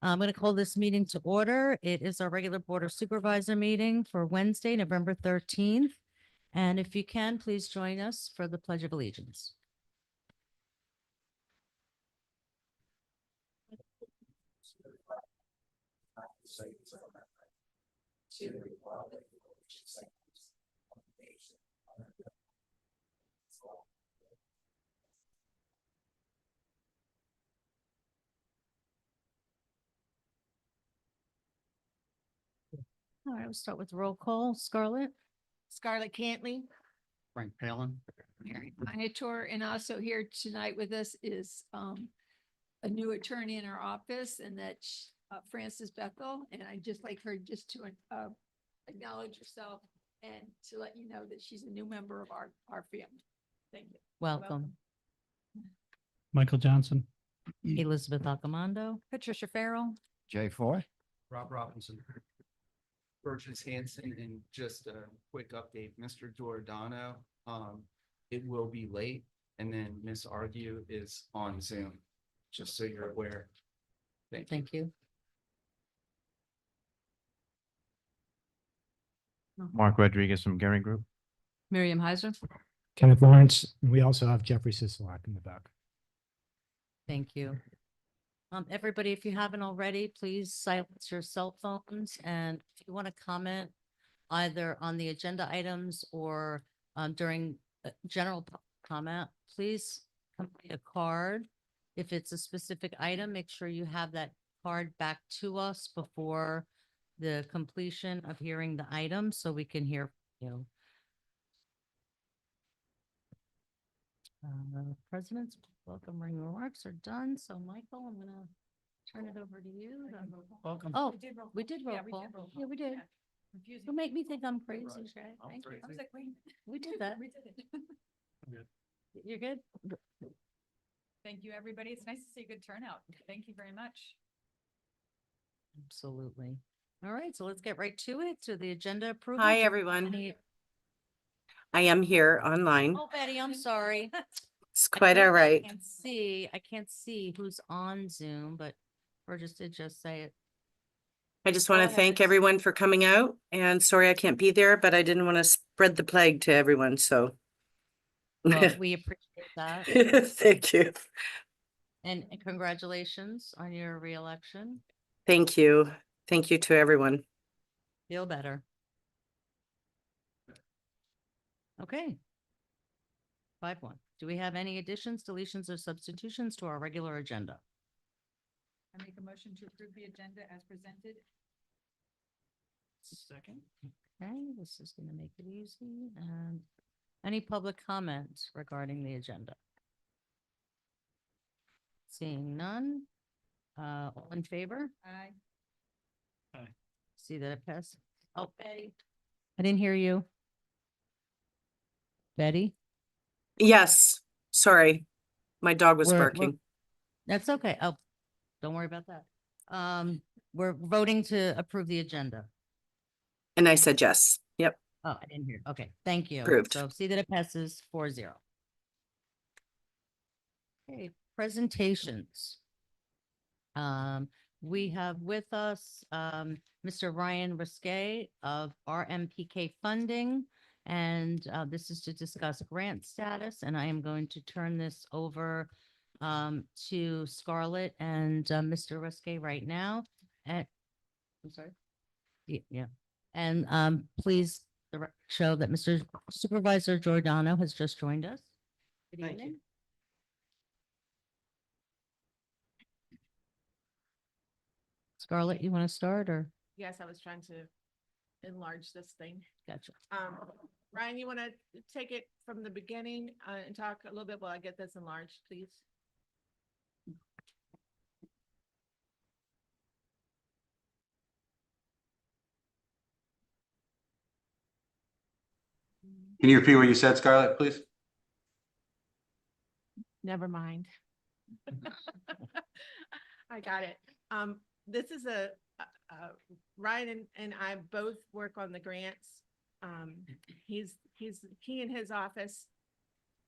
I'm going to call this meeting to order. It is our regular Board of Supervisor meeting for Wednesday, November 13th. And if you can, please join us for the Pledge of Allegiance. All right, we'll start with roll call. Scarlett? Scarlett Cantley. Frank Palin. Mary Minotaur, and also here tonight with us is a new attorney in our office, and that's Frances Bethel. And I'd just like her just to acknowledge herself and to let you know that she's a new member of our family. Thank you. Welcome. Michael Johnson. Elizabeth Accomando. Patricia Farrell. Jay Foy. Rob Robinson. Burgess Hanson, and just a quick update, Mr. Giordano, it will be late, and then Miss Argue is on Zoom, just so you're aware. Thank you. Thank you. Mark Rodriguez from Gehring Group. Miriam Heiser. Kenneth Lawrence. And we also have Jeffrey Sisolak in the back. Thank you. Everybody, if you haven't already, please silence your cell phones. And if you want to comment either on the agenda items or during general comment, please complete a card. If it's a specific item, make sure you have that card back to us before the completion of hearing the item so we can hear you. President's welcoming remarks are done. So Michael, I'm gonna turn it over to you. Welcome. Oh, we did roll call. Yeah, we did. Don't make me think I'm crazy. Right. Shay. Thank you. crazy. I was like, wait. We did that. We did it. You're good? Thank you, everybody. It's nice to see a good turnout. Thank you very much. Absolutely. All right, so let's get right to it, to the agenda approval. Hi, everyone. Any- I am here online. Oh, Betty, I'm sorry. It's quite all right. I can't see who's on Zoom, but Burgess did just say it. I just want Go to thank ahead. everyone for coming out, and sorry I can't be there, but I didn't want to spread the plague to everyone, so. Well, we appreciate that. Thank you. And congratulations on your reelection. Thank you. Thank you to everyone. Feel better. Okay. 5-1. Do we have any additions, deletions, or substitutions to our regular agenda? I make a motion to approve the agenda as presented. Second. Okay, this is going to make it easy. And any public comments regarding the agenda? Seeing none. All in favor? Aye. See that it passed? Oh, Betty. I didn't hear you. Betty? Yes, sorry. My dog was We're- barking. That's okay. Oh, don't worry about that. We're voting to approve the agenda. And I said yes. Yep. Oh, I didn't hear. Okay, thank you. Approved. So see that it passes 4-0. Okay, presentations. We have with us, Mr. Ryan Risque of RMPK Funding. And, this is to discuss grant status, and I am going to turn this over, to Scarlett and, Mr. Risque right now. And, I'm sorry. Yeah. And, please the record show that Mr. Supervisor Giordano has just joined us. Good Thank you. evening. Scarlett, you want to start or? Yes, I was trying to enlarge this thing. Gotcha. Ryan, you want to take it from the beginning and talk a little bit while I get this enlarged, please? Can you repeat what you said, Scarlett, please? Never mind. I got it. This is Ryan and I both work on the grants. He and his office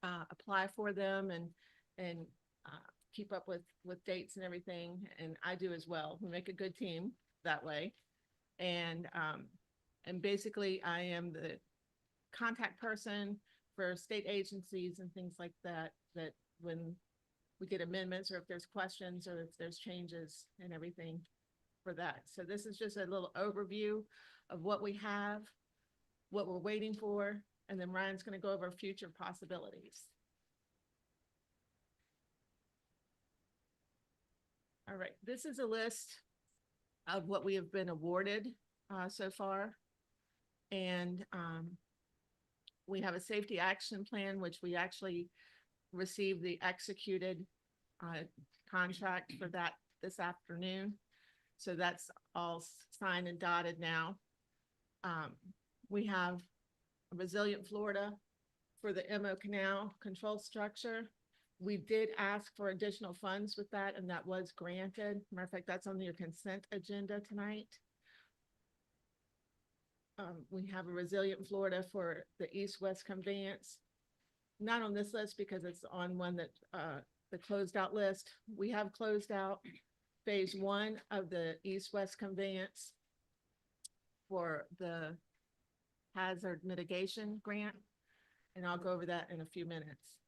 apply for them and keep up with dates and everything, and I do as well. We make a good team that way. And basically I am the contact person for state agencies and things like that, that when we get amendments or if there's questions or if there's changes and everything for that. So this is just a little overview of what we have, what we're waiting for, and then Ryan's going to go over future possibilities. All right, this is a list of what we have been awarded so far. And we have a safety action plan, which we actually received the executed contract for that this afternoon. So that's all signed and dotted now. We have a Resilient Florida for the MO Canal control structure. We did ask for additional funds with that, and that was granted. Matter of fact, that's on your consent agenda tonight. We have a Resilient Florida for the east-west conveyance. Not on this list because it's on one that, the closed out list. We have closed out phase 1 of the east-west conveyance for the hazard mitigation grant. And I'll go over that in a few minutes.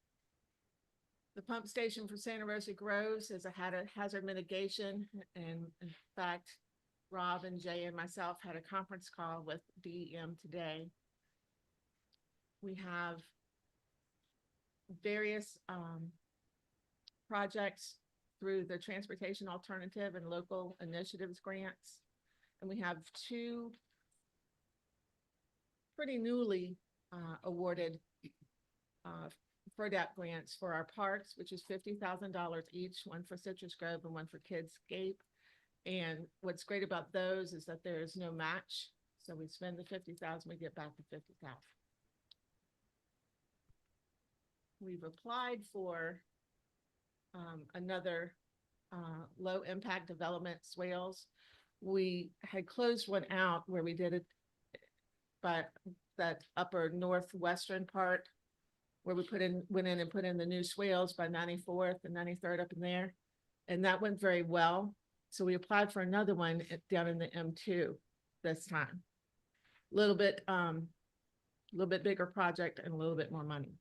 The pump station for Santa Rosa Groves is a hazard mitigation. And in fact, Rob and Jay and myself had a conference call with DEM today. We have various projects through the Transportation Alternative and Local Initiatives grants. And we have 2 pretty newly awarded FERDAP grants for our parks, which is $50,000 each, one for Citrus Grove and one for Kidscape. And what's great about those is that there is no match. So we spend the 50,000, we get back the 50,000. We've applied for another low impact development swales. We had closed one out where we did it, but that upper northwestern part where we went in and put in the new swales by 94th and 93rd up in there. And that went very well. So we applied for another one down in the M2 this time. A little bit bigger project and a little bit more money.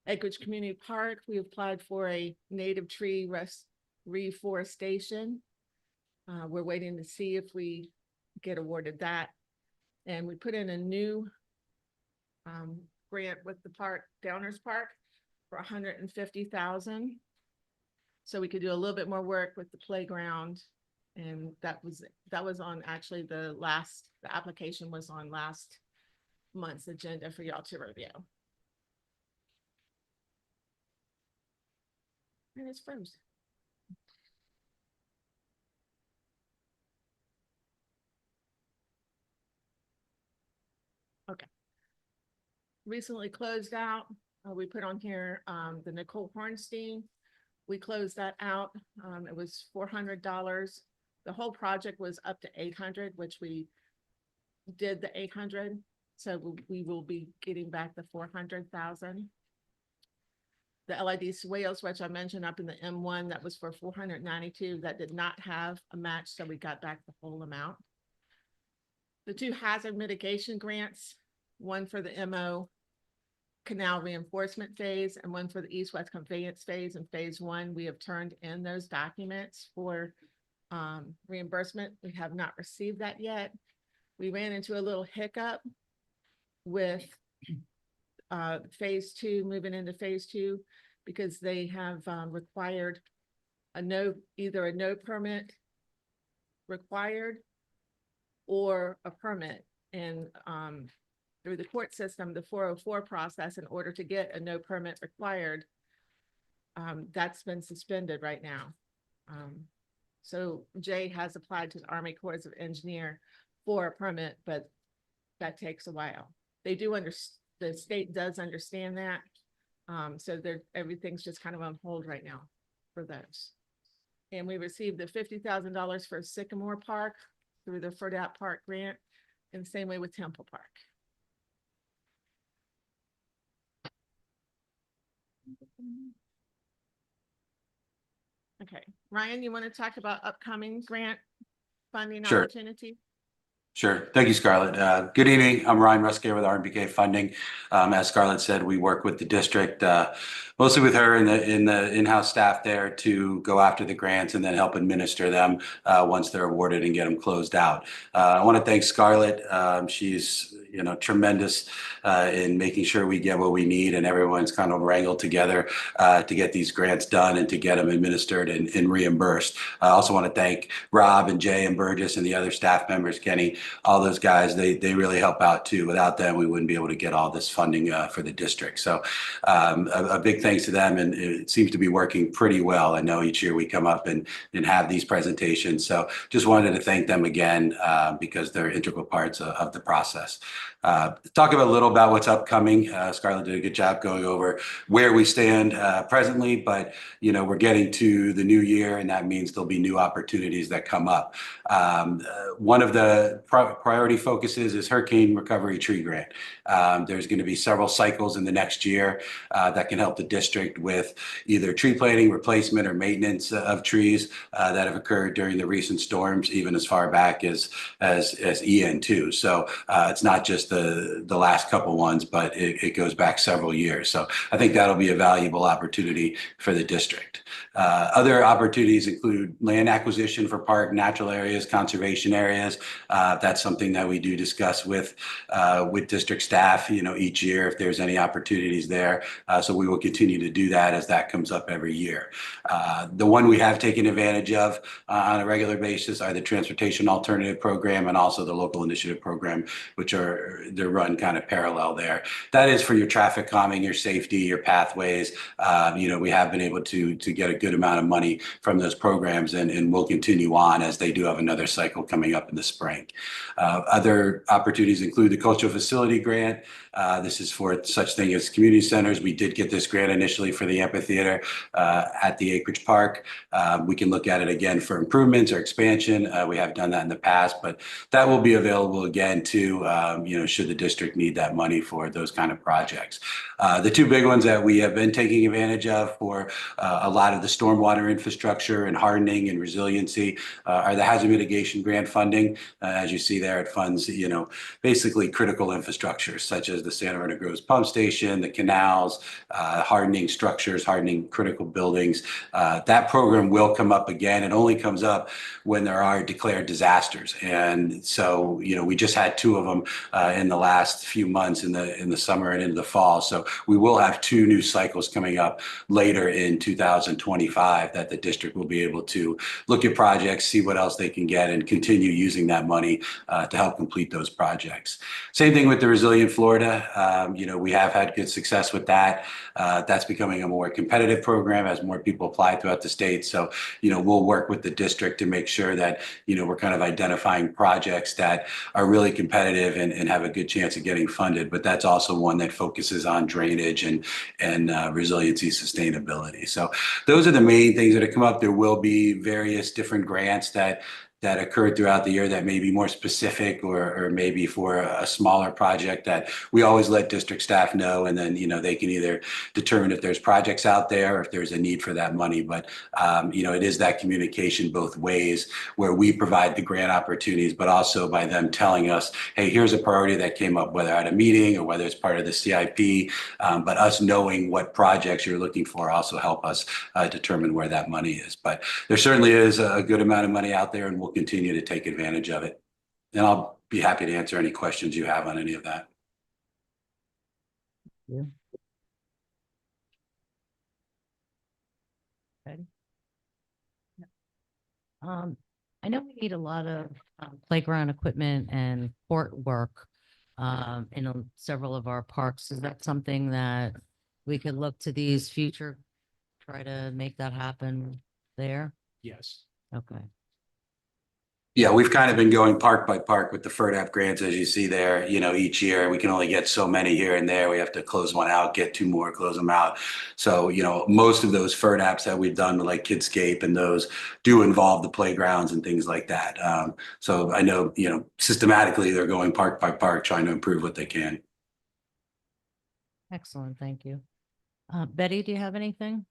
Anchorage Community Park, we applied for a native tree reforestation. We're waiting to see if we get awarded that. And we put in a new grant with the park, Downers Park, for $150,000. So we could do a little bit more work with the playground. And that was on actually the application was on last month's agenda for y'all to review. And it's frozen. Okay. Recently closed out, we put on here the Nicole Hornstein. We closed that out. It was $400. The whole project was up to 800, which we did the 800. So we will be getting back the 400,000. The LID swales, which I mentioned up in the M1, that was for 492. That did not have a match, so we got back the whole amount. The 2 hazard mitigation grants, one for the MO canal reinforcement phase and one for the east-west conveyance phase. In phase 1, we have turned in those documents for reimbursement. We have not received that yet. We ran into a little hiccup with phase 2, moving into phase 2, because they have required either a no permit required or a permit. And through the court system, the 404 process, in order to get a no permit required, that's been suspended right now. So Jay has applied to the Army Corps of Engineer for a permit, but that takes a while. They do the state does understand that. So everything's just kind of on hold right now for those. And we received the $50,000 for Sycamore Park through the FERDAP Park grant, and same way with Temple Park. Okay, Ryan, you want to talk about upcoming grant funding Sure. opportunity? Sure. Thank you, Scarlett. Good evening. I'm Ryan Rusker with RMBK Funding. As Scarlett said, we work with the district, mostly with her and the in-house staff there to go after the grants and then help administer them once they're awarded and get them closed out. I want to thank Scarlett. She's tremendous in making sure we get what we need and everyone's kind of wrangled together to get these grants done and to get them administered and reimbursed. I also want to thank Rob and Jay and Burgess and the other staff members, Kenny, all those guys. They really help out too. Without them, we wouldn't be able to get all this funding for the district. So a big thanks to them, and it seems to be working pretty well. I know each year we come up and have these presentations. So just wanted to thank them again because they're integral parts of the process. Talk a little about what's upcoming. Scarlett did a good job going over where we stand presently, but we're getting to the new year, and that means there'll be new opportunities that come up. One of the priority focuses is Hurricane Recovery Tree Grant. There's going to be several cycles in the next year that can help the district with either tree planting, replacement, or maintenance of trees that have occurred during the recent storms, even as far back as EN2. So it's not just the last couple ones, but it goes back several years. So I think that'll be a valuable opportunity for the district. Other opportunities include land acquisition for park, natural areas, conservation areas. That's something that we do discuss with district staff, each year if there's any opportunities there. So we will continue to do that as that comes up every year. The one we have taken advantage of on a regular basis are the Transportation Alternative Program and also the Local Initiative Program, which they're run kind of parallel there. That is for your traffic calming, your safety, your pathways. We have been able to get a good amount of money from those programs, and we'll continue on as they do have another cycle coming up in the spring. Other opportunities include the Cultural Facility Grant. This is for such thing as community centers. We did get this grant initially for the amphitheater at the Acreage Park. We can look at it again for improvements or expansion. We have done that in the past, but that will be available again too, should the district need that money for those kind of projects. The two big ones that we have been taking advantage of for a lot of the stormwater infrastructure and hardening and resiliency are the hazard mitigation grant funding. As you see there, it funds, basically critical infrastructure such as the Santa Rosa Groves pump station, the canals, hardening structures, hardening critical buildings. That program will come up again. It only comes up when there are declared disasters. And so, we just had two of them in the last few months in the summer and into the fall. So we will have two new cycles coming up later in 2025 that the district will be able to look at projects, see what else they can get, and continue using that money to help complete those projects. Same thing with the Resilient Florida. We have had good success with that. That's becoming a more competitive program as more people apply throughout the state. So, we'll work with the district to make sure that, we're kind of identifying projects that are really competitive and have a good chance of getting funded. But that's also one that focuses on drainage and resiliency sustainability. So those are the main things that have come up. There will be various different grants that occurred throughout the year that may be more specific or maybe for a smaller project that we always let district staff know. And then, they can either determine if there's projects out there or if there's a need for that money. But, it is that communication both ways where we provide the grant opportunities, but also by them telling us, hey, here's a priority that came up, whether at a meeting or whether it's part of the CIP. But us knowing what projects you're looking for also help us determine where that money is. But there certainly is a good amount of money out there, and we'll continue to take advantage of it. And I'll be happy to answer any questions you have on any of that. Yeah. Ready? I know we need a lot of playground equipment and court work in several of our parks. Is that something that we could look to these future, try to make that happen there? Yes. Okay. Yeah, we've kind of been going park by park with the FERDAP grants, as you see there. Each year we can only get so many here and there. We have to close one out, get two more, close them out. So, most of those FERDAPs that we've done, like Kidscape and those, do involve the playgrounds and things like that. So I know, systematically they're going park by park, trying to improve what they can. Excellent. Thank you. Betty, do you have anything?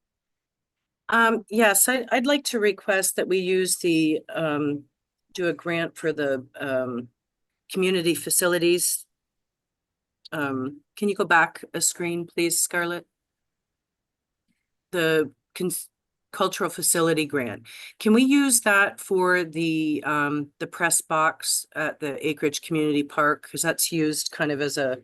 Yes, I'd like to request that we use do a grant for the, community facilities. Can you go back a screen, please, Scarlett? The cultural facility grant. Can we use that for the press box at the Acreage Community Park? Because that's used kind of as a,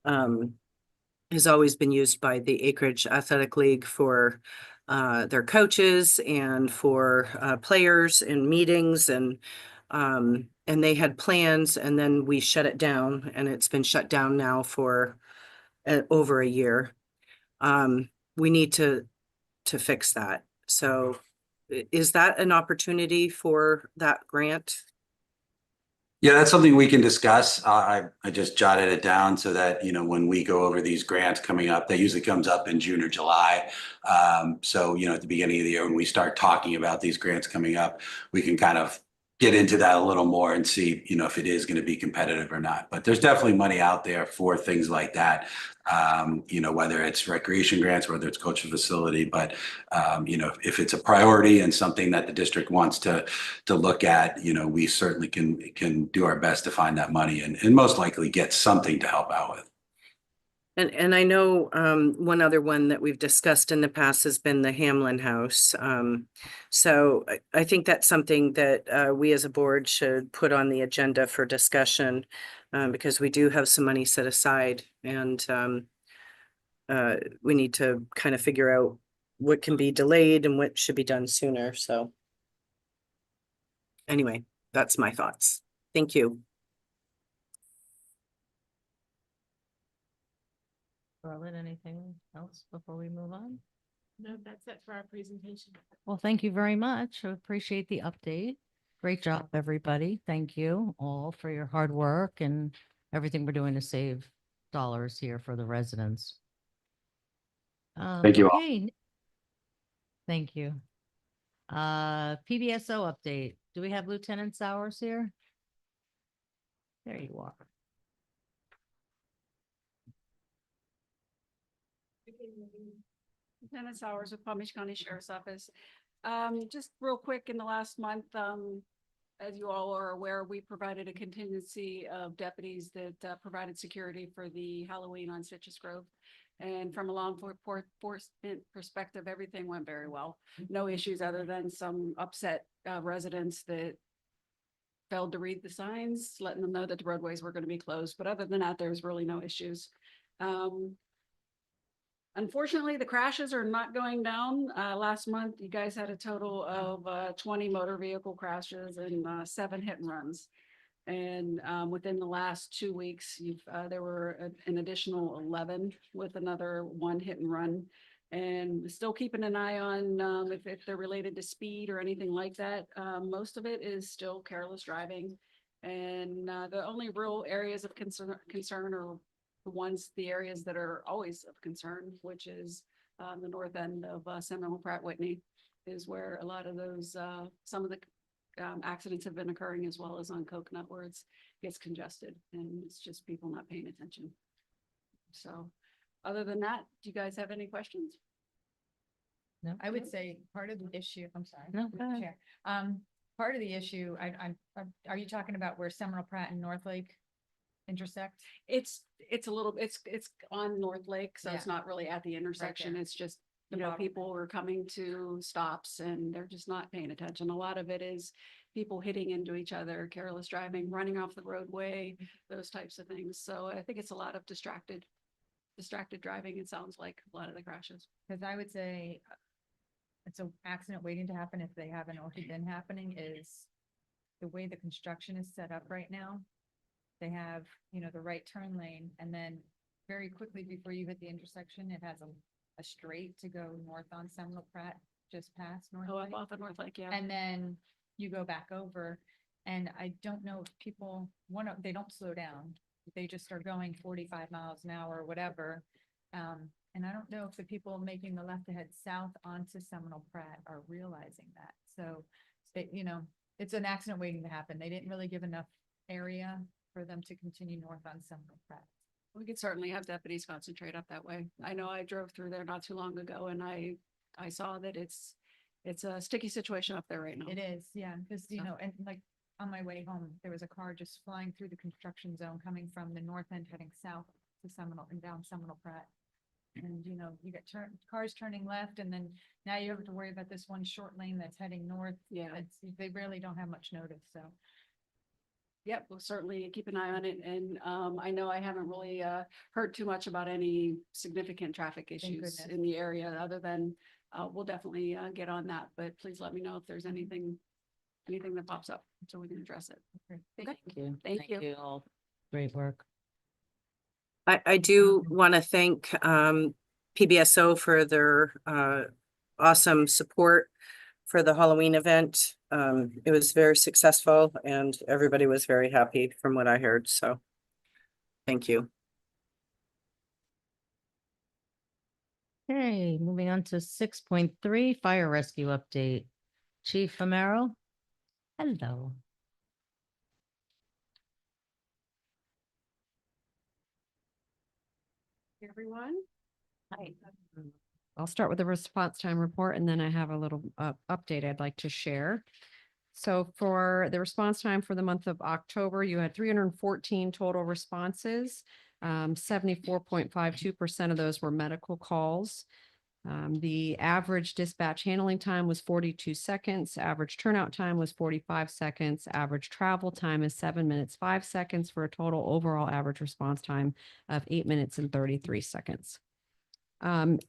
has always been used by the Acreage Athletic League for their coaches and for players and meetings and they had plans and then we shut it down and it's been shut down now for over a year. We need to fix that. So is that an opportunity for that grant? Yeah, that's something we can discuss. I just jotted it down so that, you know, when we go over these grants coming up, that usually comes up in June or July. So, you know, at the beginning of the year, when we start talking about these grants coming up, we can kind of get into that a little more and see, you know, if it is going to be competitive or not. But there's definitely money out there for things like that. You know, whether it's recreation grants, whether it's coaching facility, but you know, if it's a priority and something that the district wants to look at, you know, we certainly can do our best to find that money and most likely get something to help out with. And I know one other one that we've discussed in the past has been the Hamlin House. So I think that's something that we as a board should put on the agenda for discussion because we do have some money set aside and we need to kind of figure out what can be delayed and what should be done sooner. So anyway, that's my thoughts. Thank you. Scarlett, anything else before we move on? No, that's it for our presentation. Well, thank you very much. I appreciate the update. Great job, everybody. Thank you all for your hard work and everything we're doing to save dollars here for the residents. Thank you all. Okay. Thank you. PBSO update. Do we have Lieutenant Sowers here? There you are. Lieutenant Sowers with Palm Beach County Sheriff's Office. Just real quick, in the last month, as you all are aware, we provided a contingency of deputies that provided security for the Halloween on Citrus Grove. And from a law enforcement perspective, everything went very well. No issues other than some upset residents that failed to read the signs, letting them know that the roadways were going to be closed. But other than that, there's really no issues. Unfortunately, the crashes are not going down. Last month, you guys had a total of 20 motor vehicle crashes and 7 hit and runs. And within the last 2 weeks, there were an additional 11 with another 1 hit and run. And still keeping an eye on if they're related to speed or anything like that. Most of it is still careless driving. And the only real areas of concern are the areas that are always of concern, which is the north end of Seminole Pratt Whitney, is where a lot of those, some of the accidents have been occurring, as well as on Coconut, where it gets congested and it's just people not paying attention. So other than that, do you guys have any questions? No, I would say part of the issue, I'm sorry. No, Mr. go ahead. Chair. Part of the issue, are you talking about where Seminole Pratt and North Lake intersect? It's a little, it's on North Lake, so it's Yeah. not really at the intersection. there. It's just, The you know, bottom. people are coming to stops and they're just not paying attention. A lot of it is people hitting into each other, careless driving, running off the roadway, those types of things. So I think it's a lot of distracted driving. It sounds like a lot of the crashes. Because I would say it's an accident waiting to happen if they haven't already been happening is the way the construction is set up right now. They have, you know, the right turn lane and then very quickly before you hit the intersection, it has a straight to go north on Seminole Pratt, just past North Oh, Lake. up off of North Lake, yeah. And then you go back over and I don't know if people, they don't slow down. They just are going 45 miles an hour or whatever. And I don't know if the people making the left ahead south onto Seminole Pratt are realizing that. So, you know, it's an accident waiting to happen. They didn't really give enough area for them to continue north on Seminole Pratt. We could certainly have deputies concentrate up that way. I know I drove through there not too long ago and I I saw that it's a sticky situation up there right now. It is, yeah, because, you know, and like on my way home, there was a car just flying through the construction zone coming from the north end heading south to Seminole and down Seminole Pratt. And, you know, you get cars turning left and then now you have to worry about this one short lane that's heading north. Yeah. They really don't have much notice, so. Yep, we'll certainly keep an eye on it. And I know I haven't really heard too much about any significant traffic issues goodness. in the area other than we'll definitely get on that. But please let me know if there's anything that pops up so we can address it. Okay. Thank you. Thank you. all. Great work. I do want to thank PBSO for their awesome support for the Halloween event. It was very successful and everybody was very happy from what I heard. So thank you. Okay, moving on to 6.3, fire rescue update. Chief Amaro. Hello. Everyone. Hi. I'll start with the response time report and then I have a little update I'd like to share. So for the response time for the month of October, you had 314 total responses. 74.52% of those were medical calls. The average dispatch handling time was 42 seconds. Average turnout time was 45 seconds. Average travel time is 7 minutes, 5 seconds for a total overall average response time of 8 minutes and 33 seconds.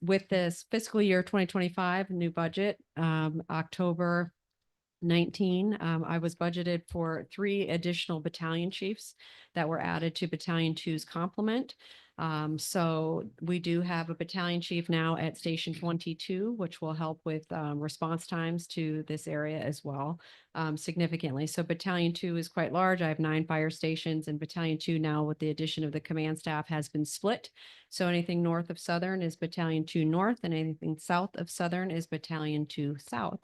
With this fiscal year 2025 new budget, October 19, I was budgeted for 3 additional battalion chiefs that were added to Battalion 2's complement. So we do have a battalion chief now at Station 22, which will help with response times to this area as well significantly. So Battalion 2 is quite large. I have 9 fire stations, and Battalion 2 now with the addition of the command staff has been split. So anything north of Southern is Battalion 2 North, and anything south of Southern is Battalion 2 South.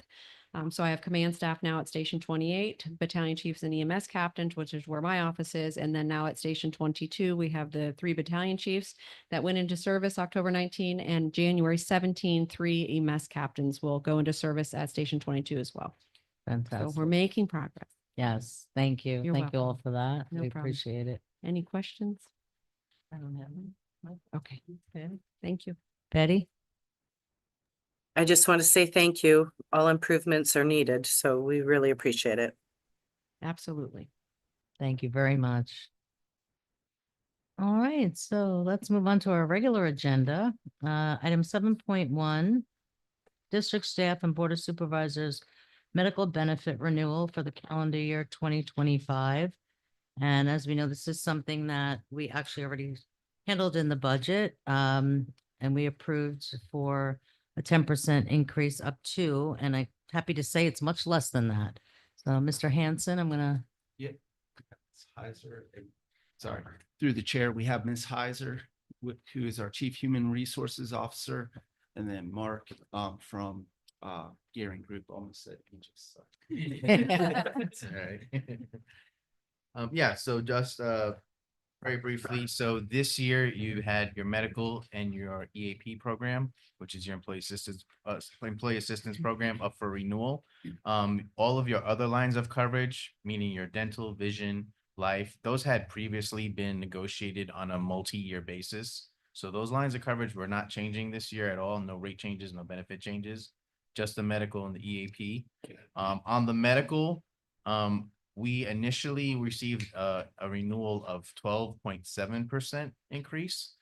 So I have command staff now at Station 28, battalion chiefs and EMS captains, which is where my office is. And then now at Station 22, we have the 3 battalion chiefs that went into service October 19, and January 17, 3 EMS captains will go into service at Station 22 as well. So Fantastic. we're making progress. Yes, thank you. You're Thank you all welcome. for that. No We problem. appreciate it. Any questions? I don't have any. Okay, thank you. Betty? I just want to say thank you. All improvements are needed, so we really appreciate it. Absolutely. Thank you very much. All right, so let's move on to our regular agenda. Item 7.1, district staff and board of supervisors medical benefit renewal for the calendar year 2025. And as we know, this is something that we actually already handled in the budget, and we approved for a 10% increase up to, and I'm happy to say it's much less than that. So Mr. Hanson, I'm gonna, Yeah. Ms. Heiser, sorry, through the chair, we have Ms. Heiser, who is our Chief Human Resources Officer, and then Mark from Gearing Group, almost said Aegis. It's all right. Yeah, so just very briefly, so this year you had your medical and your EAP program, which is your employee assistance program, up for renewal. All of your other lines of coverage, meaning your dental, vision, life, those had previously been negotiated on a multi-year basis. So those lines of coverage were not changing this year at all. No rate changes, no benefit changes, just the medical and the EAP. On the medical, we initially received a renewal of 12.7% increase,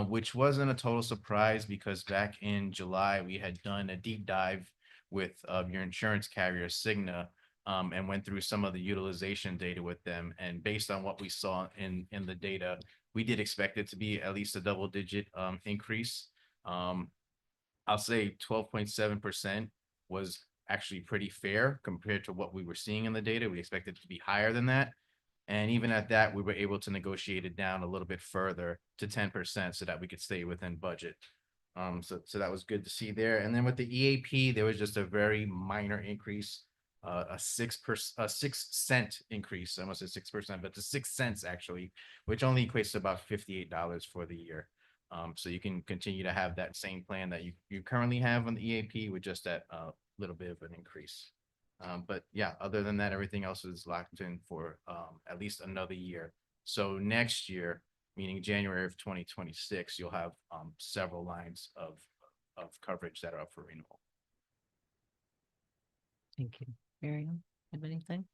which wasn't a total surprise because back in July, we had done a deep dive with your insurance carrier, Cigna, and went through some of the utilization data with them. And based on what we saw in the data, we did expect it to be at least a double-digit increase. I'll say 12.7% was actually pretty fair compared to what we were seeing in the data. We expected it to be higher than that. And even at that, we were able to negotiate it down a little bit further to 10% so that we could stay within budget. So that was good to see there. And then with the EAP, there was just a very minor increase, a 6 cent increase. I almost said 6%, but to 6 cents actually, which only equates to about $58 for the year. So you can continue to have that same plan that you currently have on the EAP with just that little bit of an increase. But yeah, other than that, everything else is locked in for at least another year. So next year, meaning January of 2026, you'll have several lines of coverage that are up for renewal. Thank you. Miriam, have anything?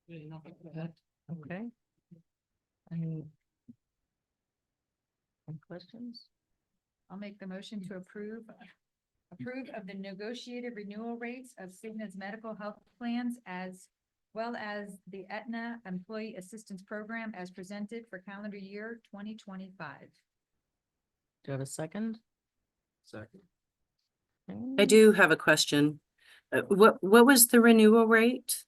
Okay. Any questions? I'll make the motion to approve of the negotiated renewal rates of Cigna's medical health plans as well as the Aetna Employee Assistance Program as presented for calendar year 2025. Do you have a second? Second. I do have a question. What was the renewal rate?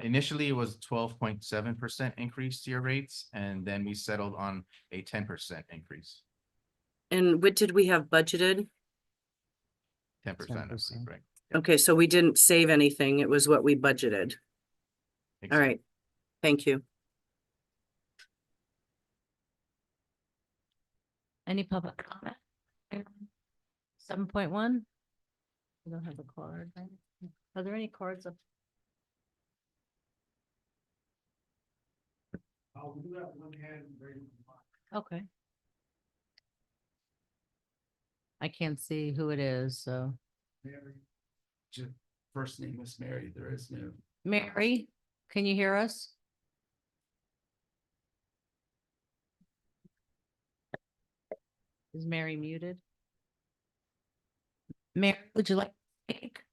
Initially, it was 12.7% increase to your rates, and then we settled on a 10% increase. And what did we have budgeted? 10%, I believe, 10%. right? Okay, so we didn't save anything. It was what we budgeted. All Exactly. right, thank you. Any public comment? 7.1? We don't have a card, right? Are there any cards up? Okay. I can't see who it is, so. Just first name is Mary. There is no. Mary, can you hear us? Is Mary muted? Mary, would you like to speak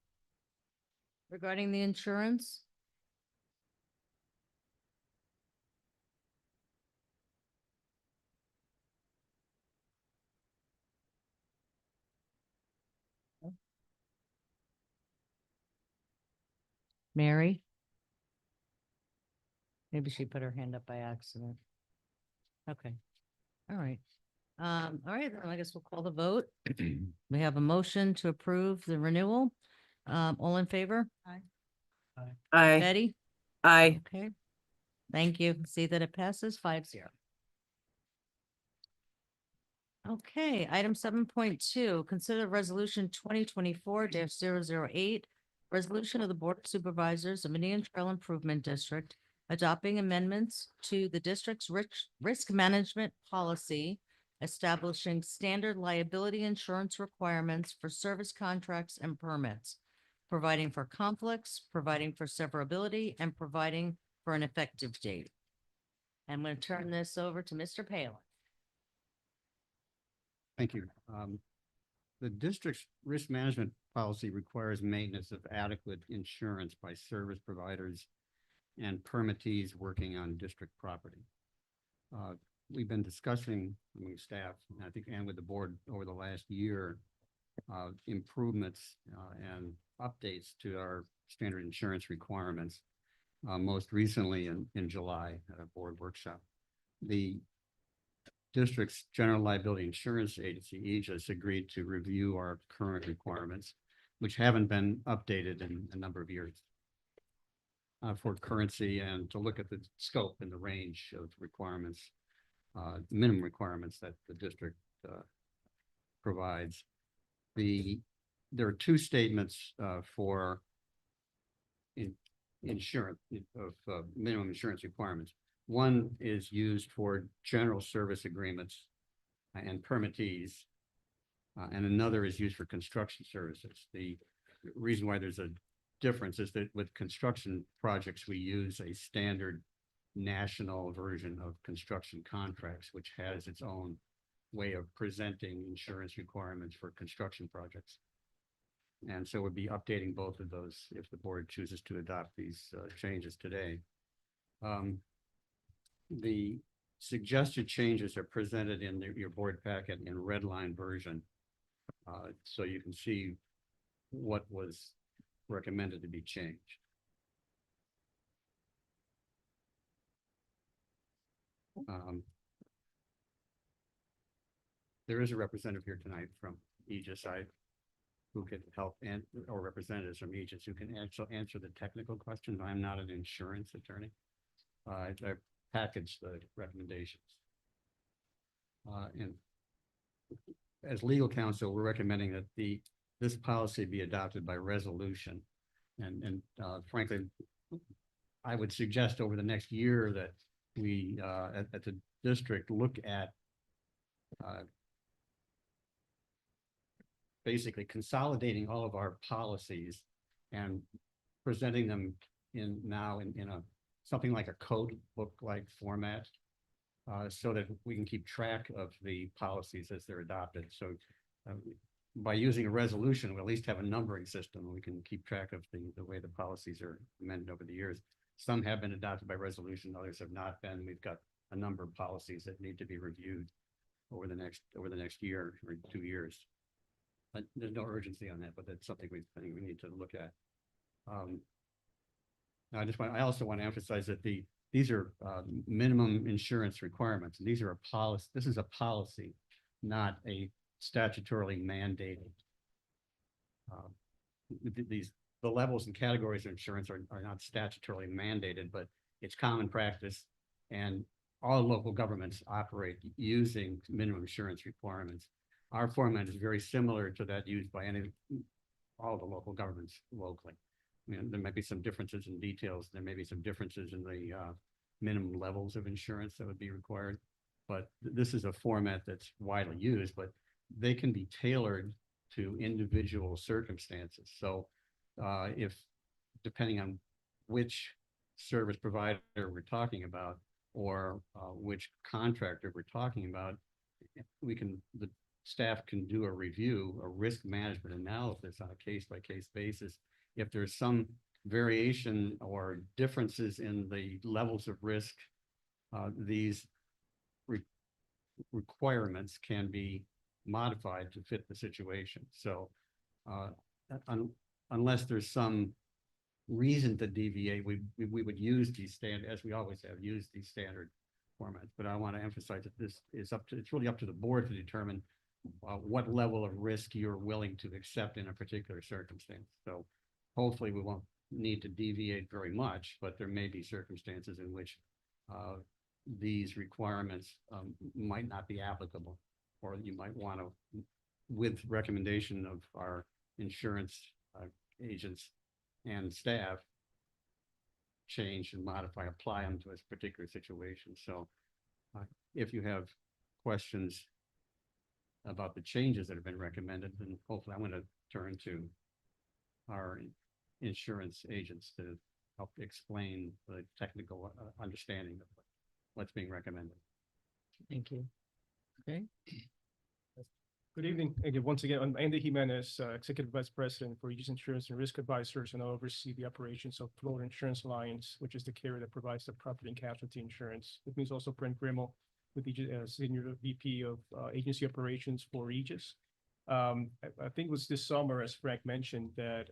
regarding the insurance? Mary? Maybe she put her hand up by accident. Okay, all right. All right, then I guess we'll call the vote. We have a motion to approve the renewal. All in favor? Aye. Betty? Aye. Okay. Thank you. See that it passes 5-0. Okay, item 7.2, consider resolution 2024-008, resolution of the Board of Supervisors of Indian Trail Improvement District, adopting amendments to the district's risk management policy, establishing standard liability insurance requirements for service contracts and permits, providing for conflicts, providing for severability, and providing for an effective date. I'm going to turn this over to Mr. Palin. Thank you. The district's risk management policy requires maintenance of adequate insurance by service providers and permittees working on district property. We've been discussing with staff, I think, and with the board over the last year, improvements and updates to our standard insurance requirements. Most recently in July at a board workshop. The district's general liability insurance agency, AEGIS, agreed to review our current requirements, which haven't been updated in a number of years, for currency and to look at the scope and the range of requirements, minimum requirements that the district provides. There are two statements for insurance of minimum insurance requirements. One is used for general service agreements and permittees, and another is used for construction services. The reason why there's a difference is that with construction projects, we use a standard national version of construction contracts, which has its own way of presenting insurance requirements for construction projects. And so we'll be updating both of those if the board chooses to adopt these changes today. The suggested changes are presented in your board packet in red line version. So you can see what was recommended to be changed. There is a representative here tonight from AEGIS who can help, and or representatives from AEGIS who can answer the technical questions. I'm not an insurance attorney. I packaged the recommendations. And as legal counsel, we're recommending that this policy be adopted by resolution. And frankly, I would suggest over the next year that we, at the district, look at basically consolidating all of our policies and presenting them in a something like a code book-like format, so that we can keep track of the policies as they're adopted. So by using a resolution, we at least have a numbering system. We can keep track of the way the policies are amended over the years. Some have been adopted by resolution, others have not been. We've got a number of policies that need to be reviewed over the next year or 2 years. There's no urgency on that, but that's something I think we need to look at. I also want to emphasize that these are minimum insurance requirements. And these are a policy. This is a policy, not a statutorily mandated. The levels and categories of insurance are not statutorily mandated, but it's common practice, and all local governments operate using minimum insurance requirements. Our format is very similar to that used by all the local governments locally. I mean, there might be some differences in details. There may be some differences in the minimum levels of insurance that would be required. But this is a format that's widely used, but they can be tailored to individual circumstances. So if, depending on which service provider we're talking about, or which contractor we're talking about, the staff can do a review, a risk management analysis on a case-by-case basis. If there's some variation or differences in the levels of risk, these requirements can be modified to fit the situation. So unless there's some reason to deviate, we would use these standard, as we always have used these standard formats. But I want to emphasize that this is it's really up to the board to determine what level of risk you're willing to accept in a particular circumstance. So hopefully we won't need to deviate very much, but there may be circumstances in which these requirements might not be applicable, or you might want to, with recommendation of our insurance agents and staff, change and modify, apply them to a particular situation. So if you have questions about the changes that have been recommended, then hopefully I'm going to turn to our insurance agents to help explain the technical understanding of what's being recommended. Thank you. Okay. Good evening. Again, once again, I'm Andy Jimenez, Executive Vice President for Aegis Insurance and Risk Advisors, and I oversee the operations of Florida Insurance Alliance, which is the carrier that provides the property and casualty insurance. With me is also Brent Grimmel, with Senior VP of Agency Operations for Aegis. I think it was this summer, as Frank mentioned, that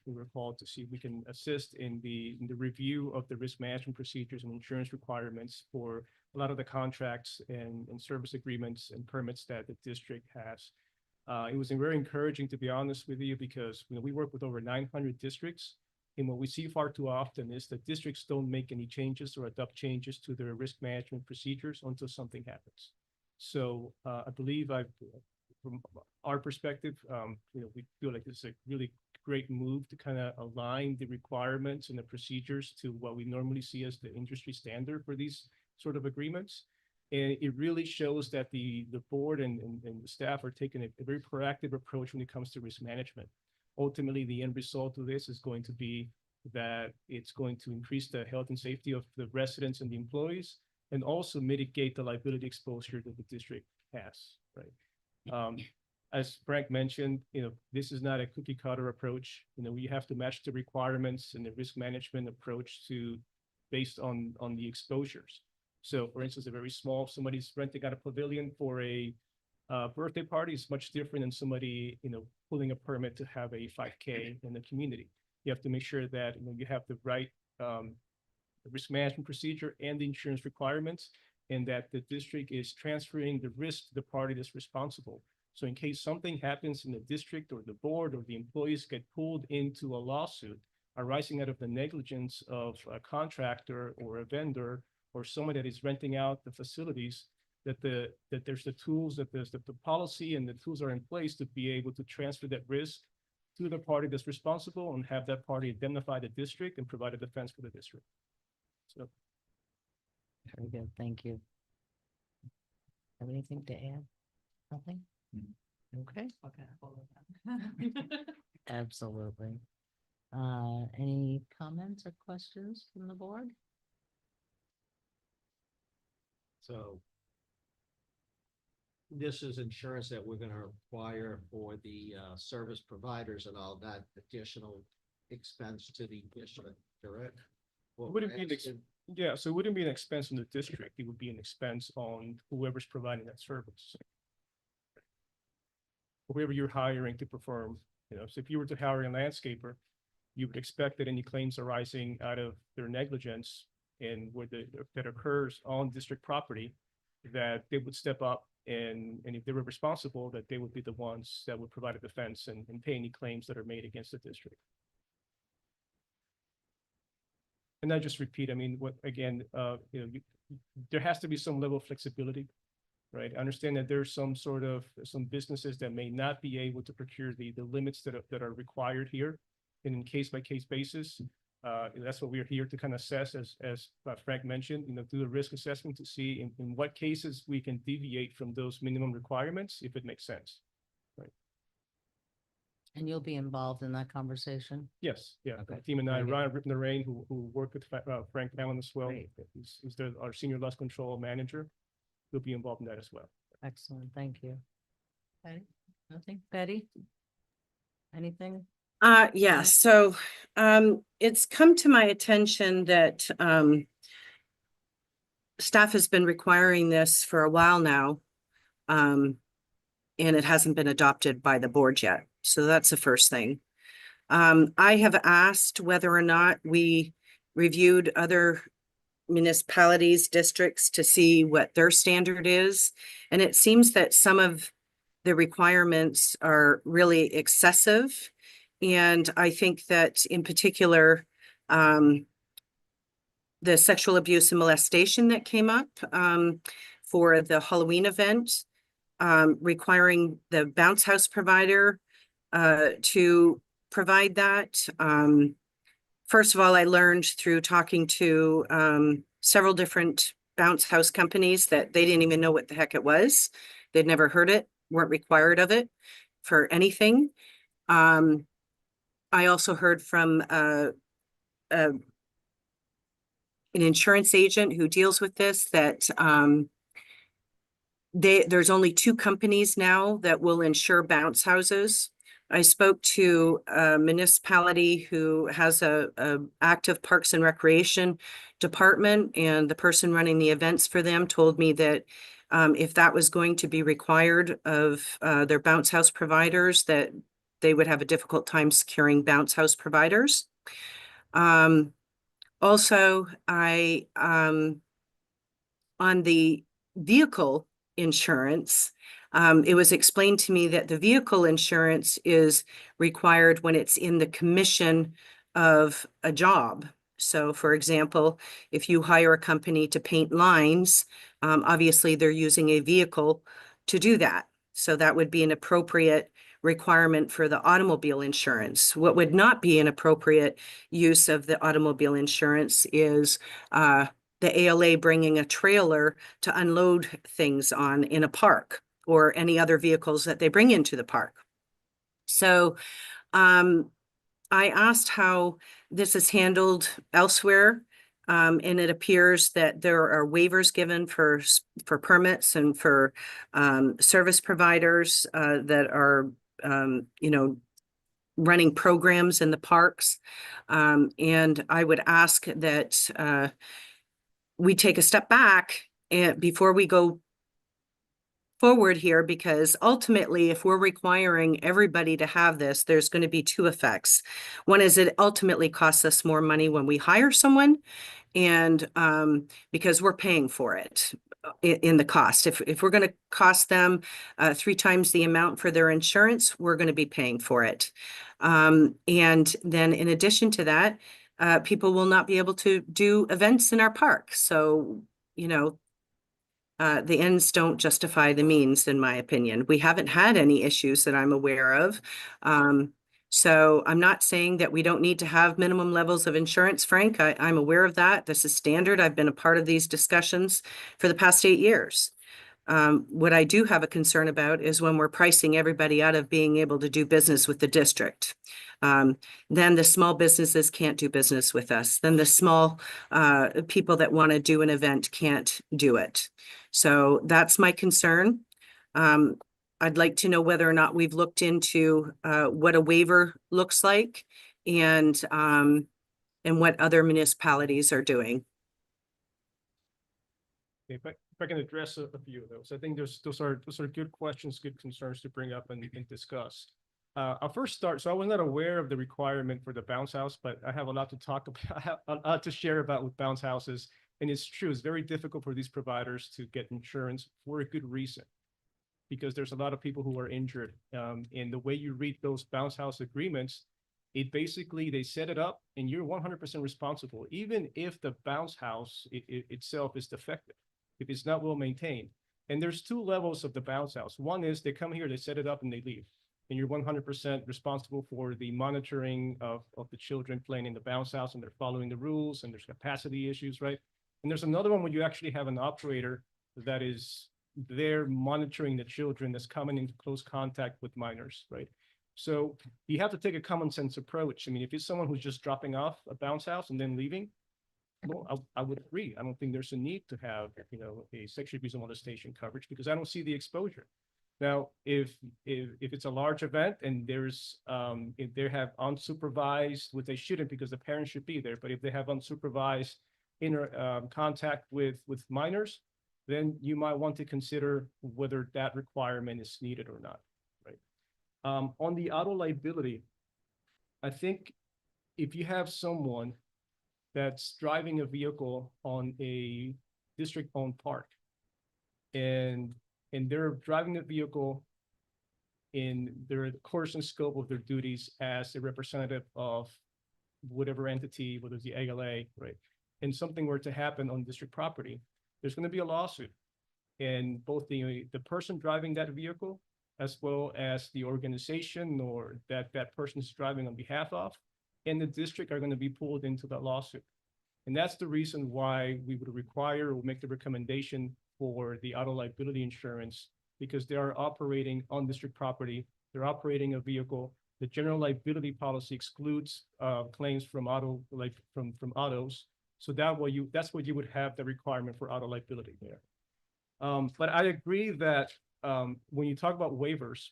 we were called to see if we can assist in the review of the risk management procedures and insurance requirements for a lot of the contracts and service agreements and permits that the district has. It was very encouraging, to be honest with you, because we work with over 900 districts. And what we see far too often is that districts don't make any changes or adopt changes to their risk management procedures until something happens. So I believe from our perspective, we feel like this is a really great move to kind of align the requirements and the procedures to what we normally see as the industry standard for these sort of agreements. And it really shows that the board and the staff are taking a very proactive approach when it comes to risk management. Ultimately, the end result of this is going to be that it's going to increase the health and safety of the residents and the employees, and also mitigate the liability exposure that the district has, right? As Frank mentioned, this is not a cookie cutter approach. We have to match the requirements and the risk management approach based on the exposures. So for instance, somebody's renting out a pavilion for a birthday party is much different than somebody, pulling a permit to have a 5K in the community. You have to make sure that you have the right risk management procedure and the insurance requirements, and that the district is transferring the risk to the party that's responsible. So in case something happens in the district, or the board, or the employees get pulled into a lawsuit arising out of the negligence of a contractor or a vendor or someone that is renting out the facilities, that there's the tools, that there's the policy and the tools are in place to be able to transfer that risk to the party that's responsible and have that party indemnify the district and provide a defense for the district. So. Very good, thank you. Have anything to add? Nothing? Okay. Absolutely. Any comments or questions from the board? So this is insurance that we're gonna require for the service providers and all that additional expense to the district, correct? What Wouldn't we're be an ex- asking- Yeah, so it wouldn't be an expense on the district. It would be an expense on whoever's providing that service. Whoever you're hiring to perform, so if you were to hire a landscaper, you would expect that any claims arising out of their negligence and that occurs on district property, that they would step up and if they were responsible, that they would be the ones that would provide a defense and pay any claims that are made against the district. And I just repeat, I mean, there has to be some level of flexibility, right? I understand that there's some businesses that may not be able to procure the limits that are required here. And in case by case basis, that's what we're here to kind of assess, as Frank mentioned, do the risk assessment to see in what cases we can deviate from those minimum requirements, if it makes sense. And you'll be involved in that conversation? Yes, yeah. Okay. The team and I, Very good. Ryan Lorraine, who work with Frank Allen as well, Great. he's our senior loss control manager. He'll be involved in that as well. Excellent, thank you. Betty, nothing? Betty? Anything? Yeah, so it's come to my attention that staff has been requiring this for a while now. And it hasn't been adopted by the board yet. So that's the first thing. I have asked whether or not we reviewed other municipalities, districts to see what their standard is. And it seems that some of the requirements are really excessive. And I think that in particular, the sexual abuse and molestation that came up for the Halloween event, requiring the bounce house provider to provide that. First of all, I learned through talking to several different bounce house companies that they didn't even know what the heck it was. They'd never heard it, weren't required of it for anything. I also heard from an insurance agent who deals with this that there's only 2 companies now that will insure bounce houses. I spoke to a municipality who has a active parks and recreation department, and the person running the events for them told me that if that was going to be required of their bounce house providers, that they would have a difficult time securing bounce house providers. Also, on the vehicle insurance, it was explained to me that the vehicle insurance is required when it's in the commission of a job. So for example, if you hire a company to paint lines, obviously they're using a vehicle to do that. So that would be an appropriate requirement for the automobile insurance. What would not be an appropriate use of the automobile insurance is the ALA bringing a trailer to unload things on in a park or any other vehicles that they bring into the park. So I asked how this is handled elsewhere. And it appears that there are waivers given for permits and for service providers that are, running programs in the parks. And I would ask that we take a step back and before we go forward here, because ultimately, if we're requiring everybody to have this, there's going to be 2 effects. One is it ultimately costs us more money when we hire someone, and because we're paying for it in the cost. If we're going to cost them 3 times the amount for their insurance, we're going to be paying for it. And then in addition to that, people will not be able to do events in our park. So, The ends don't justify the means, in my opinion. We haven't had any issues that I'm aware of. So I'm not saying that we don't need to have minimum levels of insurance, Frank. I'm aware of that. This is standard. I've been a part of these discussions for the past 8 years. What I do have a concern about is when we're pricing everybody out of being able to do business with the district. Then the small businesses can't do business with us. Then the small people that want to do an event can't do it. So that's my concern. I'd like to know whether or not we've looked into what a waiver looks like and what other municipalities are doing. If I can address a few of those, I think those are good questions, good concerns to bring up and discuss. I'll first start. So I was not aware of the requirement for the bounce house, but I have a lot to talk about, I have a lot to share about with bounce houses. And it's true, it's very difficult for these providers to get insurance for a good reason, because there's a lot of people who are injured. And the way you read those bounce house agreements, it basically, they set it up and you're 100% responsible, even if the bounce house itself is defective, if it's not well maintained. And there's 2 levels of the bounce house. One is they come here, they set it up and they leave. And you're 100% responsible for the monitoring of the children playing in the bounce house, and they're following the rules, and there's capacity issues, right? And there's another one where you actually have an operator that is there monitoring the children that's coming into close contact with minors, right? So you have to take a common sense approach. I mean, if it's someone who's just dropping off a bounce house and then leaving, well, I would agree. I don't think there's a need to have, a sexual abuse and molestation coverage, because I don't see the exposure. Now, if it's a large event and there's if they have unsupervised, which they shouldn't because the parents should be there, but if they have unsupervised contact with minors, then you might want to consider whether that requirement is needed or not, right? On the auto liability, I think if you have someone that's driving a vehicle on a district-owned park, and they're driving the vehicle in their course and scope of their duties as a representative of whatever entity, whether it's the ALA, right? And something were to happen on district property, there's going to be a lawsuit. And both the person driving that vehicle, as well as the organization or that person is driving on behalf of, and the district are going to be pulled into that lawsuit. And that's the reason why we would require or make the recommendation for the auto liability insurance, because they are operating on district property. They're operating a vehicle. The general liability policy excludes claims from from autos. So that's what you would have the requirement for auto liability there. But I agree that when you talk about waivers,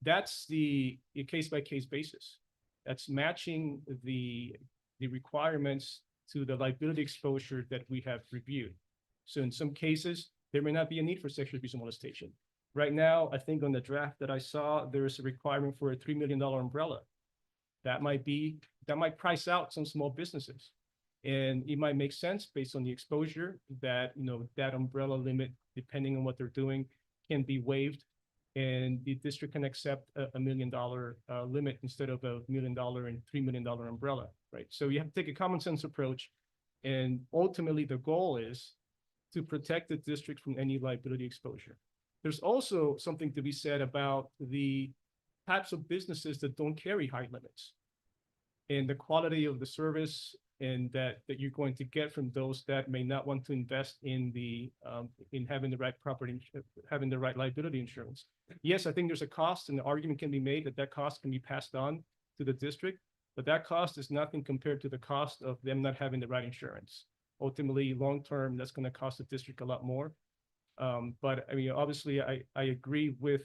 that's the case-by-case basis. That's matching the requirements to the liability exposure that we have reviewed. So in some cases, there may not be a need for sexual abuse and molestation. Right now, I think on the draft that I saw, there is a requirement for a $3 million umbrella. That might price out some small businesses. And it might make sense based on the exposure that, that umbrella limit, depending on what they're doing, can be waived. And the district can accept a $1 million limit instead of a $1 million and $3 million umbrella, right? So you have to take a common sense approach. And ultimately, the goal is to protect the district from any liability exposure. There's also something to be said about the types of businesses that don't carry high limits and the quality of the service and that you're going to get from those that may not want to invest in in having the right property, having the right liability insurance. Yes, I think there's a cost, and the argument can be made that cost can be passed on to the district, but that cost is nothing compared to the cost of them not having the right insurance. Ultimately, long-term, that's going to cost the district a lot more. But I mean, obviously, I agree with,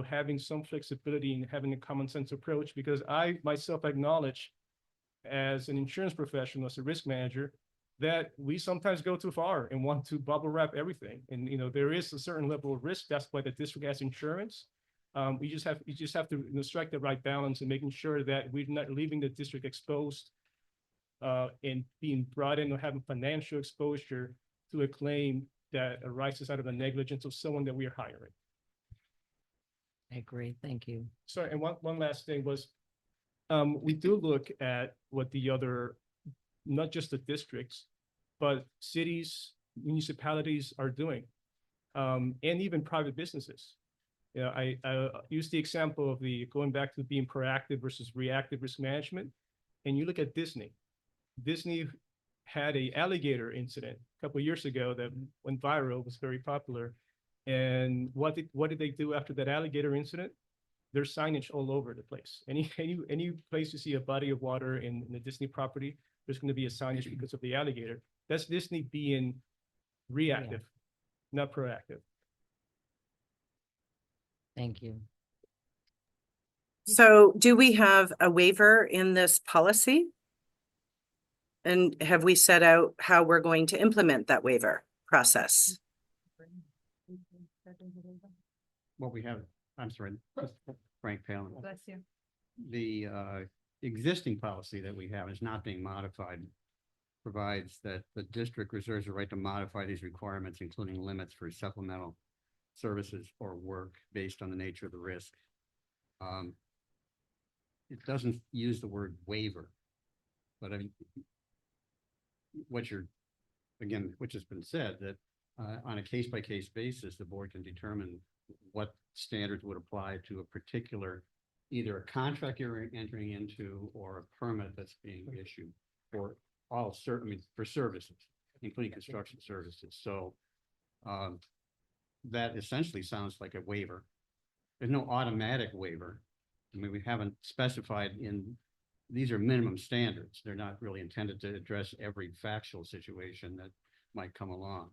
having some flexibility and having a common sense approach, because I myself acknowledge as an insurance professional, as a risk manager, that we sometimes go too far and want to bubble wrap everything. And, there is a certain level of risk. That's why the district has insurance. You just have to strike the right balance and making sure that we're not leaving the district exposed and being brought in or having financial exposure to a claim that arises out of the negligence of someone that we are hiring. I agree. Thank you. Sorry, and one last thing was, we do look at what the other, not just the districts, but cities municipalities are doing, and even private businesses. You know, I use the example of the going back to being proactive versus reactive risk management. And you look at Disney. Disney had a alligator incident a couple of years ago that went viral, was very popular. And what did they do after that alligator incident? There's signage all over the place. Any place you see a body of water in the Disney property, there's going to be a signage because of the alligator. That's Disney being reactive, not proactive. Thank you. So do we have a waiver in this policy? And have we set out how we're going to implement that waiver process? What we have, I'm sorry, Frank Palin. Bless you. The existing policy that we have is not being modified. Provides that the district reserves the right to modify these requirements, including limits for supplemental services or work based on the nature of the risk. It doesn't use the word waiver, but I mean, which has been said, that on a case-by-case basis, the board can determine what standards would apply to a particular, either a contract you're entering into or a permit that's being issued for all certain, for services, including construction services. So that essentially sounds like a waiver. There's no automatic waiver. I mean, we haven't specified these are minimum standards. They're not really intended to address every factual situation that might come along.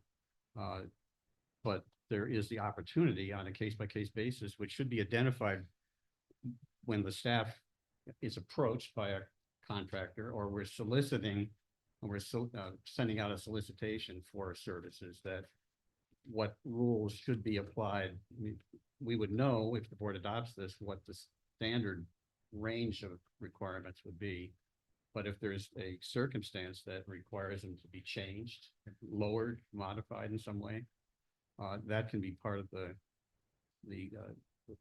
But there is the opportunity on a case-by-case basis, which should be identified when the staff is approached by a contractor, or we're soliciting, or we're sending out a solicitation for services, that what rules should be applied. We would know, if the board adopts this, what the standard range of requirements would be. But if there's a circumstance that requires them to be changed, lowered, modified in some way, that can be part of the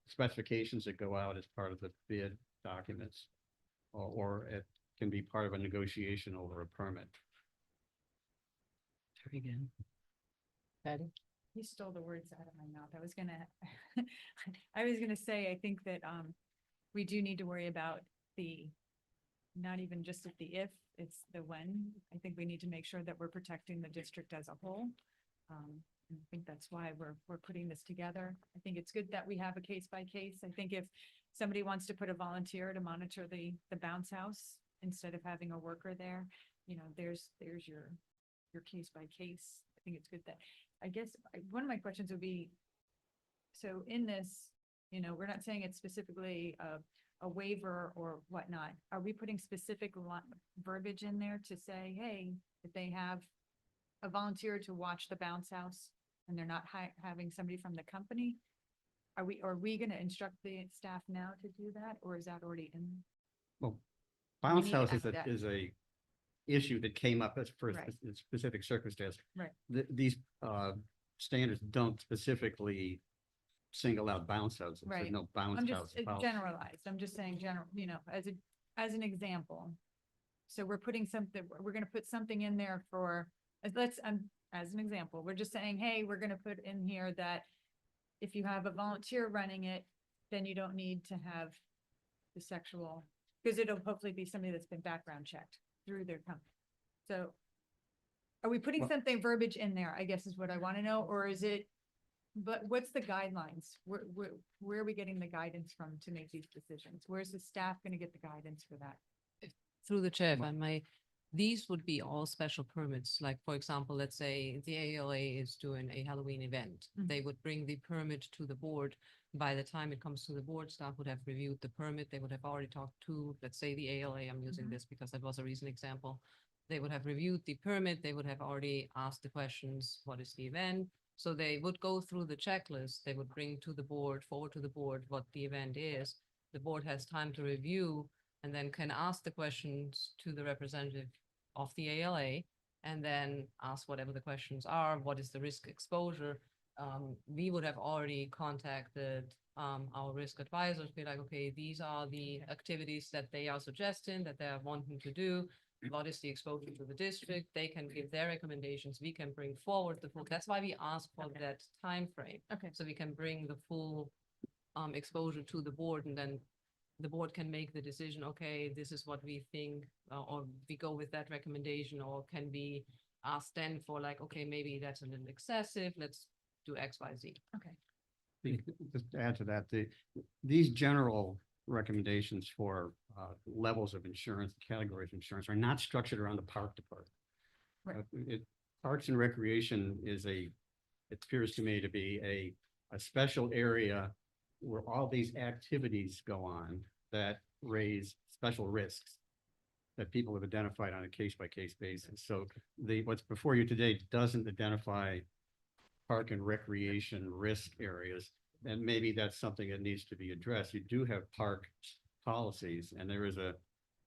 specifications that go out as part of the bid documents, or it can be part of a negotiation over a permit. Very good. Patty? You stole the words out of my mouth. I was gonna say, I think that, we do need to worry about not even just the if, it's the when. I think we need to make sure that we're protecting the district as a whole. And I think that's why we're putting this together. I think it's good that we have a case by case. I think if somebody wants to put a volunteer to monitor the bounce house instead of having a worker there, you know, there's your case by case. I think it's good that, I guess, one of my questions would be, so in this, you know, we're not saying it's specifically a waiver or whatnot. Are we putting specific verbiage in there to say, hey, if they have a volunteer to watch the bounce house and they're not having somebody from the company, are we going to instruct the staff now to do that, or is that already in? Well, We bounce need to house add that. is a issue that came up as for a Right. specific circumstance. Right. These standards don't specifically single out bounce houses. There's Right. no bounce I'm house just policy. generalized. I'm just saying general, you know, as an example. So we're putting something, we're gonna put something in there for, as an example, we're just saying, hey, we're gonna put in here that if you have a volunteer running it, then you don't need to have the sexual, because it'll hopefully be somebody that's been background checked through their company. So are we putting Well- something verbiage in there, I guess is what I want to know, or is it, but what's the guidelines? Where are we getting the guidance from to make these decisions? Where's the staff going to get the guidance for that? Through the chair, if I may, these would be all special permits. Like, for example, let's say the ALA is doing a Halloween event. Mhm. They would bring the permit to the board. By the time it comes to the board, staff would have reviewed the permit. They would have already talked to, let's say, the ALA. I'm using Mhm. this because that was a recent example. They would have reviewed the permit. They would have already asked the questions, what is the event? So they would go through the checklist. They would bring to the board, forward to the board what the event is. The board has time to review and then can ask the questions to the representative of the ALA, and then ask whatever the questions are. What is the risk exposure? We would have already contacted our risk advisors, be like, okay, these are the activities that they are suggesting that they are wanting to do. what is the exposure to the district? They can give their recommendations. We can bring forward the full, that's why we ask for that time frame. Okay. So we can bring the full exposure to the board, and then the board can make the decision, okay, this is what we think, or we go with that recommendation, or can we ask then for like, okay, maybe that's a little excessive, let's do X, Y, Z. Okay. Just to add to that, these general recommendations for levels of insurance, categories of insurance are not structured around the park department. Right. Parks and Recreation is it appears to me to be a special area where all these activities go on that raise special risks that people have identified on a case-by-case basis. So what's before you today doesn't identify park and recreation risk areas, and maybe that's something that needs to be addressed. You do have park policies, and there is a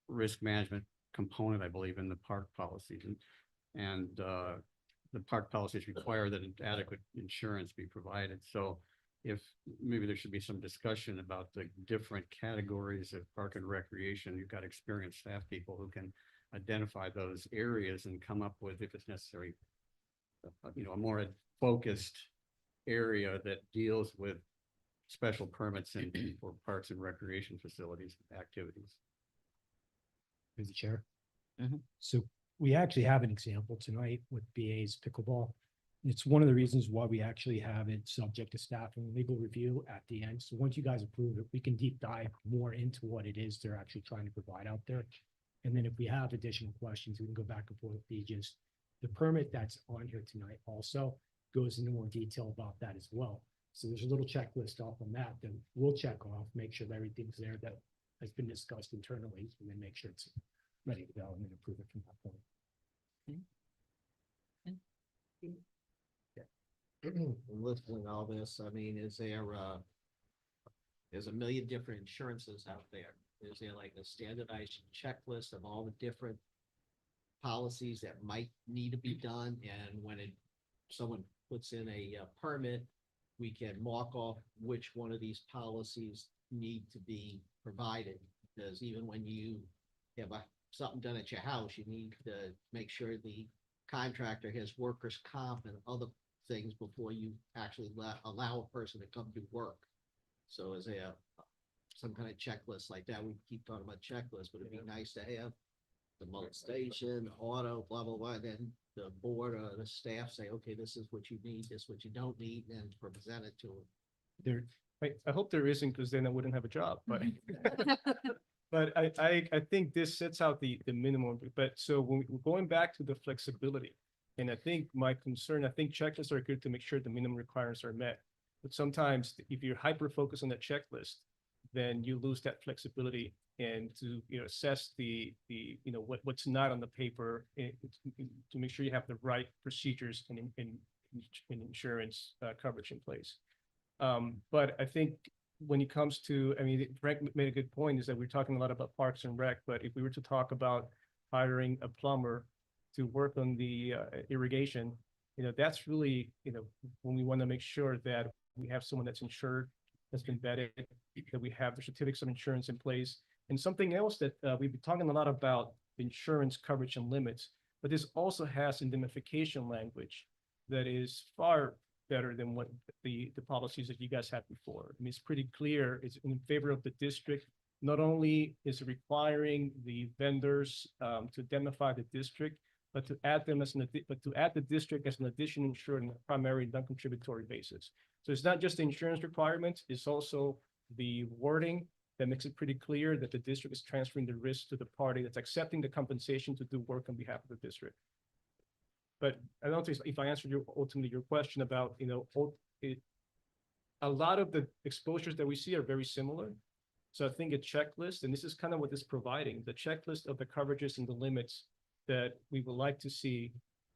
risk management component, I believe, in the park policies, and the park policies require that adequate insurance be provided. So if maybe there should be some discussion about the different categories of park and recreation, you've got experienced staff people who can identify those areas and come up with, if it's necessary, a more focused area that deals with special permits and for parks and recreation facilities activities. Through the chair. Mhm. So we actually have an example tonight with BA's pickleball. It's one of the reasons why we actually have it subject to staff and legal review at the end. So once you guys approve it, we can deep dive more into what it is they're actually trying to provide out there. And then if we have additional questions, we can go back and forth. The permit that's on here tonight also goes into more detail about that as well. So there's a little checklist off on that we'll check off, make sure that everything's there that has been discussed internally, and then make sure it's ready to go and then approve it from that point. Listening to all this, I mean, there's a million different insurances out there. Is there like a standardized checklist of all the different policies that might need to be done? And when someone puts in a permit, we can mark off which one of these policies need to be provided. Because even when you have something done at your house, you need to make sure the contractor has workers' comp and other things before you actually allow a person to come do work. So is there some kind of checklist like that? We keep talking about checklists, but it'd be nice to have the molestation, auto, blah, blah, blah. Then the board or the staff say, okay, this is what you need, this is what you don't need, and present it to them. I hope there isn't, because then I wouldn't have a job, but but I think this sets out the minimum. But so when we're going back to the flexibility, and I think my concern, I think checklists are good to make sure the minimum requirements are met. But sometimes if you're hyper focused on the checklist, then you lose that flexibility and to assess what's not on the paper to make sure you have the right procedures and insurance coverage in place. But I think when it comes to, Frank made a good point, is that we're talking a lot about Parks and Rec, but if we were to talk about hiring a plumber to work on the irrigation, that's really, when we want to make sure that we have someone that's insured, that's been vetted, that we have the certificates of insurance in place. And something else that we've been talking a lot about insurance coverage and limits, but this also has indemnification language that is far better than what the policies that you guys had before. It's pretty clear. It's in favor of the district. Not only is it requiring the vendors to indemnify the district, but to add them the district as an additional insured on a primary non-contributory basis. So it's not just the insurance requirements, it's also the wording that makes it pretty clear that the district is transferring the risk to the party that's accepting the compensation to do work on behalf of the district. But I don't think if I answered ultimately your question about, a lot of the exposures that we see are very similar. So I think a checklist, and this is kind of what it's providing, the checklist of the coverages and the limits that we would like to see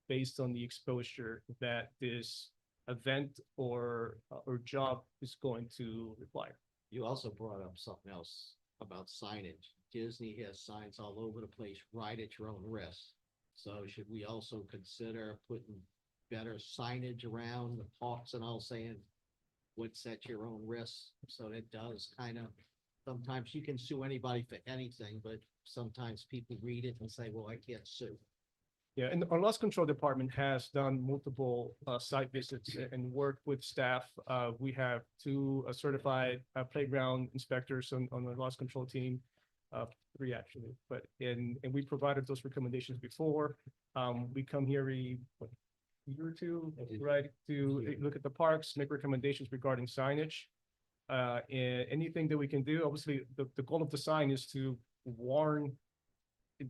based on the exposure that this event or job is going to require. You also brought up something else about signage. Disney has signs all over the place, right at your own risk. So should we also consider putting better signage around the parks and all, saying what's at your own risk? So it does kind of, sometimes you can sue anybody for anything, but sometimes people read it and say, well, I can't sue. Yeah, and our loss control department has done multiple site visits and worked with staff. We have two certified playground inspectors on the loss control team. Three actually, but and we provided those recommendations before. We come here every year or two, right, to look at the parks, make recommendations regarding signage. And anything that we can do, obviously, the goal of the sign is to warn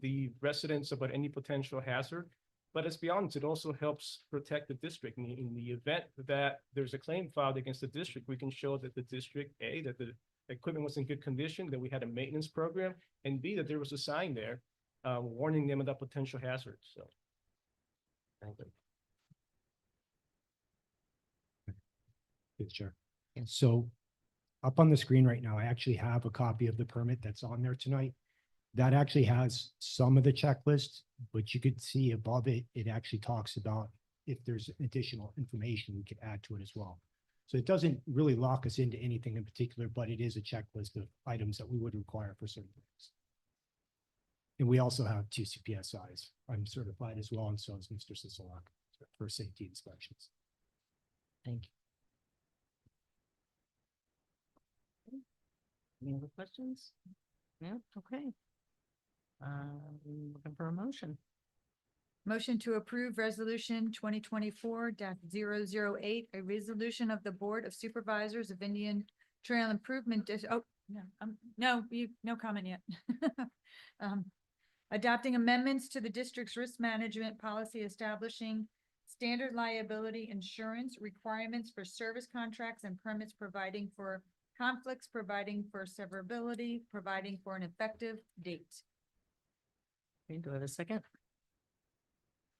the residents about any potential hazard. But let's be honest, it also helps protect the district. In the event that there's a claim filed against the district, we can show that the district, A, that the equipment was in good condition, that we had a maintenance program, and B, that there was a sign there warning them about potential hazards, so. Thank you. Good, sure. So up on the screen right now, I actually have a copy of the permit that's on there tonight. That actually has some of the checklist, but you could see above it, it actually talks about if there's additional information we could add to it as well. So it doesn't really lock us into anything in particular, but it is a checklist of items that we would require for certain things. And we also have two CPSIs. I'm certified as well, and so is Mr. Sisolak for safety inspections. Thank you. Any other questions? No, okay. Looking for a motion. Motion to approve resolution 2024-008, a resolution of the Board of Supervisors of Indian Trail Improvement no, no comment yet. Adopting amendments to the district's risk management policy establishing standard liability insurance requirements for service contracts and permits, providing for conflicts, providing for severability, providing for an effective date. Okay, do I have a second?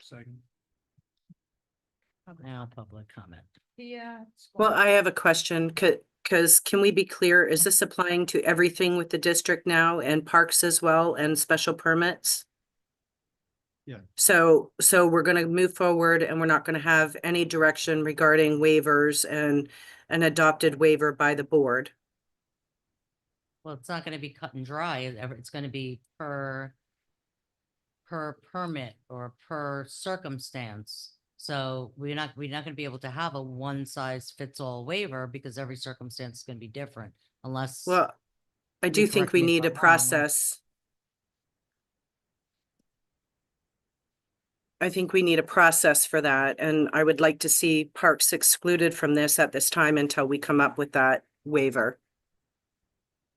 Second. Now, public comment. Yeah. Well, I have a question, because can we be clear, is this applying to everything with the district now and parks as well and special permits? Yeah. So we're gonna move forward and we're not gonna have any direction regarding waivers and an adopted waiver by the board. Well, it's not gonna be cut and dry. It's gonna be per permit or per circumstance. So we're not gonna be able to have a one size fits all waiver because every circumstance is gonna be different unless. Well, I do think correct we me if need a I'm wrong. process. I think we need a process for that, and I would like to see parks excluded from this at this time until we come up with that waiver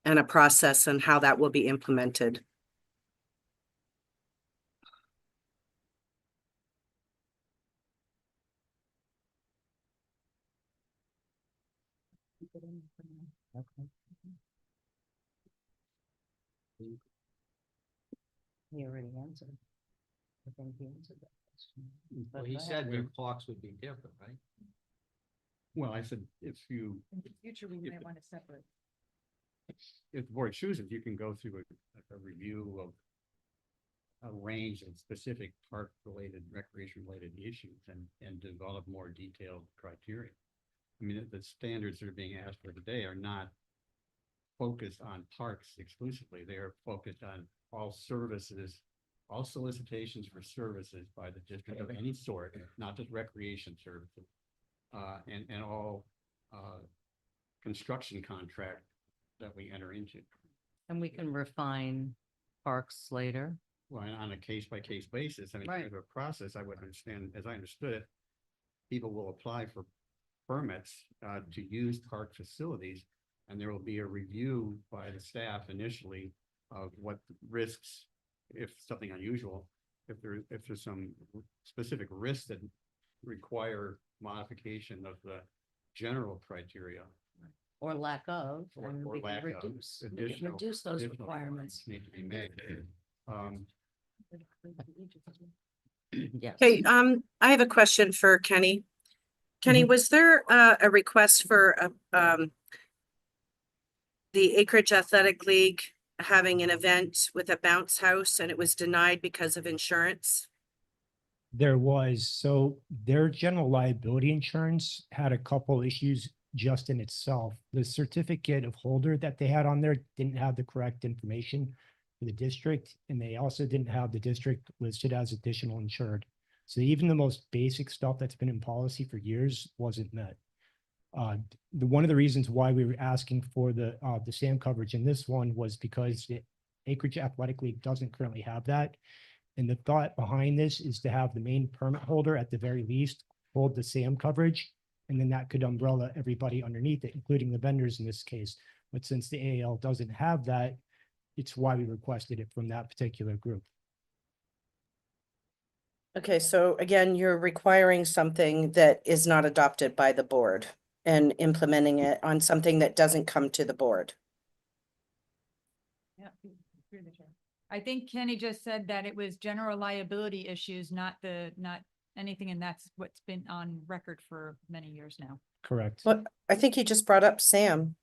and a process and how that will be implemented. Okay. He already answered. I think he answered that question. Well, But he go said ahead. your clocks would be different, right? Well, I said, if you, In the future, we If might it- want to separate. if the board chooses, you can go through a review of a range of specific park-related, recreation-related issues and develop more detailed criteria. I mean, the standards that are being asked for today are not focused on parks exclusively. They are focused on all services, all solicitations for services by the district of any sort, not just recreation services. And all construction contract that we enter into. And we can refine parks later. Well, and on a case-by-case basis, I mean, Right. through the process, I would understand, as I understood it, people will apply for permits to use park facilities, and there will be a review by the staff initially of what risks, if something unusual, if there's some specific risks that require modification of the general criteria. Or lack of, Or- and or we can lack of reduce, we can additional- reduce those additional requirements. Need to be made. Yes. Okay, I have a question for Kenny. Kenny, was there a request for the Acreage Athletic League having an event with a bounce house and it was denied because of insurance? There was, so their general liability insurance had a couple issues just in itself. The certificate of holder that they had on there didn't have the correct information. for the district, and they also didn't have the district listed as additional insured. So even the most basic stuff that's been in policy for years wasn't met. One of the reasons why we were asking for the SAM coverage in this one was because the Acreage Athletic League doesn't currently have that. And the thought behind this is to have the main permit holder at the very least hold the SAM coverage. And then that could umbrella everybody underneath it, including the vendors in this case. But since the AAL doesn't have that, it's why we requested it from that particular group. Okay, so again, you're requiring something that is not adopted by the board and implementing it on something that doesn't come to the board. Yeah, through the chair. I think Kenny just said that it was general liability issues, not anything, and that's what's been on record for many years now. Correct. Well, I think he just brought up SAM,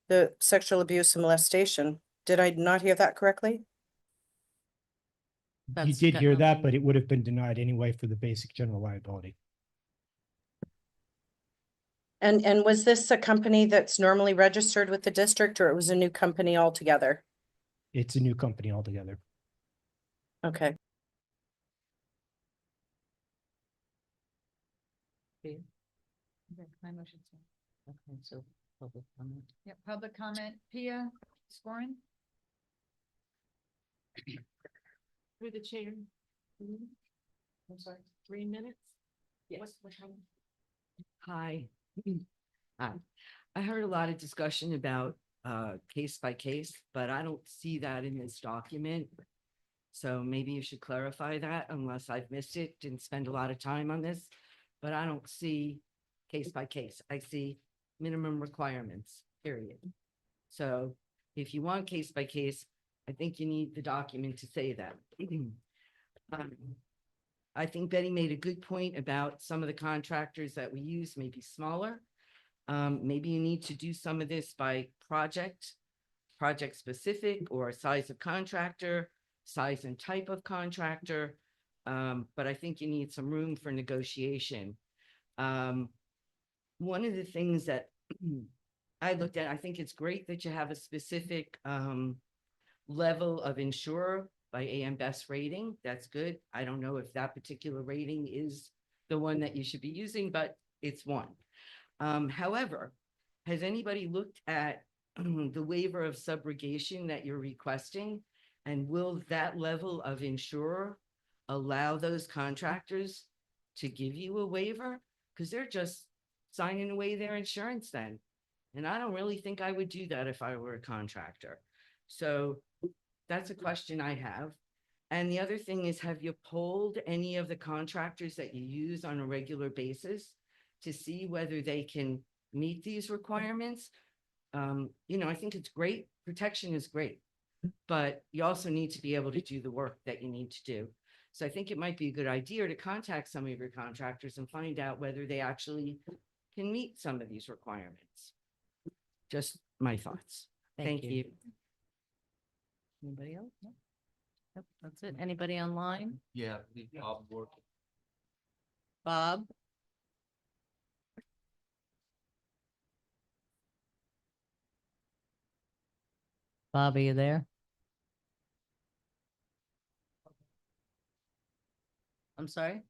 the sexual abuse and molestation. Did I not hear that correctly? You That's did hear that, generally- but it would have been denied anyway for the basic general liability. And was this a company that's normally registered with the district, or it was a new company altogether? It's a new company altogether. Okay. Okay, My motion. okay, so public comment. Yep, public comment, Pia Scorin. Through the chair. I'm sorry, 3 minutes? Yes. What time? Hi. Hi. I heard a lot of discussion about case by case, but I don't see that in this document. So maybe you should clarify that unless I've missed it, didn't spend a lot of time on this. But I don't see case by case. I see minimum requirements, period. So if you want case by case, I think you need the document to say that. I think Betty made a good point about some of the contractors that we use may be smaller. Maybe you need to do some of this by project specific, or size of contractor, size and type of contractor. But I think you need some room for negotiation. One of the things that I looked at, I think it's great that you have a specific level of insurer by AM Best rating. That's good. I don't know if that particular rating is the one that you should be using, but it's one. However, has anybody looked at the waiver of subrogation that you're requesting? And will that level of insurer allow those contractors to give you a waiver? Because they're just signing away their insurance then. And I don't really think I would do that if I were a contractor. So that's a question I have. And the other thing is, have you polled any of the contractors that you use on a regular basis to see whether they can meet these requirements? I think it's great. Protection is great, but you also need to be able to do the work that you need to do. So I think it might be a good idea to contact some of your contractors and find out whether they actually can meet some of these requirements. Just my thoughts. Thank you. Anybody else? No? Yep, that's it. Anybody online? Yeah, the Bob work. Bob? Bob, are you there? I'm sorry?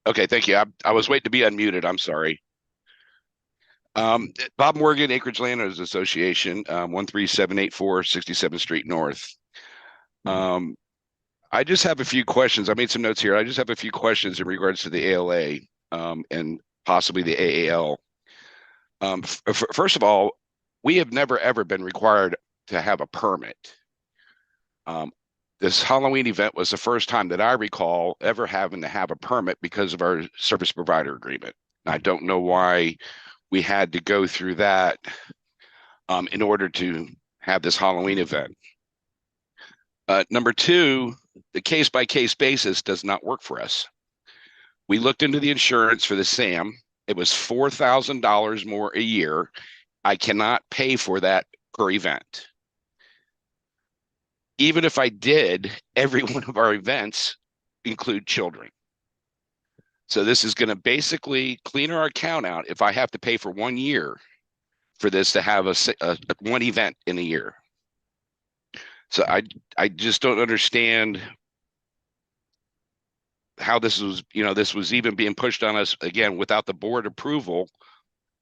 Okay, thank you. I was waiting to be unmuted. I'm sorry. Bob Morgan, Acreage Landowners Association, 13784 67th Street North. I just have a few questions. I made some notes here. I just have a few questions in regards to the ALA and possibly the AAL. First of all, we have never ever been required to have a permit. This Halloween event was the first time that I recall ever having to have a permit because of our service provider agreement. I don't know why we had to go through that in order to have this Halloween event. Number two, the case-by-case basis does not work for us. We looked into the insurance for the SAM. It was $4,000 more a year. I cannot pay for that per event. even if I did, every one of our events include children. So this is going to basically clean our account out if I have to pay for 1 year for this to have a one event in a year. So I just don't understand how this was, this was even being pushed on us again without the board approval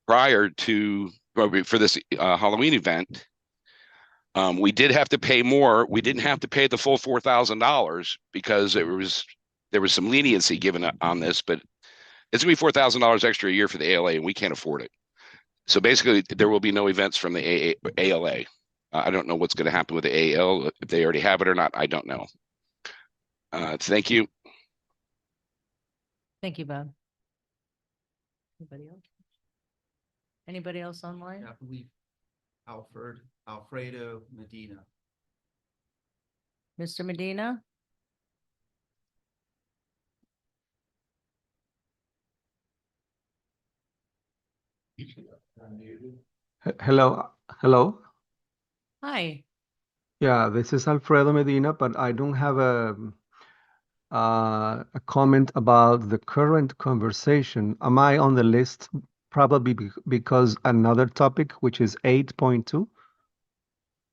prior to, for this Halloween event. We did have to pay more. We didn't have to pay the full $4,000 because there was some leniency given on this, but it's gonna be $4,000 extra a year for the ALA, and we can't afford it. So basically, there will be no events from the ALA. I don't know what's going to happen with the AL, if they already have it or not. I don't know. Thank you. Thank you, Bob. Anybody else? Anybody else online? I believe Alfredo Medina. Mr. Medina? Hello. Hi. Yeah, this is Alfredo Medina, but I don't have a comment about the current conversation. Am I on the list? Probably because another topic, which is 8.2.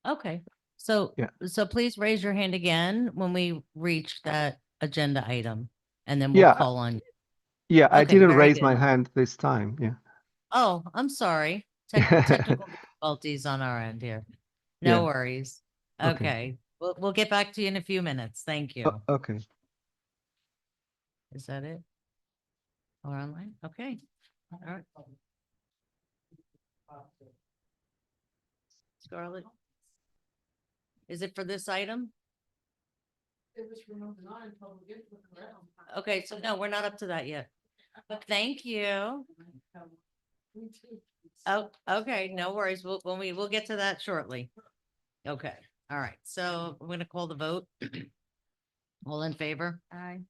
Okay, so, Yeah. so please raise your hand again when we reach that agenda item, and then we'll Yeah, call on you. yeah, I Okay, didn't very raise good. my hand this time. Yeah. Oh, I'm sorry. Technical difficulties on our end here. No Yeah. worries. Okay. Okay, we'll get back to you in a few minutes. Thank you. Okay. Is that it? Or online? Okay. All right. Scarlett? Is it for this item? Okay, so no, we're not up to that yet. But thank you. Oh, okay, no worries. We'll get to that shortly. Okay, all right. So I'm gonna call the vote. All in favor? Aye.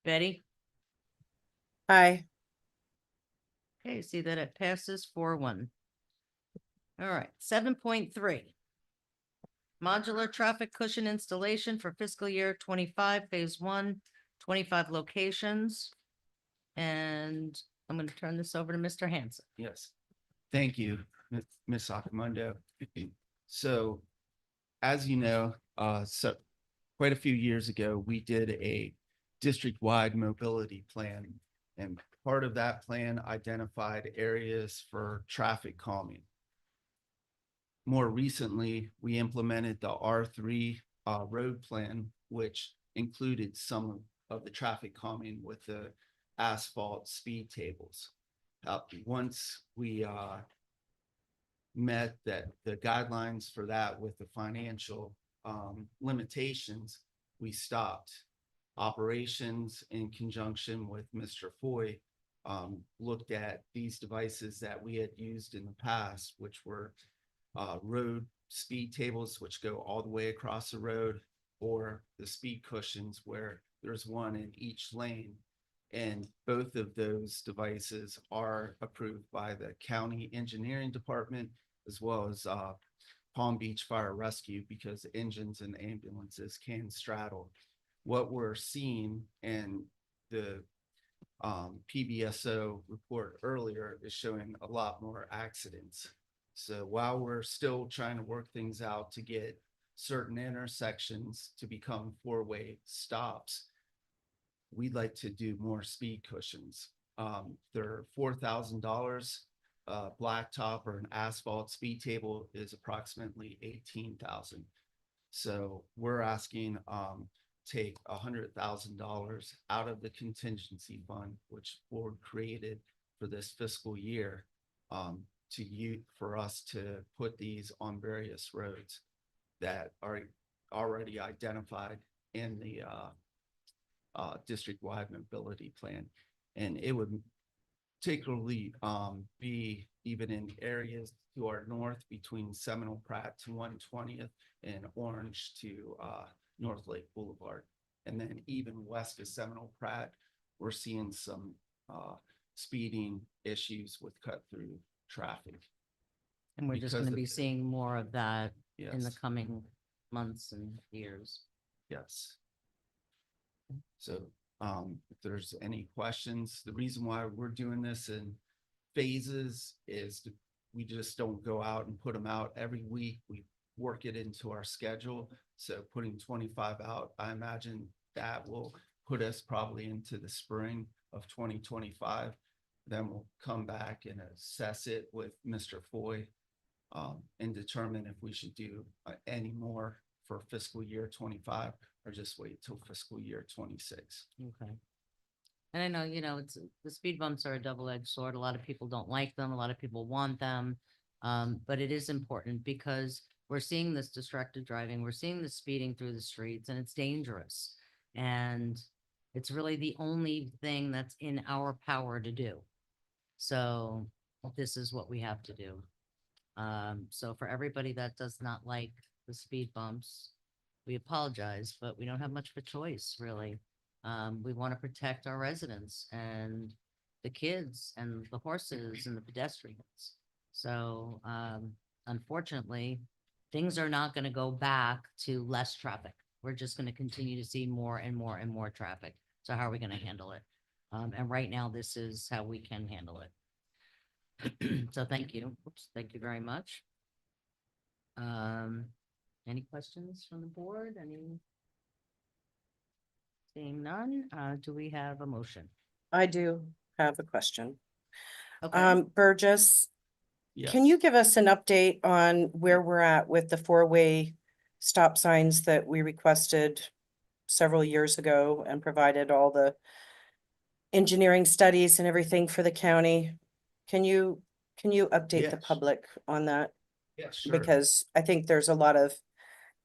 Betty? Aye. Okay, see that it passes 4-1. All right, 7.3. Modular traffic cushion installation for fiscal year 25, phase 1, 25 locations. And I'm going to turn this over to Mr. Hanson. Yes. Thank you, Ms. Akamundo. So, as you know, so quite a few years ago, we did a district-wide mobility plan. And part of that plan identified areas for traffic calming. More recently, we implemented the R3 road plan, which included some of the traffic calming with the asphalt speed tables. Once we met the guidelines for that with the financial limitations, we stopped. Operations in conjunction with Mr. Foy looked at these devices that we had used in the past, which were road speed tables, which go all the way across the road, or the speed cushions where there's one in each lane. And both of those devices are approved by the county engineering department, as well as Palm Beach Fire Rescue, because engines and ambulances can straddle. What we're seeing in the PBSO report earlier is showing a lot more accidents. So while we're still trying to work things out to get certain intersections to become four-way stops, we'd like to do more speed cushions. They're $4,000. Blacktop or an asphalt speed table is approximately $18,000. So we're asking take $100,000 out of the contingency fund, which board created for this fiscal year, for us to put these on various roads that are already identified in the district-wide mobility plan. And it would particularly be even in areas to our north between Seminole Pratt to 120th and Orange to North Lake Boulevard. And then even west of Seminole Pratt, we're seeing some speeding issues with cut through traffic. And we're just because going to of be the- seeing more of that in the Yes. coming months and years. Yes. So, if there's any questions, the reason why we're doing this in phases is we just don't go out and put them out every week. We work it into our schedule. So putting 25 out, I imagine that will put us probably into the spring of 2025. Then we'll come back and assess it with Mr. Foy, and determine if we should do any more for fiscal year 25 or just wait till fiscal year 26. Okay. And I know, it's, the speed bumps are a double-edged sword. A lot of people don't like them. A lot of people want them. But it is important because we're seeing this distracted driving. We're seeing the speeding through the streets and it's dangerous. And it's really the only thing that's in our power to do. So this is what we have to do. So for everybody that does not like the speed bumps, we apologize, but we don't have much of a choice, really. We want to protect our residents and the kids and the horses and the pedestrians. So, unfortunately, things are not going to go back to less traffic. We're just going to continue to see more and more and more traffic. So how are we going to handle it? And right now, this is how we can handle it. So thank you. Oops, thank you very much. Any questions from the board? Seeing none, do we have a motion? I do have a question. Okay. Burgess, Yes. can you give us an update on where we're at with the four-way stop signs that we requested several years ago and provided all the engineering studies and everything for the county? Can you update the Yes. public on that? Yeah, sure. Because I think there's a lot of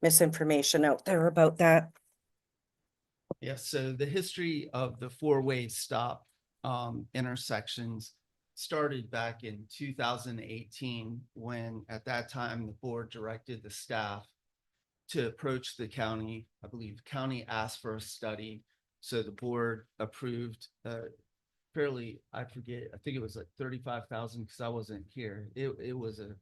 misinformation out there about that. Yeah, so the history of the four-way stop intersections started back in 2018, when at that time the board directed the staff to approach the county. I believe the county asked for a study. So the board approved fairly, I forget, I think it was like 35,000 because I wasn't here. It was a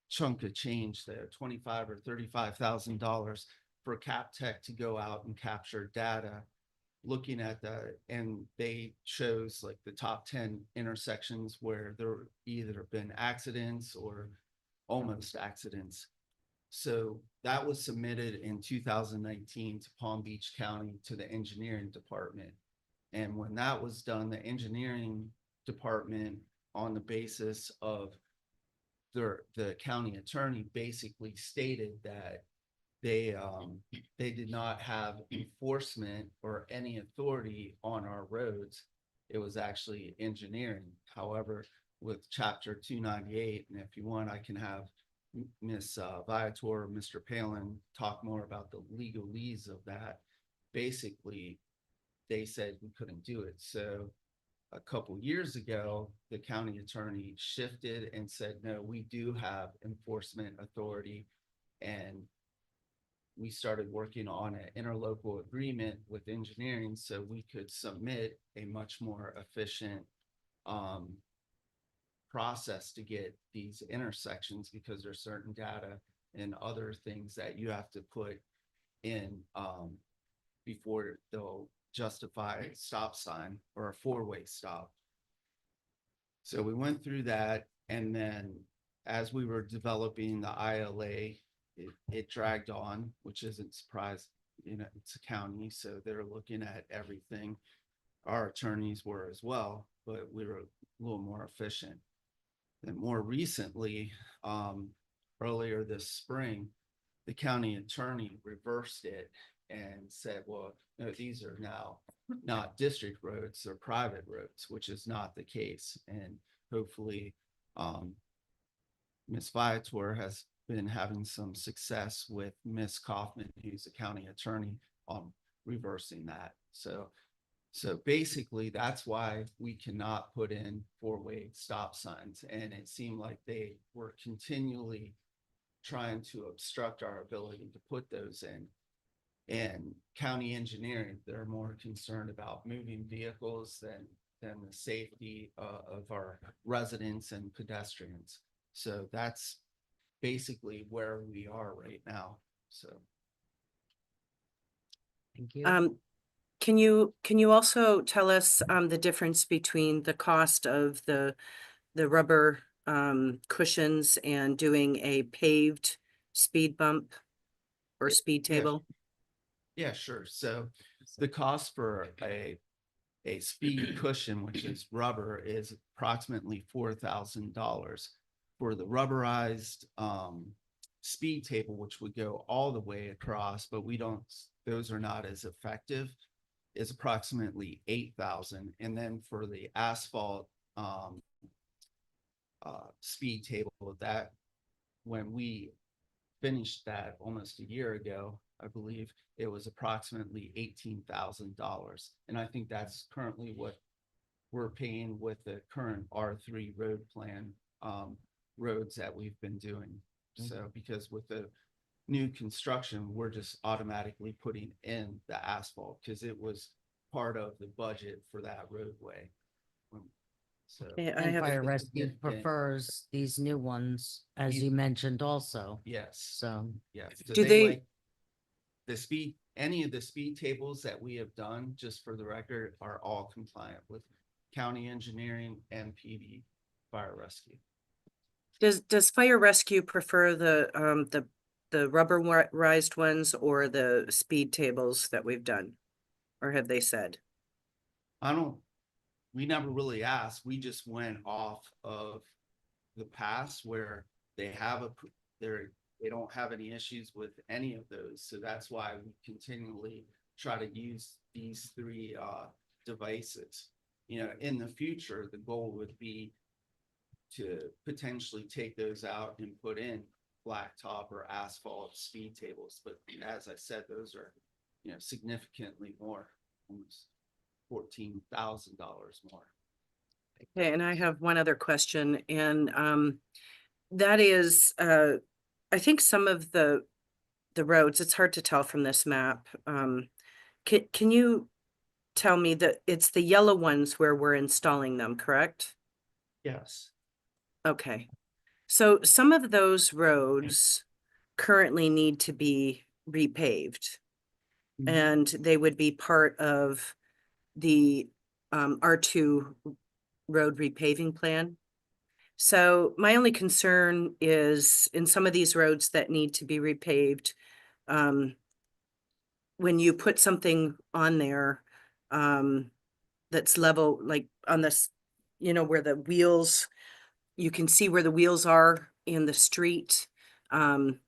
chunk of change there, 25 or $35,000 for Cap Tech to go out and capture data, looking at that, and they chose like the top 10 intersections where there either been accidents or almost accidents. So that was submitted in 2019 to Palm Beach County to the engineering department. And when that was done, the engineering department, on the basis of the county attorney, basically stated that they did not have enforcement or any authority on our roads. It was actually engineering. However, with chapter 298, and if you want, I can have Ms. Viator or Mr. Palin talk more about the legalese of that. Basically, they said we couldn't do it. So a couple years ago, the county attorney shifted and said, no, we do have enforcement authority. And we started working on an interlocal agreement with engineering so we could submit a much more efficient process to get these intersections, because there's certain data and other things that you have to put in before they'll justify a stop sign or a four-way stop. So we went through that, and then as we were developing the ILA, it dragged on, which isn't surprising. It's a county, so they're looking at everything. Our attorneys were as well, but we were a little more efficient. And more recently, earlier this spring, the county attorney reversed it and said, well, no, these are now not district roads, they're private roads, which is not the case. And hopefully, Ms. Viator has been having some success with Ms. Kaufman, who's the county attorney, on reversing that. So basically, that's why we cannot put in four-way stop signs. And it seemed like they were continually trying to obstruct our ability to put those in. And county engineering, they're more concerned about moving vehicles than the safety of our residents and pedestrians. So that's basically where we are right now, so. Thank you. Can you also tell us, the difference between the cost of the rubber, cushions and doing a paved speed bump or speed Yeah. table? Yeah, sure. So the cost for a speed cushion, which is rubber, is approximately $4,000. For the rubberized speed table, which would go all the way across, but those are not as effective, is approximately 8,000. And then for the asphalt speed table, that when we finished that almost a year ago, I believe it was approximately $18,000. And I think that's currently what we're paying with the current R3 road plan roads that we've been doing. So because with the new construction, we're just automatically putting in the asphalt because it was part of the budget for that roadway. So Yeah, I And have, Fire Rescue Yeah. prefers these new ones, as These- you mentioned also, yes. so. Yeah. So Do they- like any of the speed tables that we have done, just for the record, are all compliant with county engineering and PB fire rescue. does Fire Rescue prefer the rubberized ones or the speed tables that we've done? Or have they said? We never really asked. We just went off of the past where they don't have any issues with any of those. So that's why we continually try to use these three devices. In the future, the goal would be to potentially take those out and put in blacktop or asphalt speed tables. But as I said, those are, significantly more, almost $14,000 more. Okay, and I have one other question, and that is, I think some of the roads, it's hard to tell from this map. Can you tell me that it's the yellow ones where we're installing them, correct? Yes. Okay, so some of those roads currently need to be repaved. And they would be part of the R2 road repaving plan. So my only concern is in some of these roads that need to be repaved, when you put something on there that's level, like on this, where the wheels, you can see where the wheels are in the street. The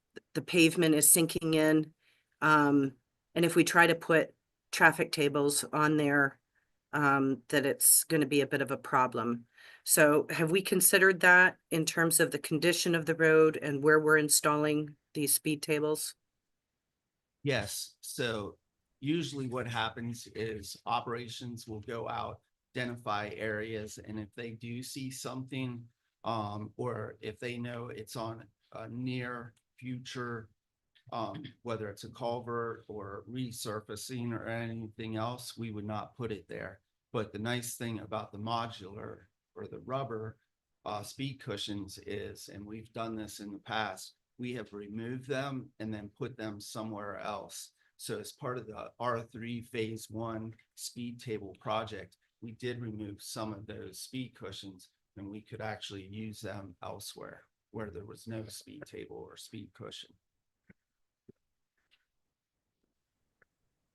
pavement is sinking in. And if we try to put traffic tables on there, that it's going to be a bit of a problem. So have we considered that in terms of the condition of the road and where we're installing these speed tables? Yes, so usually what happens is operations will go out, identify areas, and if they do see something, or if they know it's on a near future, whether it's a culvert or resurfacing or anything else, we would not put it there. But the nice thing about the modular or the rubber speed cushions is, and we've done this in the past, we have removed them and then put them somewhere else. So as part of the R3 phase 1 speed table project, we did remove some of those speed cushions and we could actually use them elsewhere where there was no speed table or speed cushion.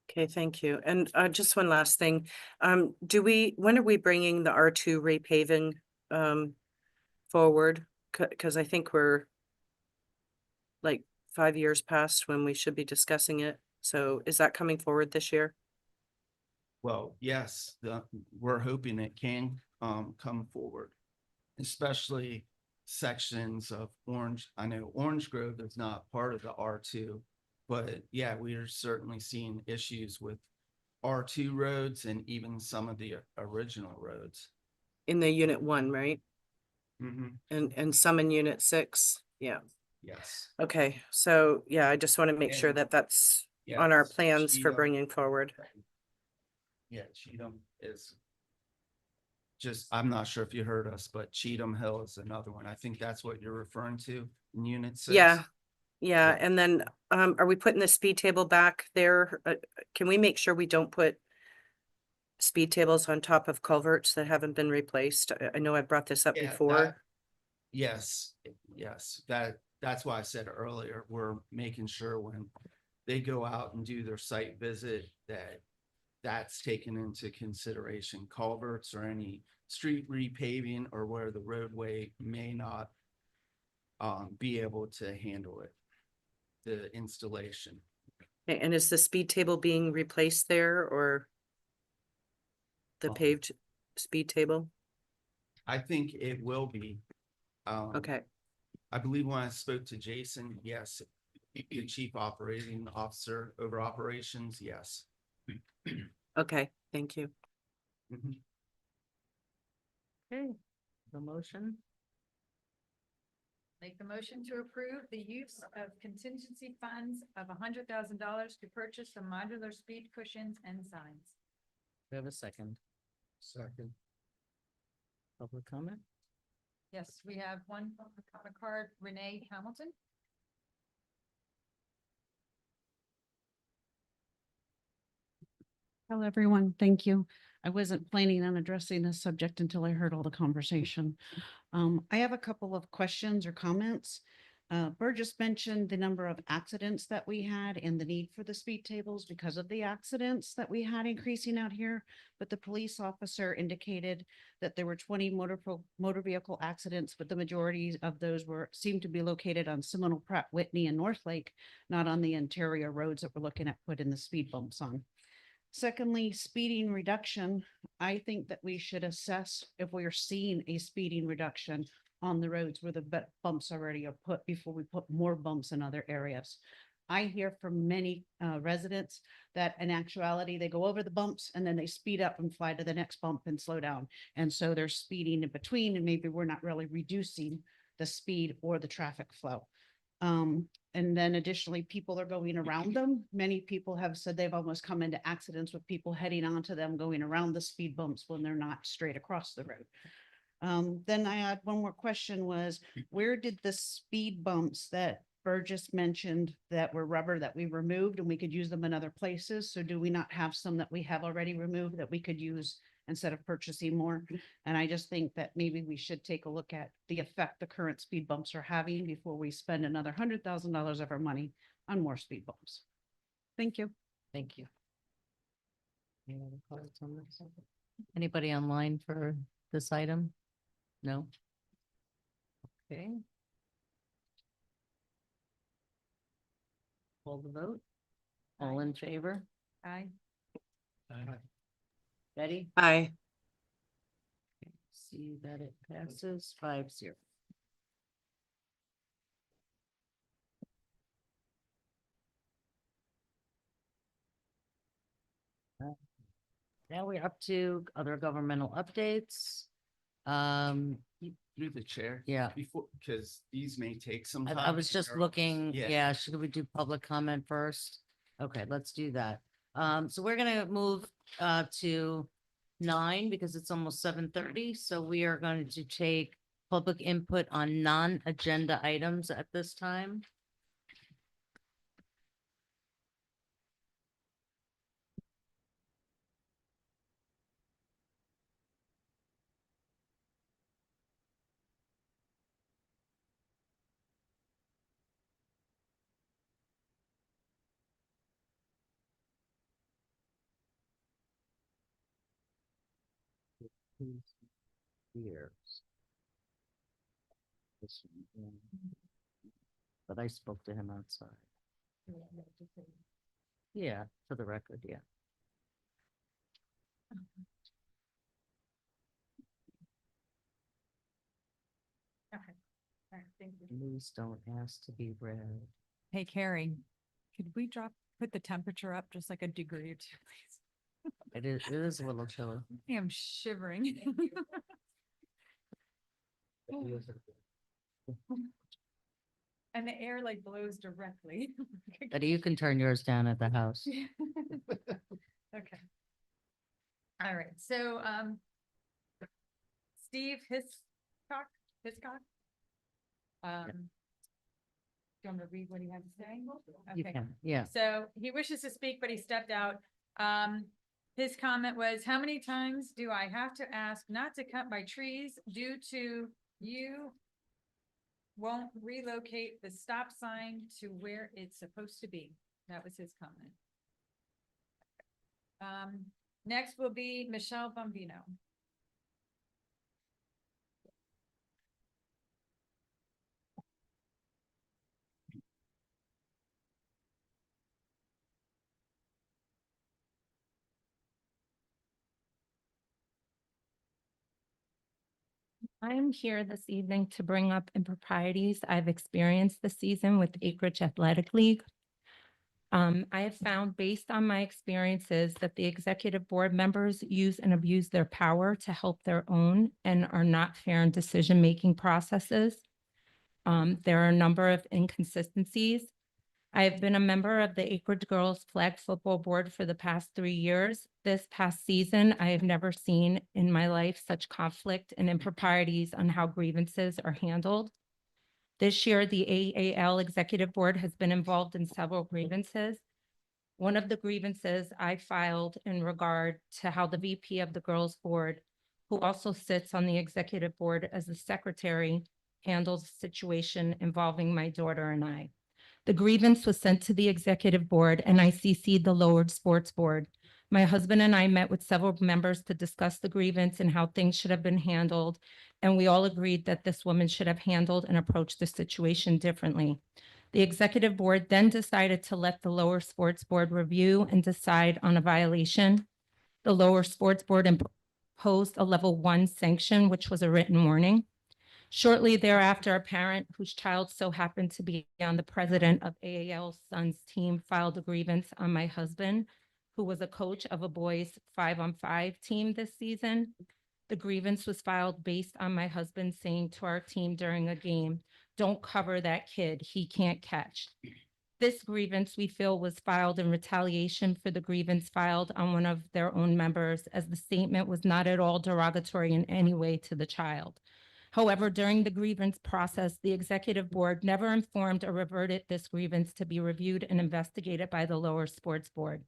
Okay, thank you. And just one last thing. When are we bringing the R2 repaving forward? Because I think we're like 5 years past when we should be discussing it. So is that coming forward this year? Well, yes, we're hoping it can come forward, especially sections of Orange. I know Orange Grove is not part of the R2, but yeah, we are certainly seeing issues with R2 roads and even some of the original roads. In the unit 1, right? Mm-hmm. And some in unit 6? Yeah. Yes. Okay, so yeah, I just want to make sure that that's on our Yes, plans for Cheatham. bringing forward. Yeah, Cheatham is just, I'm not sure if you heard us, but Cheatham Hill is another one. I think that's what you're referring to in unit 6. Yeah, yeah, Yeah. and then, are we putting the speed table back there? Can we make sure we don't put speed tables on top of culverts that haven't been replaced? I know I brought this up Yeah, before. that- Yes, yes, that's why I said earlier, we're making sure when they go out and do their site visit that that's taken into consideration, culverts or any street repaving or where the roadway may not be able to handle it, the installation. And is the speed table being replaced there or the paved speed table? I think it will be. Okay, I believe when I spoke to Jason, yes, the chief operating officer over operations, yes. okay, thank you. Mhm. Okay, the motion. Make the motion to approve the use of contingency funds of $100,000 to purchase some modular speed cushions and signs. We have a second. Second. Public comment? Yes, we have one public comment card, Renee Hamilton. Hello, everyone. Thank you. I wasn't planning on addressing this subject until I heard all the conversation. I have a couple of questions or comments. Burgess mentioned the number of accidents that we had and the need for the speed tables because of the accidents that we had increasing out here. But the police officer indicated that there were 20 motor vehicle accidents, but the majority of those seemed to be located on Seminole, Pratt, Whitney, and Northlake, not on the interior roads that we're looking at putting the speed bumps on. Secondly, speeding reduction. I think that we should assess if we are seeing a speeding reduction on the roads where the bumps already are put before we put more bumps in other areas. I hear from many residents that in actuality, they go over the bumps and then they speed up and fly to the next bump and slow down. And so they're speeding in between and maybe we're not really reducing the speed or the traffic flow. And then additionally, people are going around them. Many people have said they've almost come into accidents with people heading onto them, going around the speed bumps when they're not straight across the road. Then I had one more question was, where did the speed bumps that Burgess mentioned that were rubber that we removed and we could use them in other places? So do we not have some that we have already removed that we could use instead of purchasing more? And I just think that maybe we should take a look at the effect the current speed bumps are having before we spend another $100,000 of our money on more speed bumps. Thank you. Thank you. Any other comments on this? Anybody online for this item? No? Okay. Call the vote. All in favor? Aye. Betty? Aye. See that it passes 5-0. Now we're up to other governmental updates. Through the chair. Yeah. Before, because these may take some I time. was and just they're- looking, yeah, should we do public comment first? Okay, let's do that. So we're gonna move to 9 because it's almost 7:30. So we are going to take public input on non-agenda items at this time. Here. This one, yeah. But I spoke to him outside. Yeah, for the record, yeah. Okay. All right, thank you. Please don't ask to be read. Hey, Carrie, could we put the temperature up just like a degree or two, please? It is a little chilly. I am shivering. And the air like blows directly. Betty, you can turn yours down at the house. Okay. All right, so, Steve Hiscock. Do you want me to read what he had to say? You Okay. can, yeah. So he wishes to speak, but he stepped out. His comment was, how many times do I have to ask not to cut my trees due to you won't relocate the stop sign to where it's supposed to be? That was his comment. Next will be Michelle Bombino. I'm here this evening to bring up improprieties I've experienced this season with Acreage Athletic League. I have found, based on my experiences, that the executive board members use and abuse their power to help their own and are not fair in decision-making processes. There are a number of inconsistencies. I have been a member of the Acreage Girls Flag Football Board for the past 3 years. This past season, I have never seen in my life such conflict and improprieties on how grievances are handled. This year, the AAL Executive Board has been involved in several grievances. One of the grievances I filed in regard to how the VP of the Girls Board, who also sits on the Executive Board as the secretary, handles a situation involving my daughter and I. The grievance was sent to the Executive Board and I CC'd the Lowered Sports Board. My husband and I met with several members to discuss the grievance and how things should have been handled, and we all agreed that this woman should have handled and approached the situation differently. The Executive Board then decided to let the Lower Sports Board review and decide on a violation. The Lower Sports Board imposed a level 1 sanction, which was a written warning. Shortly thereafter, a parent whose child so happened to be on the president of AAL's son's team filed a grievance on my husband, who was a coach of a boys' 5-on-5 team this season. The grievance was filed based on my husband saying to our team during a game, "Don't cover that kid, he can't catch." This grievance, we feel, was filed in retaliation for the grievance filed on one of their own members, as the statement was not at all derogatory in any way to the child. However, during the grievance process, the Executive Board never informed or reverted this grievance to be reviewed and investigated by the Lower Sports Board.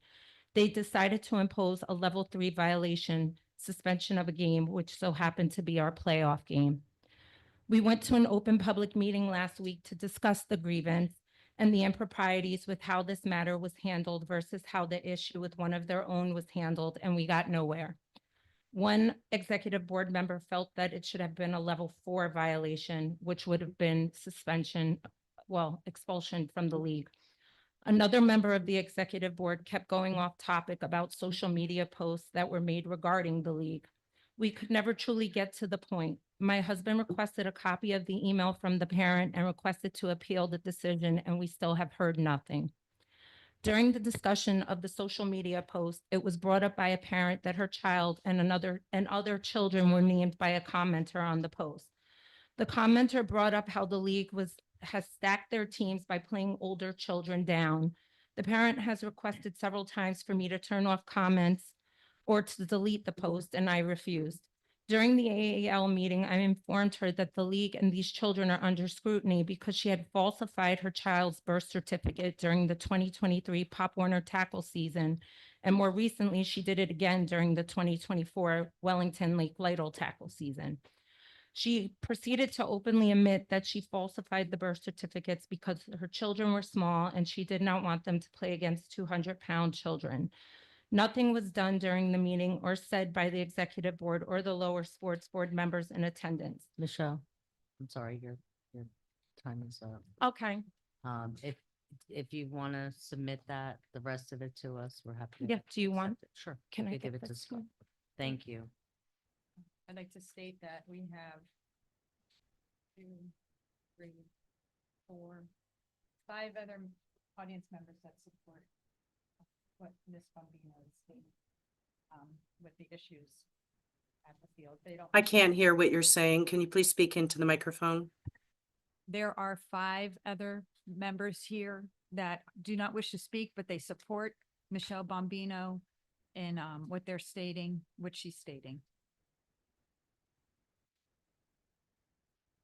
They decided to impose a level 3 violation, suspension of a game, which so happened to be our playoff game. We went to an open public meeting last week to discuss the grievance and the improprieties with how this matter was handled versus how the issue with one of their own was handled, and we got nowhere. One Executive Board member felt that it should have been a level 4 violation, which would have been suspension, expulsion from the league. Another member of the Executive Board kept going off topic about social media posts that were made regarding the league. We could never truly get to the point. My husband requested a copy of the email from the parent and requested to appeal the decision, and we still have heard nothing. During the discussion of the social media post, it was brought up by a parent that her child and other children were named by a commenter on the post. The commenter brought up how the league has stacked their teams by playing older children down. The parent has requested several times for me to turn off comments or to delete the post, and I refused. During the AAL meeting, I informed her that the league and these children are under scrutiny because she had falsified her child's birth certificate during the 2023 Pop Warner tackle season. And more recently, she did it again during the 2024 Wellington Lake Lytle tackle season. She proceeded to openly admit that she falsified the birth certificates because her children were small and she did not want them to play against 200-pound children. Nothing was done during the meeting or said by the Executive Board or the Lower Sports Board members in attendance. Michelle, I'm sorry, your time is up. Okay. If you want to submit that, the rest of it to us, we're happy. Yeah, do you want? accept it. Sure. Can you I could give get it to this Scott? one? Thank you. I'd like to state that we have 2, 3, 4, 5 other audience members that support what Ms. Bombino is saying with the issues at the field. They don't. I can't hear what you're saying. Can you please speak into the microphone? There are 5 other members here that do not wish to speak, but they support Michelle Bombino in what they're stating, what she's stating.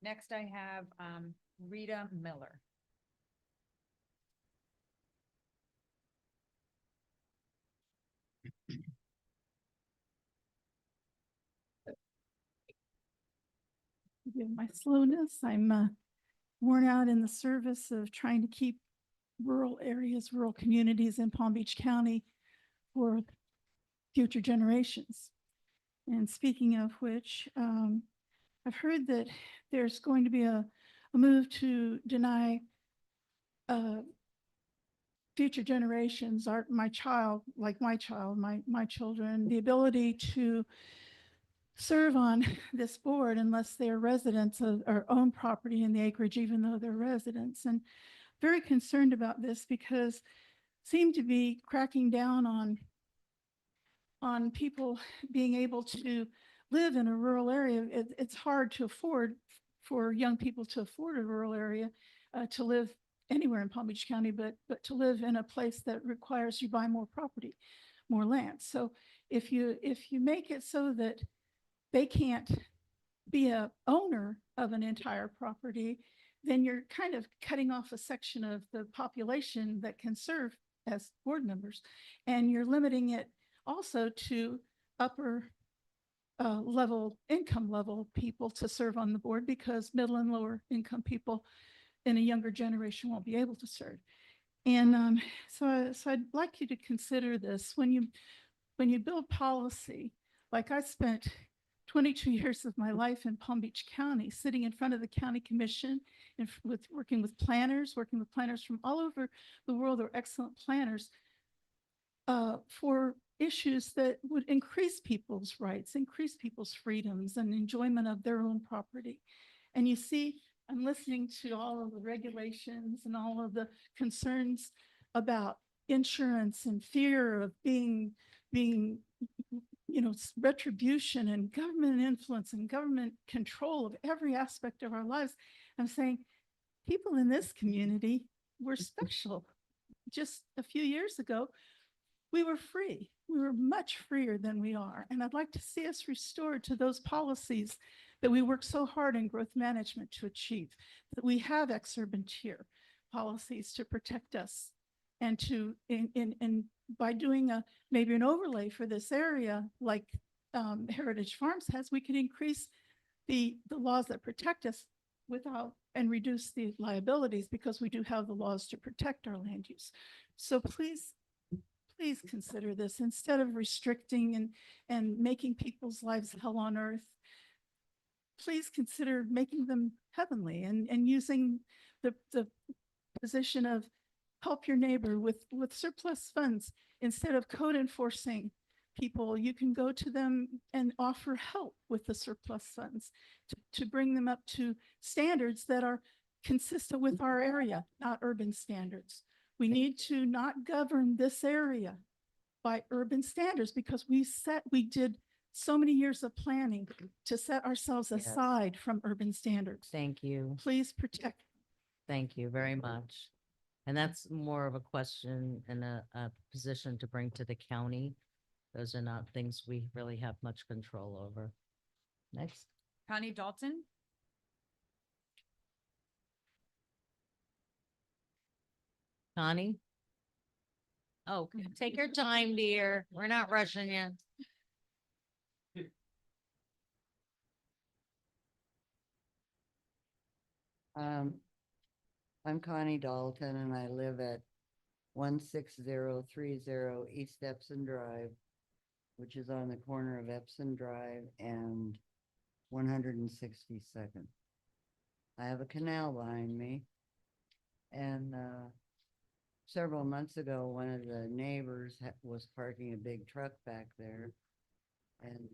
Next, I have Rita Miller. Forgive my slowness. I'm worn out in the service of trying to keep rural areas, rural communities in Palm Beach County for future generations. And speaking of which, I've heard that there's going to be a move to deny future generations, my child, like my child, my children, the ability to serve on this board unless they're residents of or own property in the acreage, even though they're residents. And very concerned about this because seem to be cracking down on people being able to live in a rural area. It's hard to afford for young people to afford a rural area, to live anywhere in Palm Beach County, but to live in a place that requires you buy more property, more land. So if you make it so that they can't be a owner of an entire property, then you're kind of cutting off a section of the population that can serve as board members. And you're limiting it also to upper income level people to serve on the board, because middle and lower income people in a younger generation won't be able to serve. And so I'd like you to consider this when you build policy. Like, I spent 22 years of my life in Palm Beach County, sitting in front of the county commission and working with planners from all over the world. They're excellent planners for issues that would increase people's rights, increase people's freedoms and enjoyment of their own property. And you see, I'm listening to all of the regulations and all of the concerns about insurance and fear of being retribution and government influence and government control of every aspect of our lives. I'm saying people in this community were special. Just a few years ago, we were free. We were much freer than we are. And I'd like to see us restored to those policies that we work so hard in growth management to achieve, that we have ex-urban tier policies to protect us, and to, by doing maybe an overlay for this area, like Heritage Farms has, we could increase the laws that protect us and reduce the liabilities, because we do have the laws to protect our land use. So please consider this instead of restricting and making people's lives hell on earth. Please consider making them heavenly and using the position of help your neighbor with surplus funds. Instead of code enforcing people, you can go to them and offer help with the surplus funds to bring them up to standards that are consistent with our area, not urban standards. We need to not govern this area by urban standards, because we did so many years of planning to set ourselves aside from urban standards. Thank you. Please protect. Thank you very much. And that's more of a question and a position to bring to the county. Those are not things we really have much control over. Next. Connie Dalton. Connie? Oh, take your time, dear. We're not rushing you. I'm Connie Dalton, and I live at 16030 East Epson Drive, which is on the corner of Epson Drive and 162nd. I have a canal behind me, and several months ago, one of the neighbors was parking a big truck back there, and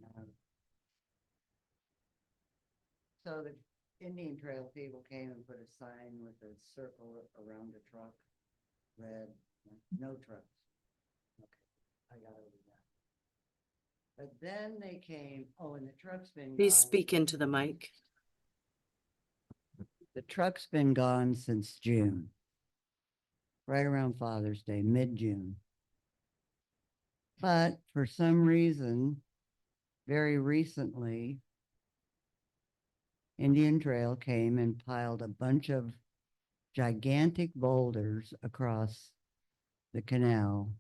so the Indian Trail people came and put a sign with a circle around the truck, red, no trucks. Okay, I got over that. But then they came, and the truck's been Please gone. speak into the mic. The truck's been gone since June, right around Father's Day, mid-June. But for some reason, very recently, Indian Trail came and piled a bunch of gigantic boulders across the canal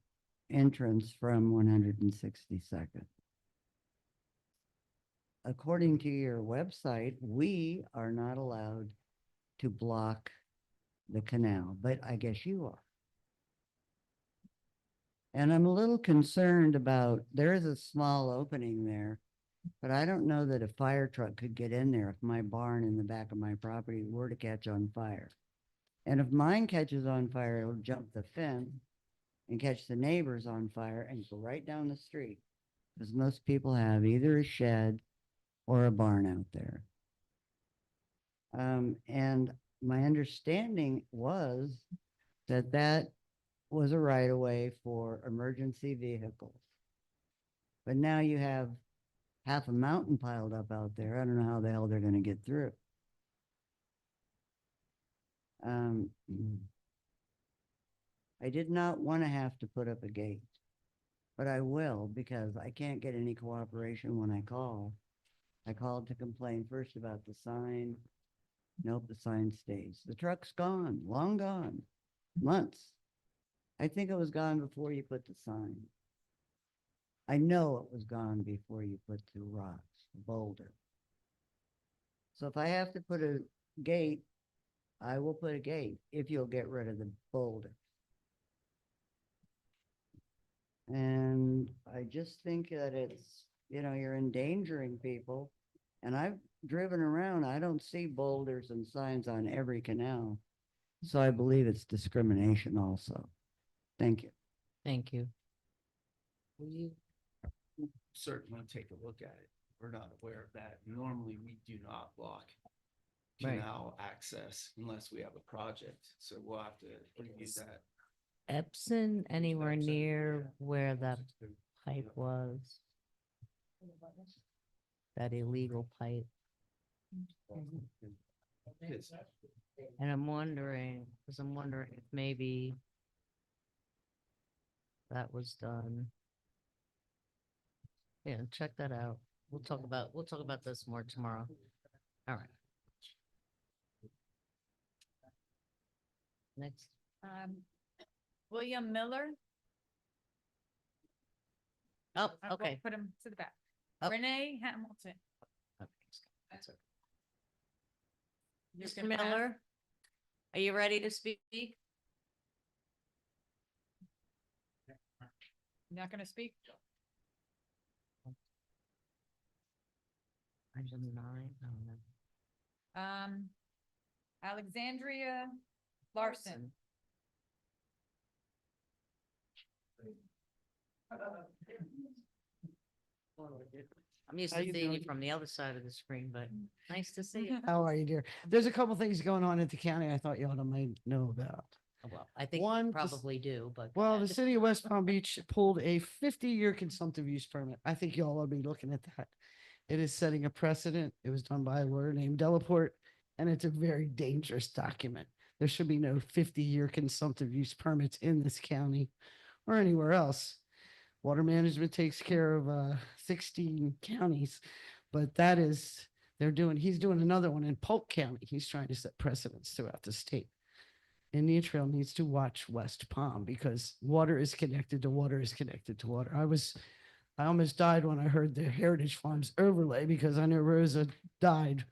entrance from 162nd. According to your website, we are not allowed to block the canal, but I guess you are. And I'm a little concerned about, there is a small opening there, but I don't know that a fire truck could get in there if my barn in the back of my property were to catch on fire. And if mine catches on fire, it'll jump the fence and catch the neighbors on fire and go right down the street. Because most people have either a shed or a barn out there. And my understanding was that that was a right of way for emergency vehicles. But now you have half a mountain piled up out there. I don't know how the hell they're going to get through. I did not want to have to put up a gate, but I will because I can't get any cooperation when I call. I called to complain first about the sign. Nope, the sign stays. The truck's gone, long gone, months. I think it was gone before you put the sign. I know it was gone before you put the rocks, the boulder. So if I have to put a gate, I will put a gate if you'll get rid of the boulder. And I just think that it's, you know, you're endangering people. And I've driven around, I don't see boulders and signs on every canal. So I believe it's discrimination also. Thank you. Thank you. Will you? Certainly take a look at it. We're not aware of that. Normally, we do not block Right. canal access unless we have a project. So we'll have to review that. Epson anywhere near where that pipe was? That illegal pipe? And I'm wondering, because I'm wondering if maybe that was done. Yeah, check that out. We'll talk about this more tomorrow. All right. Next. William Miller. Oh, We'll okay. Put him to the back. Oh. Renee Hamilton. That's okay. Just Mr. gonna pass. Miller, are you ready to speak? Not gonna speak? Item 9. Oh, no. Alexandria Larson. I'm used How to you seeing you doing? from the other side of the screen, but nice to see you. How are you, dear? There's a couple things going on at the county I thought you ought to might know about. Well, I think One, you the s- probably do, but. Well, the city of West Palm Beach pulled a 50-year consumptive use permit. I think you all will be looking at that. It is setting a precedent. It was done by a lawyer named Delaporte, and it's a very dangerous document. There should be no 50-year consumptive use permits in this county or anywhere else. Water management takes care of 16 counties, but that is, he's doing another one in Polk County. He's trying to set precedents throughout the state. Indian Trail needs to watch West Palm because water is connected to water is connected to water. I almost died when I heard the Heritage Farms overlay because I know Rosa died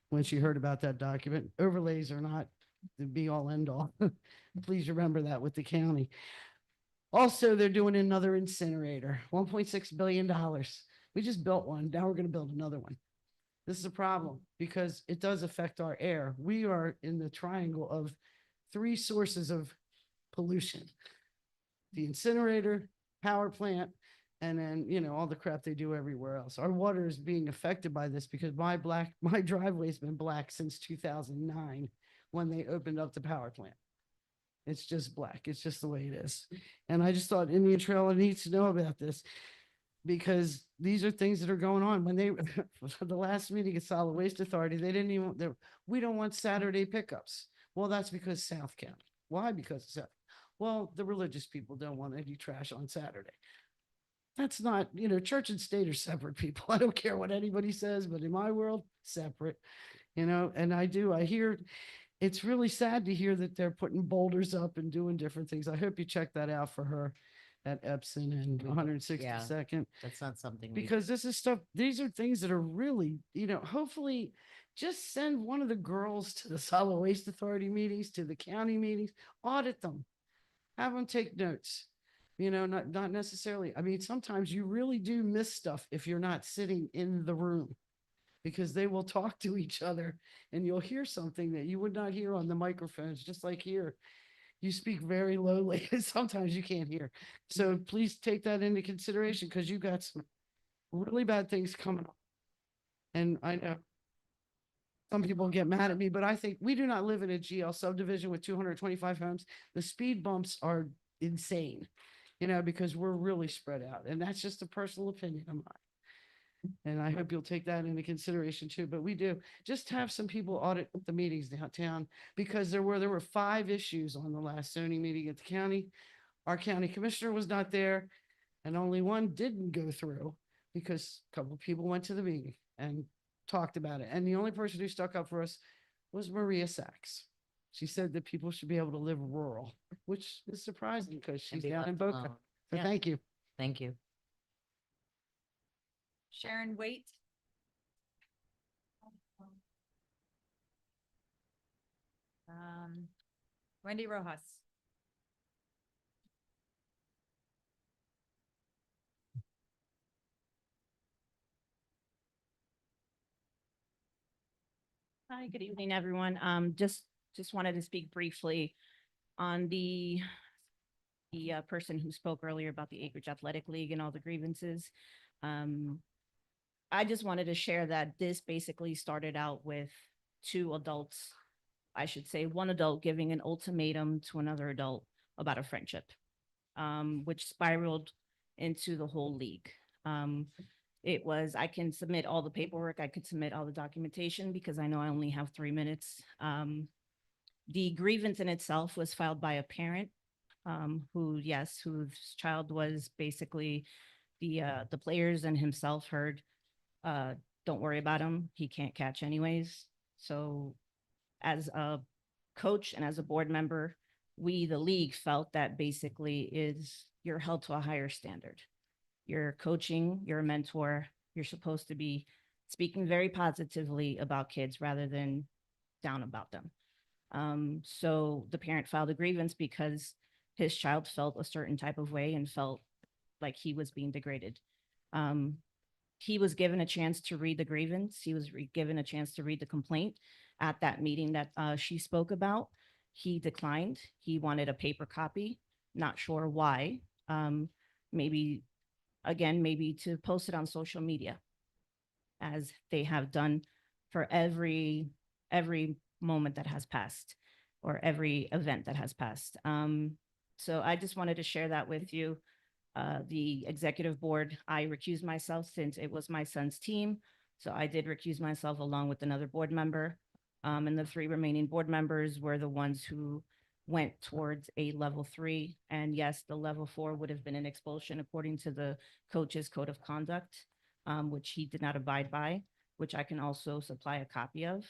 when she heard about that document. Overlays are not the be all end all. Please remember that with the county. Also, they're doing another incinerator, $1.6 billion. We just built one. Now we're going to build another one. This is a problem because it does affect our air. We are in the triangle of 3 sources of pollution: the incinerator, power plant, and then, you know, all the crap they do everywhere else. Our water is being affected by this because my driveway's been black since 2009 when they opened up the power plant. It's just black. It's just the way it is. And I just thought Indian Trail needs to know about this because these are things that are going on. When they, the last meeting at Solid Waste Authority, they didn't even, we don't want Saturday pickups. Well, that's because South County. Why? Because of South. Well, the religious people don't want any trash on Saturday. That's not, you know, church and state are separate people. I don't care what anybody says, but in my world, separate. you know, and I hear, it's really sad to hear that they're putting boulders up and doing different things. I hope you check that out for her at Epson and We one will, hundred and yeah. 62nd. That's not something we. Because this is stuff, these are things that are really, you know, hopefully just send one of the girls to the solid waste authority meetings, to the county meetings, audit them, have them take notes. You know, not necessarily. I mean, sometimes you really do miss stuff if you're not sitting in the room, because they will talk to each other and you'll hear something that you would not hear on the microphones, just like here. You speak very lowly and sometimes you can't hear. So please take that into consideration, because you got some really bad things coming up. And I know some people get mad at me, but I think we do not live in a GL subdivision with 225 homes. The speed bumps are insane, you know, because we're really spread out. And that's just a personal opinion of mine. And I hope you'll take that into consideration too. But we do just have some people audit the meetings downtown, because there were 5 issues on the last zoning meeting at the county. Our county commissioner was not there, and only one didn't go through because a couple of people went to the meeting and talked about it. And the only person who stuck up for us was Maria Sachs. She said that people should be able to live rural, which is surprising because she's be down in left Boca. alone. So Yeah. thank you. Thank you. Sharon Waite. Wendy Rojas. Hi, good evening, everyone. Just wanted to speak briefly on the person who spoke earlier about the Acreage Athletic League and all the grievances. I just wanted to share that this basically started out with 2 adults, I should say, one adult giving an ultimatum to another adult about a friendship, which spiraled into the whole league. It was, I can submit all the paperwork, I could submit all the documentation, because I know I only have 3 minutes. The grievance in itself was filed by a parent, whose child was basically the players and himself heard, don't worry about him, he can't catch anyways. So as a coach and as a board member, we, the league, felt that basically is you're held to a higher standard. You're coaching, you're a mentor, you're supposed to be speaking very positively about kids rather than down about them. So the parent filed a grievance because his child felt a certain type of way and felt like he was being degraded. He was given a chance to read the grievance. He was given a chance to read the complaint at that meeting that she spoke about. He declined. He wanted a paper copy. Not sure why. Maybe to post it on social media, as they have done for every moment that has passed, or every event that has passed. So I just wanted to share that with you. The executive board, I recused myself since it was my son's team. So I did recuse myself along with another board member. And the 3 remaining board members were the ones who went towards a level 3. And yes, the level 4 would have been an expulsion according to the coach's code of conduct, which he did not abide by, which I can also supply a copy of.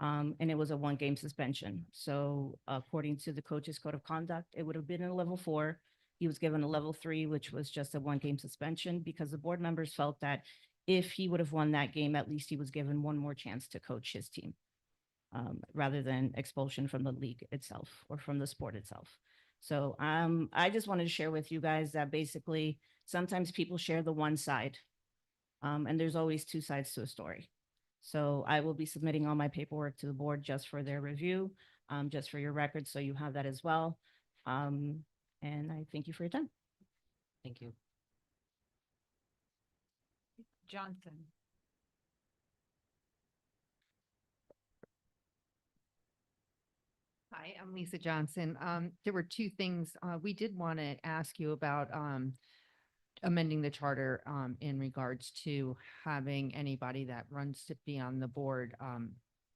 And it was a 1-game suspension. So according to the coach's code of conduct, it would have been a level 4. He was given a level 3, which was just a 1-game suspension, because the board members felt that if he would have won that game, at least he was given one more chance to coach his team, rather than expulsion from the league itself or from the sport itself. So I just wanted to share with you guys that basically sometimes people share the one side, and there's always 2 sides to a story. So I will be submitting all my paperwork to the board just for their review, just for your records, so you have that as well. And I thank you for your time. Thank you. Johnson. Hi, I'm Lisa Johnson. There were 2 things. We did want to ask you about amending the charter in regards to having anybody that runs to be on the board,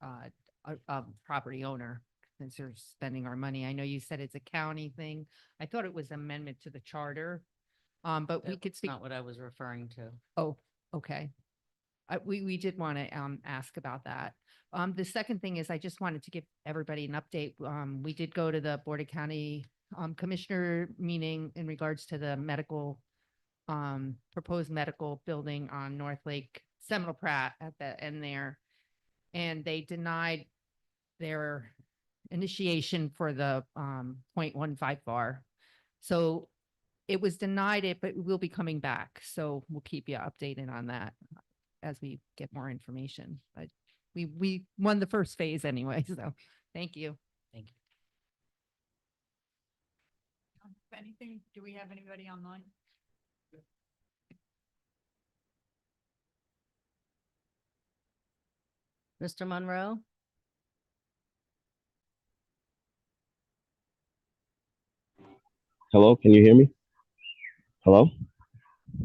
a property owner, since you're spending our money. I know you said it's a county thing. I thought it was amendment to the charter. But we could That's speak. not what I was referring to. Oh, okay. We did want to ask about that. The second thing is I just wanted to give everybody an update. We did go to the Board of County Commissioner meeting in regards to the medical proposed medical building on North Lake Seminole Pratt at the end there. And they denied their initiation for the 0.15 bar. So it was denied it, but we'll be coming back. So we'll keep you updated on that as we get more information. But we won the first phase anyway. So thank you. Thank you. If anything, do we have anybody online? Mr. Monroe? Hello, can you hear me? Hello?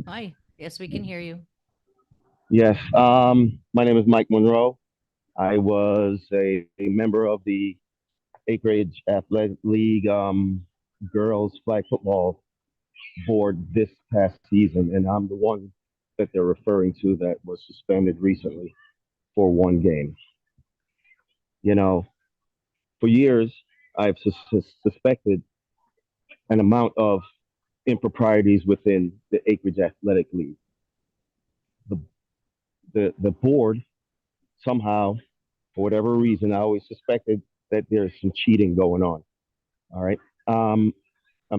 Hi, yes, we can hear you. Yes, my name is Mike Monroe. I was a member of the Acreage Athletic League girls flag football board this past season, and I'm the one that they're referring to that was suspended recently for one game. You know, for years, I've suspected an amount of improprieties within the Acreage Athletic League. The board somehow, for whatever reason, I always suspected that there's some cheating going on. All right. I'm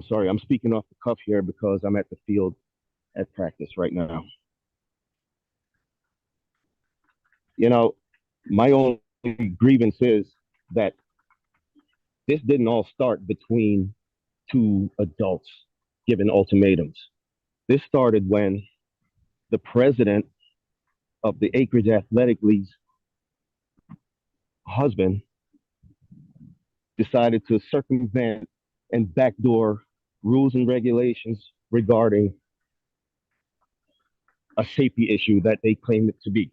sorry, I'm speaking off the cuff here because I'm at the field at practice right now. You know, my only grievance is that this didn't all start between two adults giving ultimatums. This started when the president of the Acreage Athletic League's husband decided to circumvent and backdoor rules and regulations regarding a safety issue that they claimed it to be.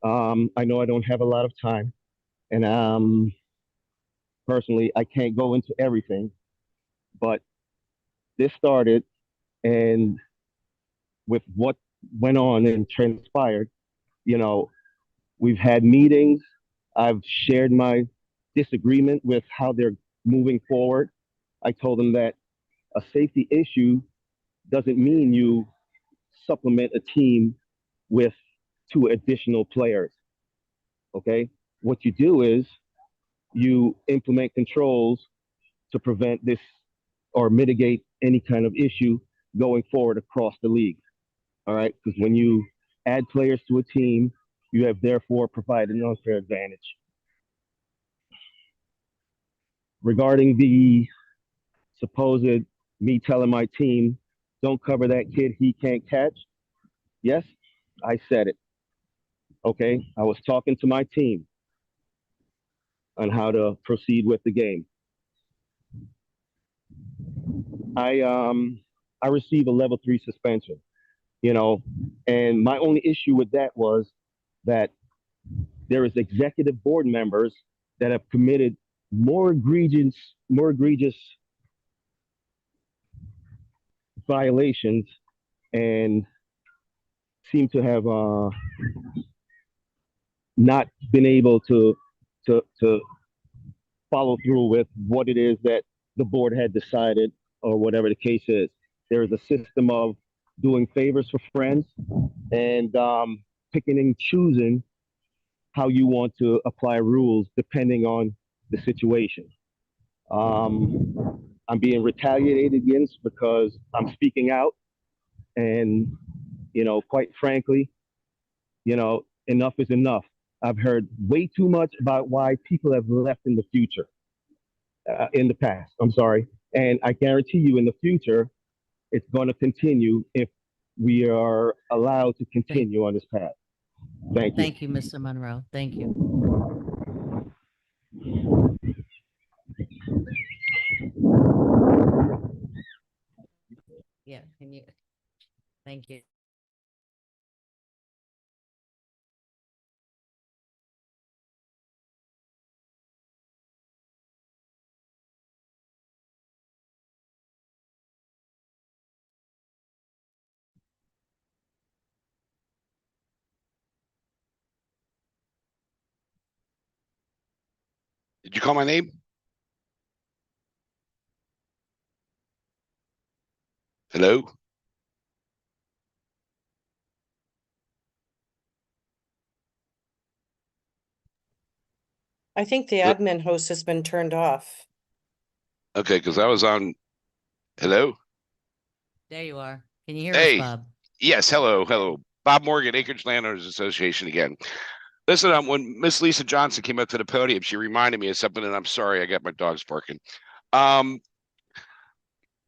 I know I don't have a lot of time, and personally, I can't go into everything, but this started, and with what went on and transpired, you know, we've had meetings. I've shared my disagreement with how they're moving forward. I told them that a safety issue doesn't mean you supplement a team with two additional players. Okay? What you do is you implement controls to prevent this or mitigate any kind of issue going forward across the league. All right? Because when you add players to a team, you have therefore provided an unfair advantage. Regarding the supposed me telling my team, don't cover that kid, he can't catch. Yes, I said it. Okay, I was talking to my team on how to proceed with the game. I received a level 3 suspension, you know, and my only issue with that was that there is executive board members that have committed more egregious violations and seem to have not been able to follow through with what it is that the board had decided or whatever the case is. There is a system of doing favors for friends and picking and choosing how you want to apply rules depending on the situation. I'm being retaliated against because I'm speaking out, and you know, quite frankly, you know, enough is enough. I've heard way too much about why people have left in the future, in the past. I'm sorry, and I guarantee you, in the future, it's going to continue if we are allowed to continue on this path. Thank you. Thank you, Mr. Monroe. Thank you. Yeah, can you, thank you. Did you call my name? Hello? I think the Uh, admin host has been turned off. Okay, because I was on. Hello? There you are. Can you hear us, Hey, Bob? yes, hello, hello. Bob Morgan, Acreage Landowners Association again. Listen, when Miss Lisa Johnson came up to the podium, she reminded me of something, and I'm sorry, I got my dogs barking.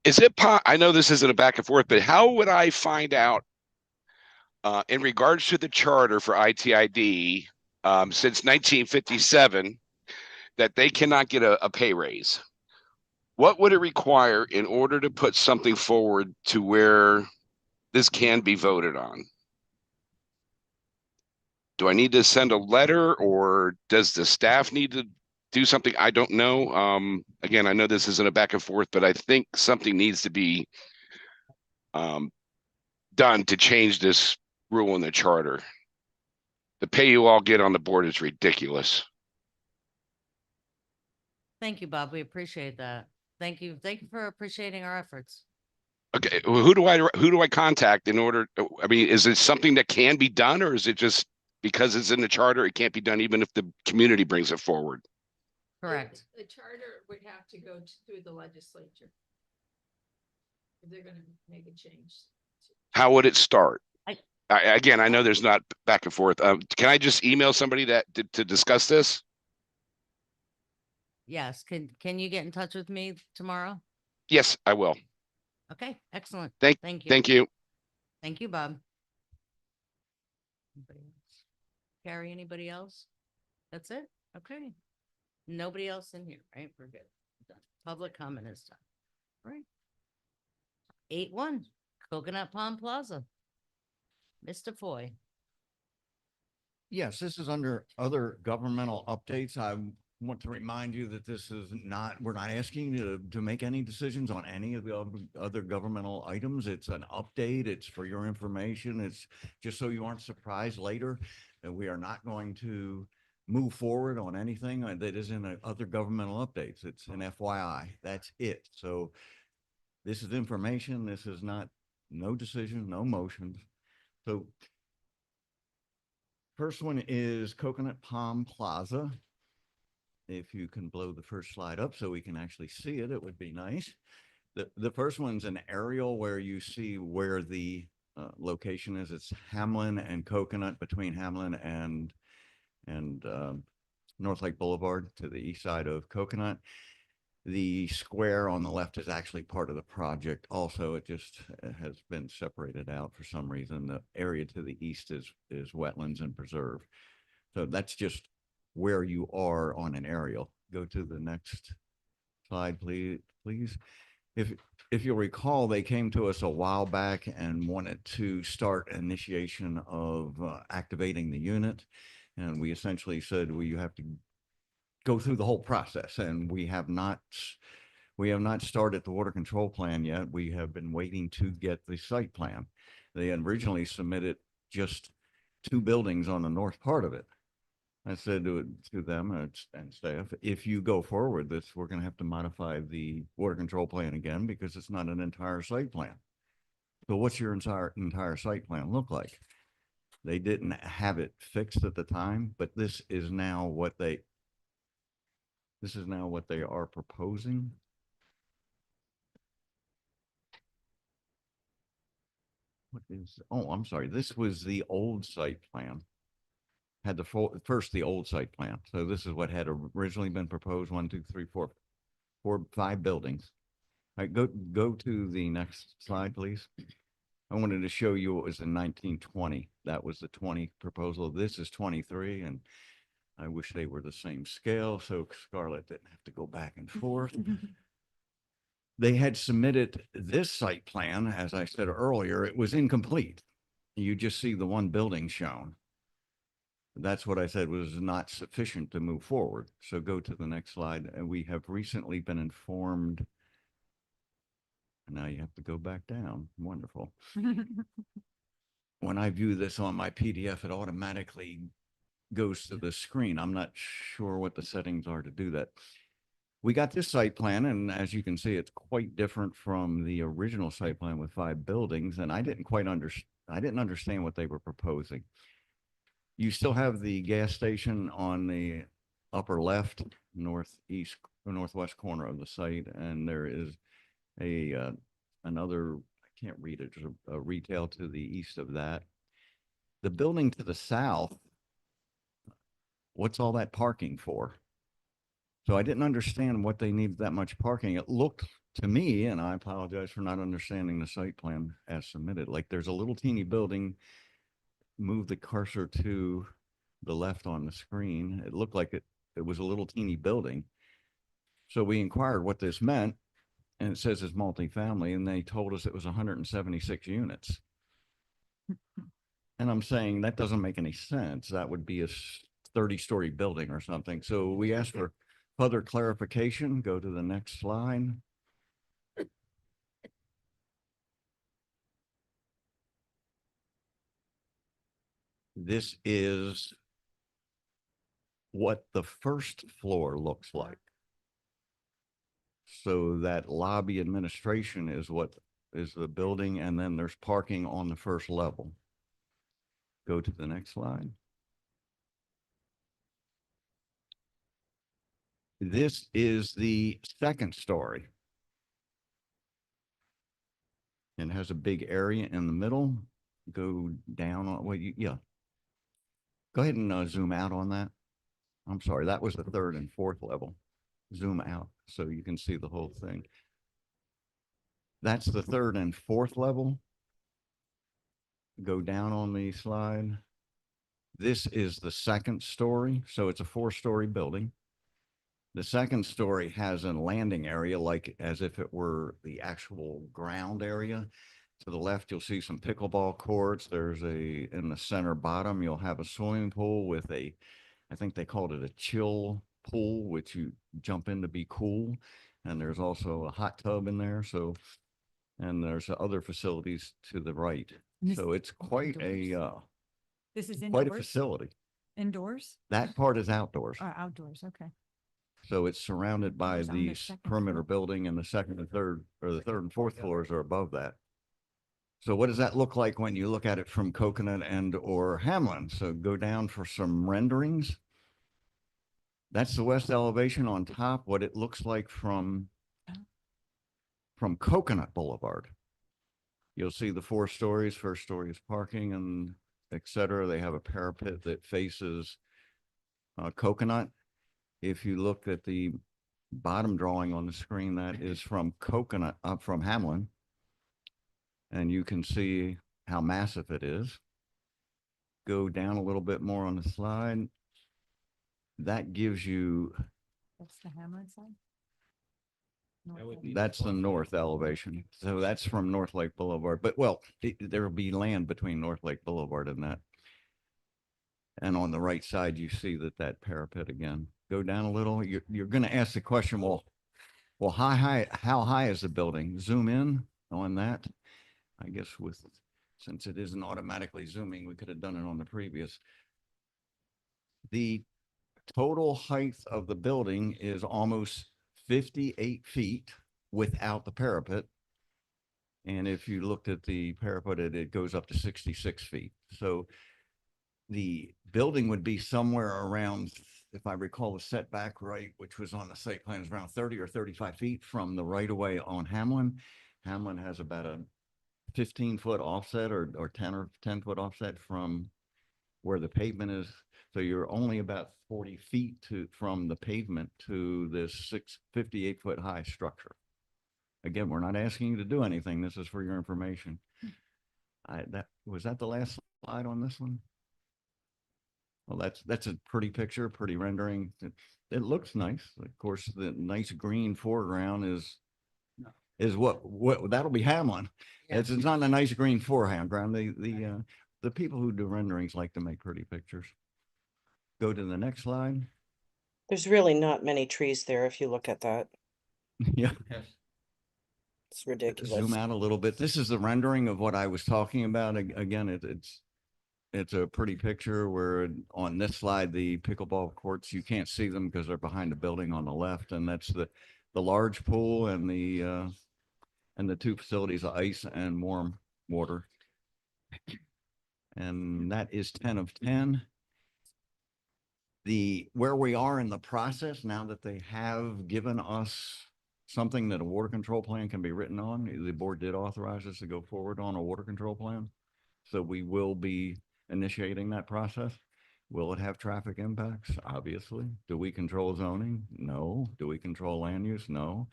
Is it I know this isn't a back and forth, but how would I find out in regards to the charter for ITID since 1957 that they cannot get a pay raise? What would it require in order to put something forward to where this can be voted on? Do I need to send a letter, or does the staff need to do something? I don't know. Again, I know this isn't a back and forth, but I think something needs to be done to change this rule in the charter. The pay you all get on the board is ridiculous. Thank you, Bob. We appreciate that. Thank you. Thank you for appreciating our efforts. Okay, well, who do I contact in order? I mean, is it something that can be done, or is it just because it's in the charter, it can't be done even if the community brings it forward? Correct. The charter would have to go through the legislature. If they're gonna make a change. How would it start? I- Again, I know there's not back and forth. Can I just email somebody that to discuss this? Yes. Can you get in touch with me tomorrow? Yes, I will. Okay, excellent. Thank Thank you. Thank you. Thank you, Bob. Anybody else? Carrie, anybody else? That's it? Okay. Nobody else in here, right? We're good. Done. Public comment is done. All right. 8-1, Coconut Palm Plaza. Mr. Foy. Yes, this is under other governmental updates. I want to remind you that this is not, we're not asking you to make any decisions on any of the other governmental items. It's an update. It's for your information. It's just so you aren't surprised later that we are not going to move forward on anything that is in other governmental updates. It's an FYI. That's it. So this is information. This is not, no decision, no motions. So first one is Coconut Palm Plaza. If you can blow the first slide up so we can actually see it, it would be nice. The first one's an aerial where you see where the location is. It's Hamlin and Coconut, between Hamlin and North Lake Boulevard to the east side of Coconut. The square on the left is actually part of the project. Also, it just has been separated out for some reason. The area to the east is wetlands and preserve. So that's just where you are on an aerial. Go to the next slide, please. If you'll recall, they came to us a while back and wanted to start initiation of activating the unit. And we essentially said, well, you have to go through the whole process, and we have not started the water control plan yet. We have been waiting to get the site plan. They had originally submitted just 2 buildings on the north part of it. I said to them and staff, if you go forward this, we're going to have to modify the water control plan again because it's not an entire site plan. So what's your entire site plan look like? They didn't have it fixed at the time, but this is now what they are proposing. I'm sorry. This was the old site plan. Had the the old site plan. So this is what had originally been proposed. 1, 2, 3, 4, 5 buildings. All right, go to the next slide, please. I wanted to show you what was in 1920. That was the 20 proposal. This is 23, and I wish they were the same scale, so Scarlett didn't have to go back and forth. They had submitted this site plan, as I said earlier, it was incomplete. You just see the one building shown. That's what I said was not sufficient to move forward. So go to the next slide. And we have recently been informed. Now you have to go back down. Wonderful. When I view this on my PDF, it automatically goes to the screen. I'm not sure what the settings are to do that. We got this site plan, and as you can see, it's quite different from the original site plan with 5 buildings, and I didn't understand what they were proposing. You still have the gas station on the upper left, northeast or northwest corner of the site, and there is another, I can't read it, there's a retail to the east of that. The building to the south, what's all that parking for? So I didn't understand what they needed that much parking. It looked to me, and I apologize for not understanding the site plan as submitted, like there's a little teeny building. Move the cursor to the left on the screen. It looked like it was a little teeny building. So we inquired what this meant, and it says it's multifamily, and they told us it was 176 units. And I'm saying that doesn't make any sense. That would be a 30-story building or something. So we asked for further clarification. Go to the next slide. This is what the first floor looks like. So that lobby administration is what is the building, and then there's parking on the first level. Go to the next slide. This is the second story. And has a big area in the middle. Go down on, well, yeah. Go ahead and zoom out on that. I'm sorry, that was the third and fourth level. Zoom out so you can see the whole thing. That's the third and fourth level. Go down on the slide. This is the second story. So it's a 4-story building. The second story has a landing area, like as if it were the actual ground area. To the left, you'll see some pickleball courts. There's in the center bottom, you'll have a swimming pool with I think they called it a chill pool, which you jump in to be cool. And there's also a hot tub in there. So, and there's other facilities to the right. So it's quite This is quite a indoors? facility. Indoors? That part is outdoors. Or outdoors, okay. So it's surrounded by It's on the the second perimeter floor. building, and the second and third, or the third and fourth floors are above that. So what does that look like when you look at it from Coconut and or Hamlin? So go down for some renderings. That's the west elevation on top, what it looks like from Coconut Boulevard. You'll see the 4 stories. First story is parking and et cetera. They have a parapet that faces Coconut. If you look at the bottom drawing on the screen, that is from Coconut, up from Hamlin. And you can see how massive it is. Go down a little bit more on the slide. That gives you, That's the Hamlin side? that's the north elevation. So that's from North Lake Boulevard. But well, there will be land between North Lake Boulevard and that. And on the right side, you see that parapet again. Go down a little. You're going to ask the question, well, how high is the building? Zoom in on that. I guess since it isn't automatically zooming, we could have done it on the previous. The total height of the building is almost 58 feet without the parapet. And if you looked at the parapet, it goes up to 66 feet. So the building would be somewhere around, if I recall the setback right, which was on the site plan, is around 30 or 35 feet from the right of way on Hamlin. Hamlin has about a 15-foot offset or 10-foot offset from where the pavement is. So you're only about 40 feet from the pavement to this 58-foot high structure. Again, we're not asking you to do anything. This is for your information. Was that the last slide on this one? Well, that's a pretty picture, pretty rendering. It looks nice. Of course, the nice green foreground is what that'll be Hamlin. Yeah. It's not a nice green foreground. The people who do renderings like to make pretty pictures. Go to the next slide. There's really not many trees there if you look at that. Yeah. It's ridiculous. Zoom out a little bit. This is the rendering of what I was talking about. Again, it's It's a pretty picture where on this slide, the pickleball courts, you can't see them because they're behind the building on the left. And that's the large pool and the two facilities, ice and warm water. And that is 10 of 10. Where we are in the process now that they have given us something that a water control plan can be written on, the board did authorize us to go forward on a water control plan. So we will be initiating that process. Will it have traffic impacts? Obviously. Do we control zoning? No. Do we control land use? No.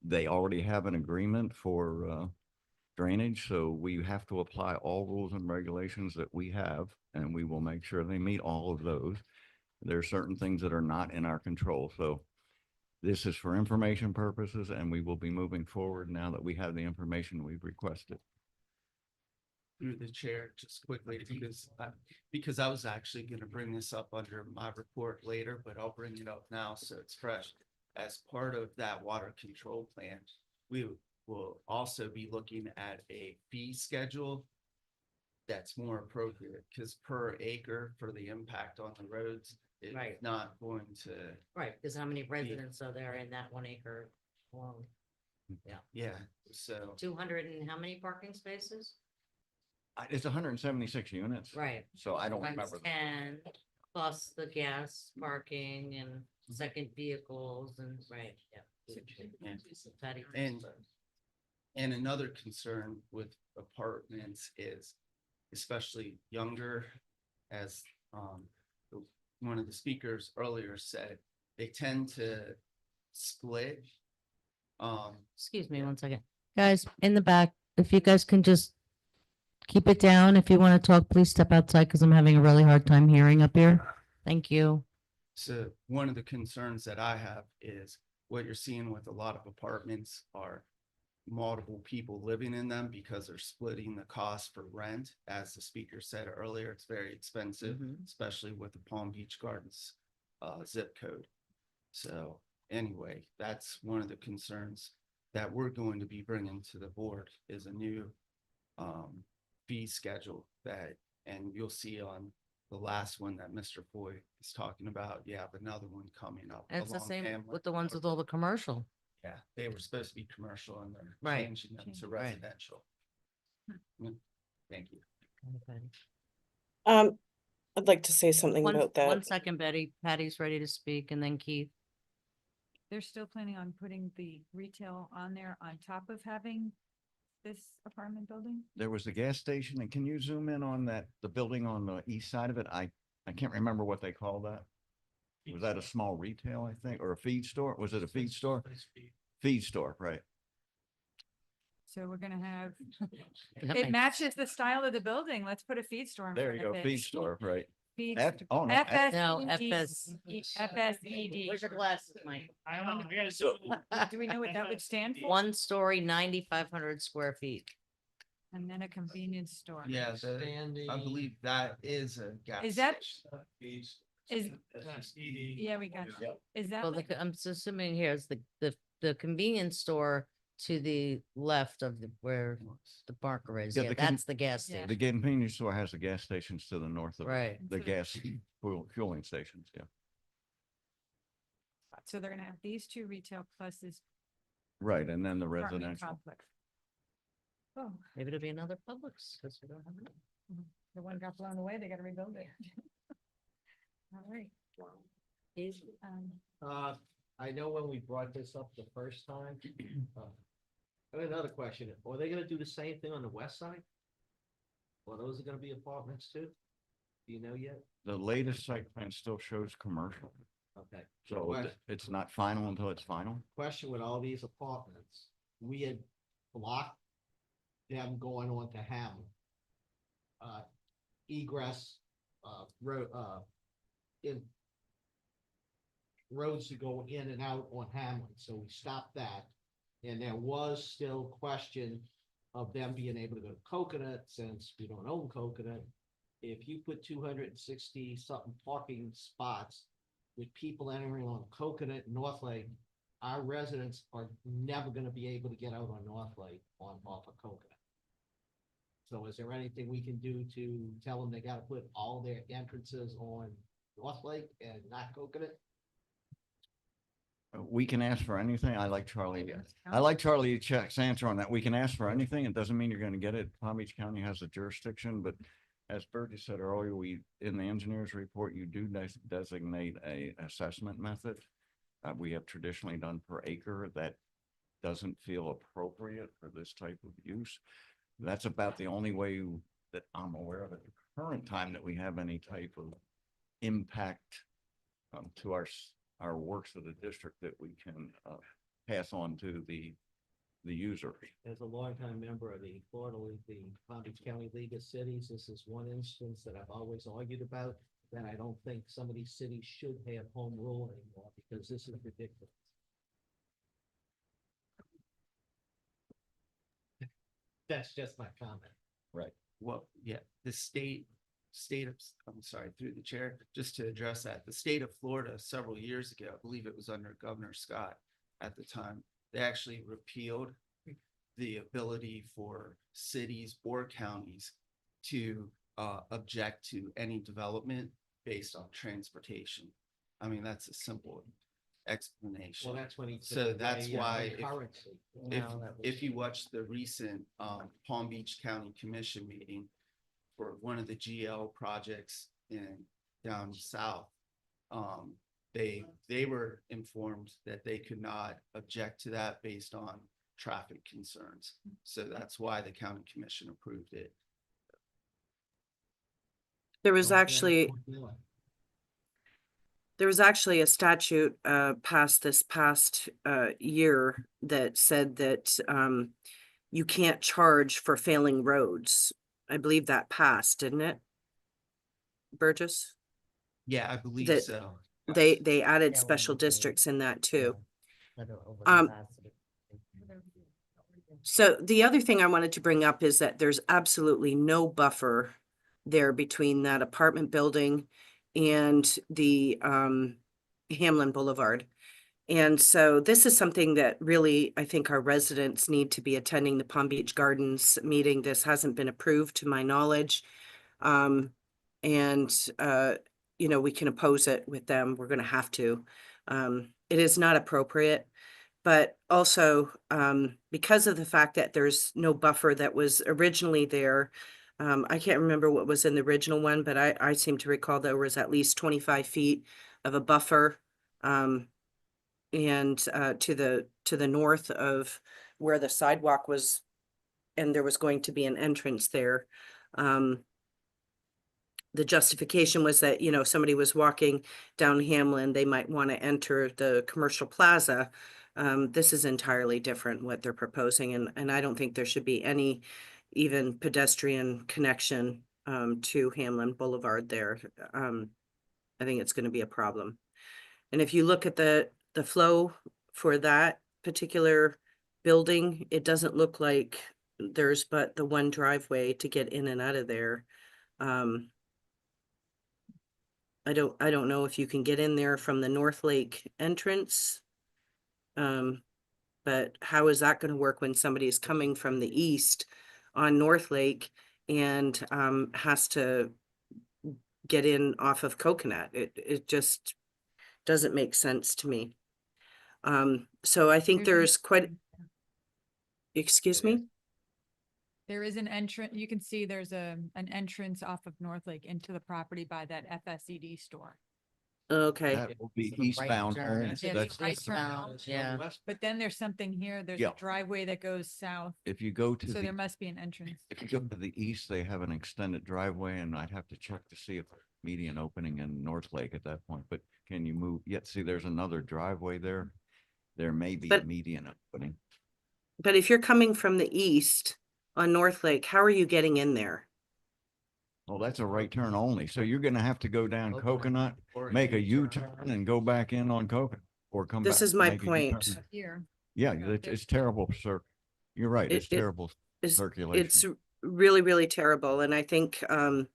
They already have an agreement for drainage, so we have to apply all rules and regulations that we have, and we will make sure they meet all of those. There are certain things that are not in our control. So this is for information purposes, and we will be moving forward now that we have the information we've requested. Through the chair, just quickly, because I was actually gonna bring this up under my report later, but I'll bring it up now so it's fresh. As part of that water control plan, we will also be looking at a fee schedule that's more appropriate, because per acre for the impact on the roads, it's Right. not going to, Right, because how many residents are there in that 1 acre alone? Yeah, yeah, so. 200 and how many parking spaces? It's 176 units. Right. So I don't Times remember. 10 plus the gas parking and second vehicles and, right, yeah. Patty. And another concern with apartments is, especially younger, as one of the speakers earlier said, they tend to split. Excuse me 1 second. Guys, in the back, if you guys can just keep it down. If you want to talk, please step outside because I'm having a really hard time hearing up here. Thank you. So one of the concerns that I have is what you're seeing with a lot of apartments are multiple people living in them because they're splitting the cost for rent. As the speaker said earlier, it's very expensive, especially with the Palm Beach Gardens zip code. So anyway, that's one of the concerns that we're going to be bringing to the board is a new fee schedule and you'll see on the last one that Mr. Foy is talking about. You have another one coming up. And it's the along same Hamlet. with the ones with all the commercial. Yeah, they were supposed to be commercial and they're Right. changing them to Right. residential. Thank you. I'd like to say something One, about that. 1 second, Betty. Patty's ready to speak and then Keith. They're still planning on putting the retail on there on top of having this apartment building? There was the gas station, and can you zoom in on the building on the east side of it? I can't remember what they call that. Was that a small retail, I think, or a feed store? Was it a feed store? Feed store, right. So we're gonna have, That it makes- matches the style of the building. Let's put a feed store in There front you of go, it. feed store, right. Feed. F- oh, no, F- No, FSED. FS. FSED. Where's your glasses, Mike? I don't know. Do we know what that would stand for? 1 story, 9,500 square feet. And then a convenience store. Yeah, I believe that is a gas. Is that- station. Is, yeah, we got, is that, Well, like- I'm just assuming here is the convenience store to the left of where the Barker is. Yeah, Yeah, the that's the gas Yeah. station. The convenience store has the gas stations to the north of it. Right. The gas fueling stations, yeah. so they're gonna have these two retail plus this Right, and then the apartment residential. complex. Oh, Maybe it'll be another Publix because we don't have enough. the one got blown away, they gotta rebuild it. All right. Is- I know when we brought this up the first time. I have another question. Are they gonna do the same thing on the west side? Or those are gonna be apartments too? Do you know yet? The latest site plan still shows commercial, Okay. so Question- it's not final until it's final. Question with all these apartments, we had blocked them going on to Hamlin. Egress, road, in roads to go in and out on Hamlin, so we stopped that. And there was still question of them being able to go to Coconut, since we don't own Coconut. If you put 260 something parking spots with people entering on Coconut and North Lake, our residents are never gonna be able to get out on North Lake off of Coconut. So is there anything we can do to tell them they gotta put all their entrances on North Lake and not Coconut? We can ask for anything. I like Charlie Check's answer on that. We can ask for anything. It doesn't mean you're gonna get it. Palm Beach County has the jurisdiction, but as Burgess said earlier, in the engineer's report, you do designate a assessment method. We have traditionally done per acre. That doesn't feel appropriate for this type of use. That's about the only way that I'm aware of at the current time that we have any type of impact to our works of the district that we can pass on to the user. As a longtime member of the Florida League, the Palm Beach County League of Cities, this is one instance that I've always argued about, that I don't think some of these cities should have home rule anymore, because this is ridiculous. That's just my comment. Right. Well, yeah, the state of, I'm sorry, through the chair, just to address that, the state of Florida several years ago, I believe it was under Governor Scott at the time, they actually repealed the ability for cities or counties to object to any development based on transportation. I mean, that's a simple explanation. Well, that's when he. So that's why Currency. if you watch the recent Palm Beach County Commission meeting for one of the GL projects down south, they were informed that they could not object to that based on traffic concerns. So that's why the county commission approved it. There was actually a statute passed this past year that said that you can't charge for failing roads. I believe that passed, didn't it? Burgess? Yeah, I believe That so. They added special districts in that too. So the other thing I wanted to bring up is that there's absolutely no buffer there between that apartment building and the Hamlin Boulevard. And so this is something that really, I think our residents need to be attending the Palm Beach Gardens meeting. This hasn't been approved to my knowledge. You know, we can oppose it with them. We're going to have to. It is not appropriate. But also, because of the fact that there's no buffer that was originally there, I can't remember what was in the original one, but I seem to recall there was at least 25 feet of a buffer, and to the north of where the sidewalk was, and there was going to be an entrance there. The justification was that, you know, if somebody was walking down Hamlin, they might want to enter the commercial plaza. This is entirely different what they're proposing, and I don't think there should be any even pedestrian connection to Hamlin Boulevard there. I think it's going to be a problem. And if you look at the flow for that particular building, it doesn't look like there's but the one driveway to get in and out of there. I don't know if you can get in there from the North Lake entrance. But how is that going to work when somebody is coming from the east on North Lake and has to get in off of Coconut? It just doesn't make sense to me. So I think there's quite, excuse me? There is an entrance, you can see there's an entrance off of North Lake into the property by that FSED store. Okay. That will be eastbound only. Yeah, That's- right turn. Yeah. But then there's something here, there's Yeah. a driveway that goes south, If you go to so there the, must be an entrance. if you go to the east, they have an extended driveway, and I'd have to check to see if there's a median opening in North Lake at that point, but can you move, yet see, there's another driveway there. There may be a But- median opening. But if you're coming from the east on North Lake, how are you getting in there? Well, that's a right turn only, so you're gonna have to go down Coconut, make a U-turn and go back in on Coconut, or come back. This is my make a U-turn. point. Here. Yeah, it's terrible, sir. You're right, it's It- terrible It's circulation. really, really terrible. And I think, I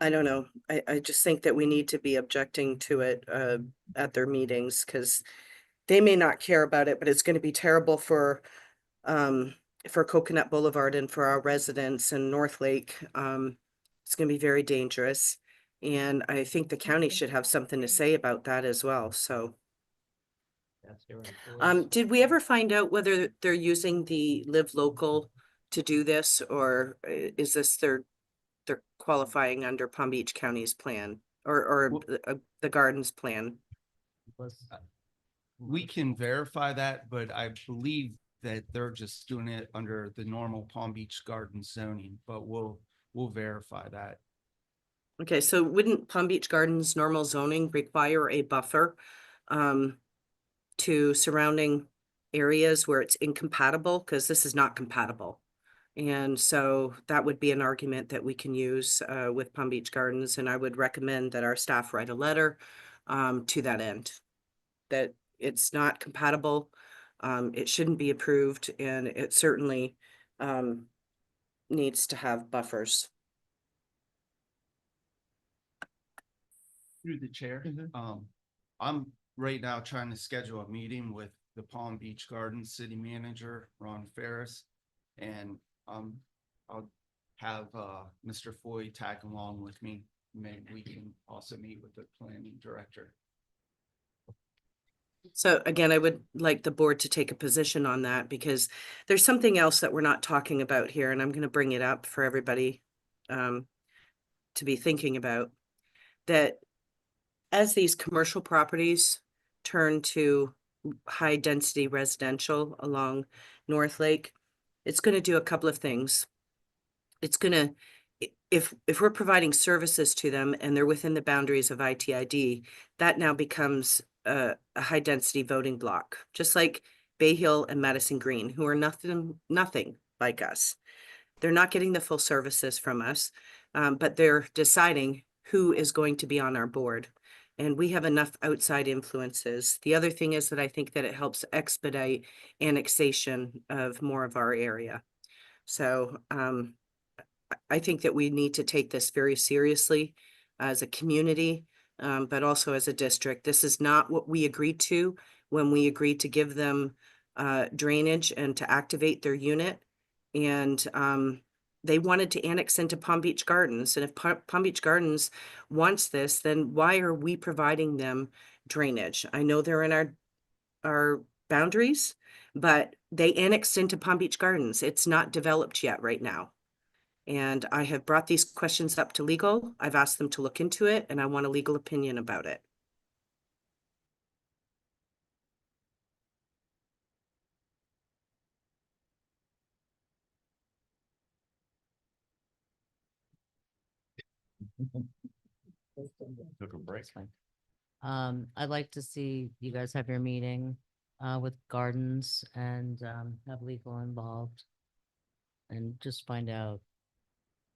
don't know. I just think that we need to be objecting to it at their meetings, because they may not care about it, but it's going to be terrible for for Coconut Boulevard and for our residents in North Lake. It's gonna be very dangerous. And I think the county should have something to say about that as well, so. That's their employees. Did we ever find out whether they're using the Live Local to do this, or is this they're qualifying under Palm Beach County's plan or the Gardens plan? We can verify that, but I believe that they're just doing it under the normal Palm Beach Garden zoning, but we'll verify that. Okay, so wouldn't Palm Beach Gardens normal zoning require a buffer to surrounding areas where it's incompatible? Because this is not compatible. And so that would be an argument that we can use with Palm Beach Gardens, and I would recommend that our staff write a letter to that end, that it's not compatible, it shouldn't be approved, and it certainly needs to have buffers. Through the chair, I'm right now trying to schedule a meeting with the Palm Beach Gardens City Manager, Ron Ferris. And I'll have Mr. Foy tag along with me. Maybe we can also meet with the planning director. So again, I would like the board to take a position on that, because there's something else that we're not talking about here, and I'm going to bring it up for everybody to be thinking about. That as these commercial properties turn to high density residential along North Lake, it's going to do a couple of things. It's going to, if we're providing services to them and they're within the boundaries of ITID, that now becomes a high density voting block, just like Bay Hill and Madison Green, who are nothing like us. They're not getting the full services from us, but they're deciding who is going to be on our board. And we have enough outside influences. The other thing is that I think that it helps expedite annexation of more of our area. So I think that we need to take this very seriously as a community, but also as a district. This is not what we agreed to when we agreed to give them drainage and to activate their unit. And they wanted to annex into Palm Beach Gardens. And if Palm Beach Gardens wants this, then why are we providing them drainage? I know they're in our boundaries, but they annexed into Palm Beach Gardens. It's not developed yet right now. And I have brought these questions up to legal. I've asked them to look into it, and I want a legal opinion about it. Took a break. I'd like to see you guys have your meeting with Gardens and have legal involved. And just find out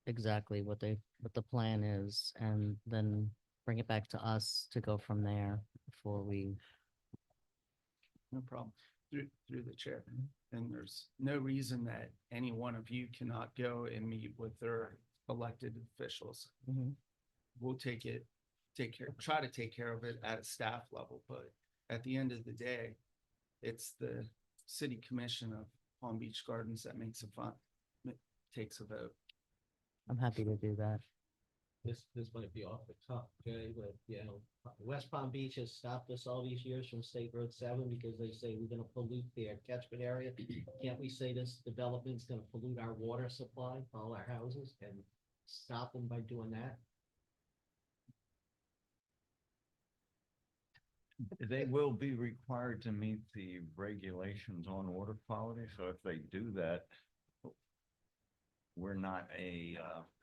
exactly what the plan is, and then bring it back to us to go from there before we. No problem. Through the chair. And there's no reason that any one of you cannot go and meet with their elected officials. We'll try to take care of it at a staff level, but at the end of the day, it's the city commission of Palm Beach Gardens that takes a vote. I'm happy to do that. This might be off the top, Jay, but West Palm Beach has stopped us all these years from State Road 7 because they say we're gonna pollute their catchment area. Can't we say this development's gonna pollute our water supply, all our houses, and stop them by doing that? They will be required to meet the regulations on water quality, so if they do that, we're not a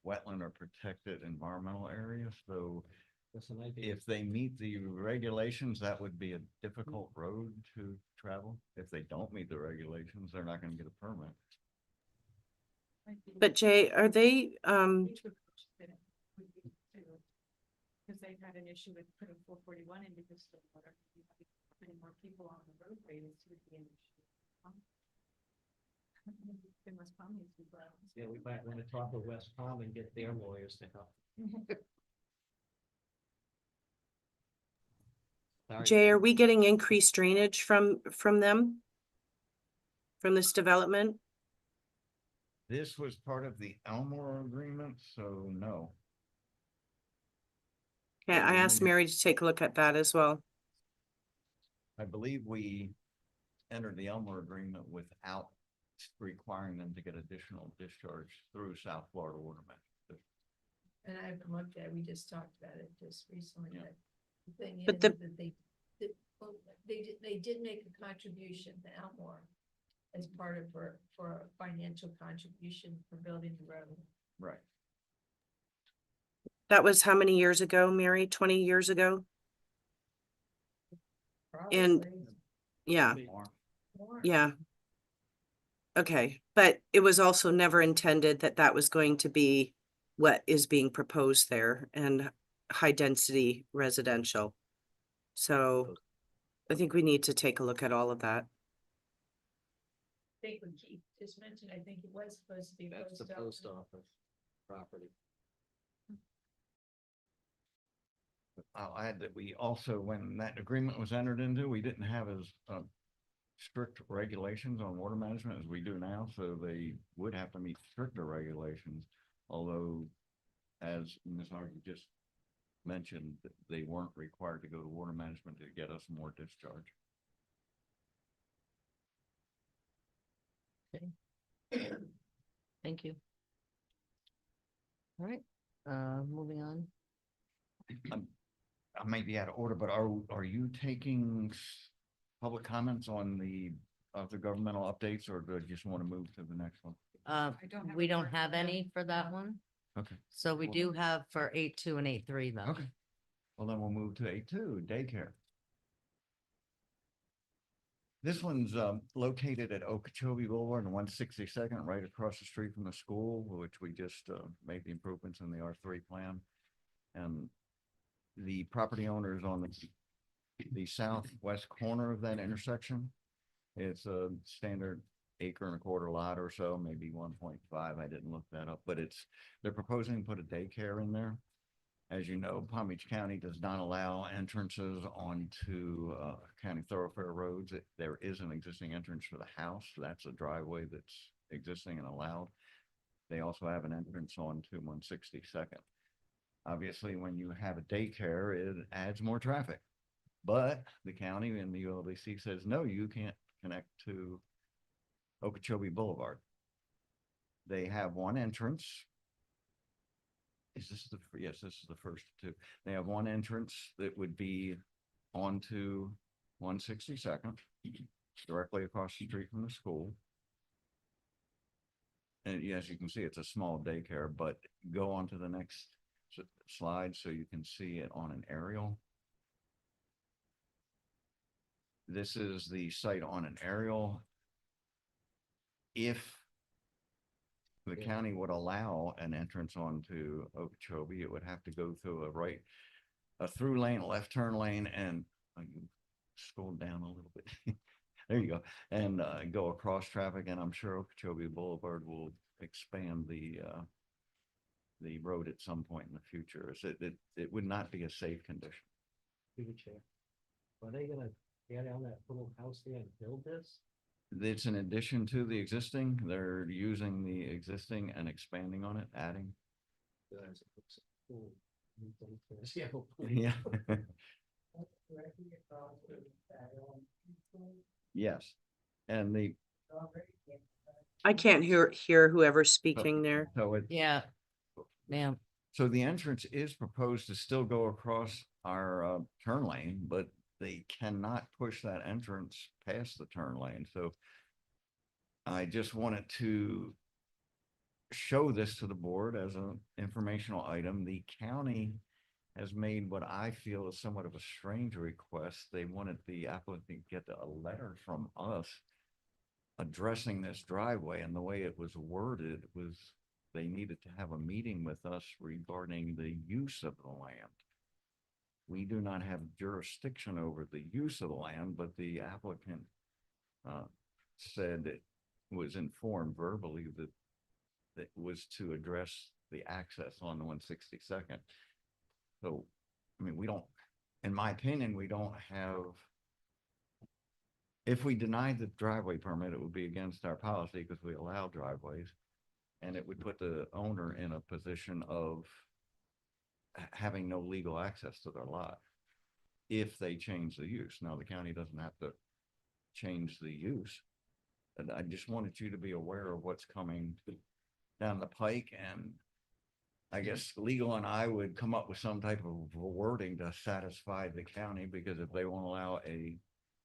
wetland or protected environmental area, so if they meet the regulations, that would be a difficult road to travel. If they don't meet the regulations, they're not gonna get a permit. But Jay, are they Because they've had an issue with putting 441 in because of water, putting more people on the roadway, this would be an issue. They must promise you, but. Yeah, we might want to talk with West Palm and get their lawyers to help. Sorry. Jay, are we getting increased drainage from them? From this development? This was part of the Elmore agreement, so no. Yeah, I asked Mary to take a look at that as well. I believe we entered the Elmore agreement without requiring them to get additional discharge through South Florida Water Management. And I haven't looked at, we just talked about it just recently, Yeah. but the thing But is the- that well, they did make a contribution to Elmore as part of, for a financial contribution for building the road. Right. That was how many years ago, Mary? 20 years ago? And Probably yeah, more. yeah. Okay, but it was also never intended that that was going to be what is being proposed there and high density residential. So I think we need to take a look at all of that. I think when Keith just mentioned, I think it was supposed to be. That's the post office property. I'll add that we also, when that agreement was entered into, we didn't have as strict regulations on water management as we do now, so they would have to meet stricter regulations. Although, as Ms. Harvey just mentioned, that they weren't required to go to water management to get us more discharge. Thank you. All right, moving on. I may be out of order, but are you taking public comments on the governmental updates, or do you just want to move to the next one? We don't have any for that one. Okay. So we Well, do have for 8.2 and 8.3 though. Okay. Well, then we'll move to 8.2, daycare. This one's located at Okeechobee Boulevard and 162nd, right across the street from the school, which we just made the improvements in the R3 plan. And the property owner is on the southwest corner of that intersection. It's a standard 1.25 acre lot or so, maybe 1.5. I didn't look that up, but they're proposing to put a daycare in there. As you know, Palm Beach County does not allow entrances onto county thoroughfare roads. There is an existing entrance for the house. That's a driveway that's existing and allowed. They also have an entrance onto 162nd. Obviously, when you have a daycare, it adds more traffic. But the county and the ULDC says, no, you can't connect to Okeechobee Boulevard. They have one entrance. Yes, this is the first two. They have one entrance that would be onto 162nd, directly across the street from the school. And as you can see, it's a small daycare, but go on to the next slide so you can see it on an aerial. This is the site on an aerial. If the county would allow an entrance onto Okeechobee, it would have to go through a through lane, a left turn lane, and scroll down a little bit. There you go. And go across traffic. And I'm sure Okeechobee Boulevard will expand the road at some point in the future. It would not be a safe condition. Through the chair. Are they gonna tear down that little house there and build this? It's an addition to the existing. They're using the existing and expanding on it, adding. Guys, it looks cool. Yeah. Yeah. Yes. And I can't hear whoever's speaking there. so Yeah, ma'am. So the entrance is proposed to still go across our turn lane, but they cannot push that entrance past the turn lane. So I just wanted to show this to the board as an informational item. The county has made what I feel is somewhat of a strange request. They wanted the applicant to get a letter from us addressing this driveway, and the way it was worded was they needed to have a meeting with us regarding the use of the land. We do not have jurisdiction over the use of the land, but the applicant said it was informed verbally that it was to address the access on the 162nd. So, I mean, we don't, in my opinion, we don't have, if we denied the driveway permit, it would be against our policy because we allow driveways. And it would put the owner in a position of having no legal access to their lot if they change the use. Now, the county doesn't have to change the use. And I just wanted you to be aware of what's coming down the pike, and I guess legal and I would come up with some type of wording to satisfy the county, because if they won't allow a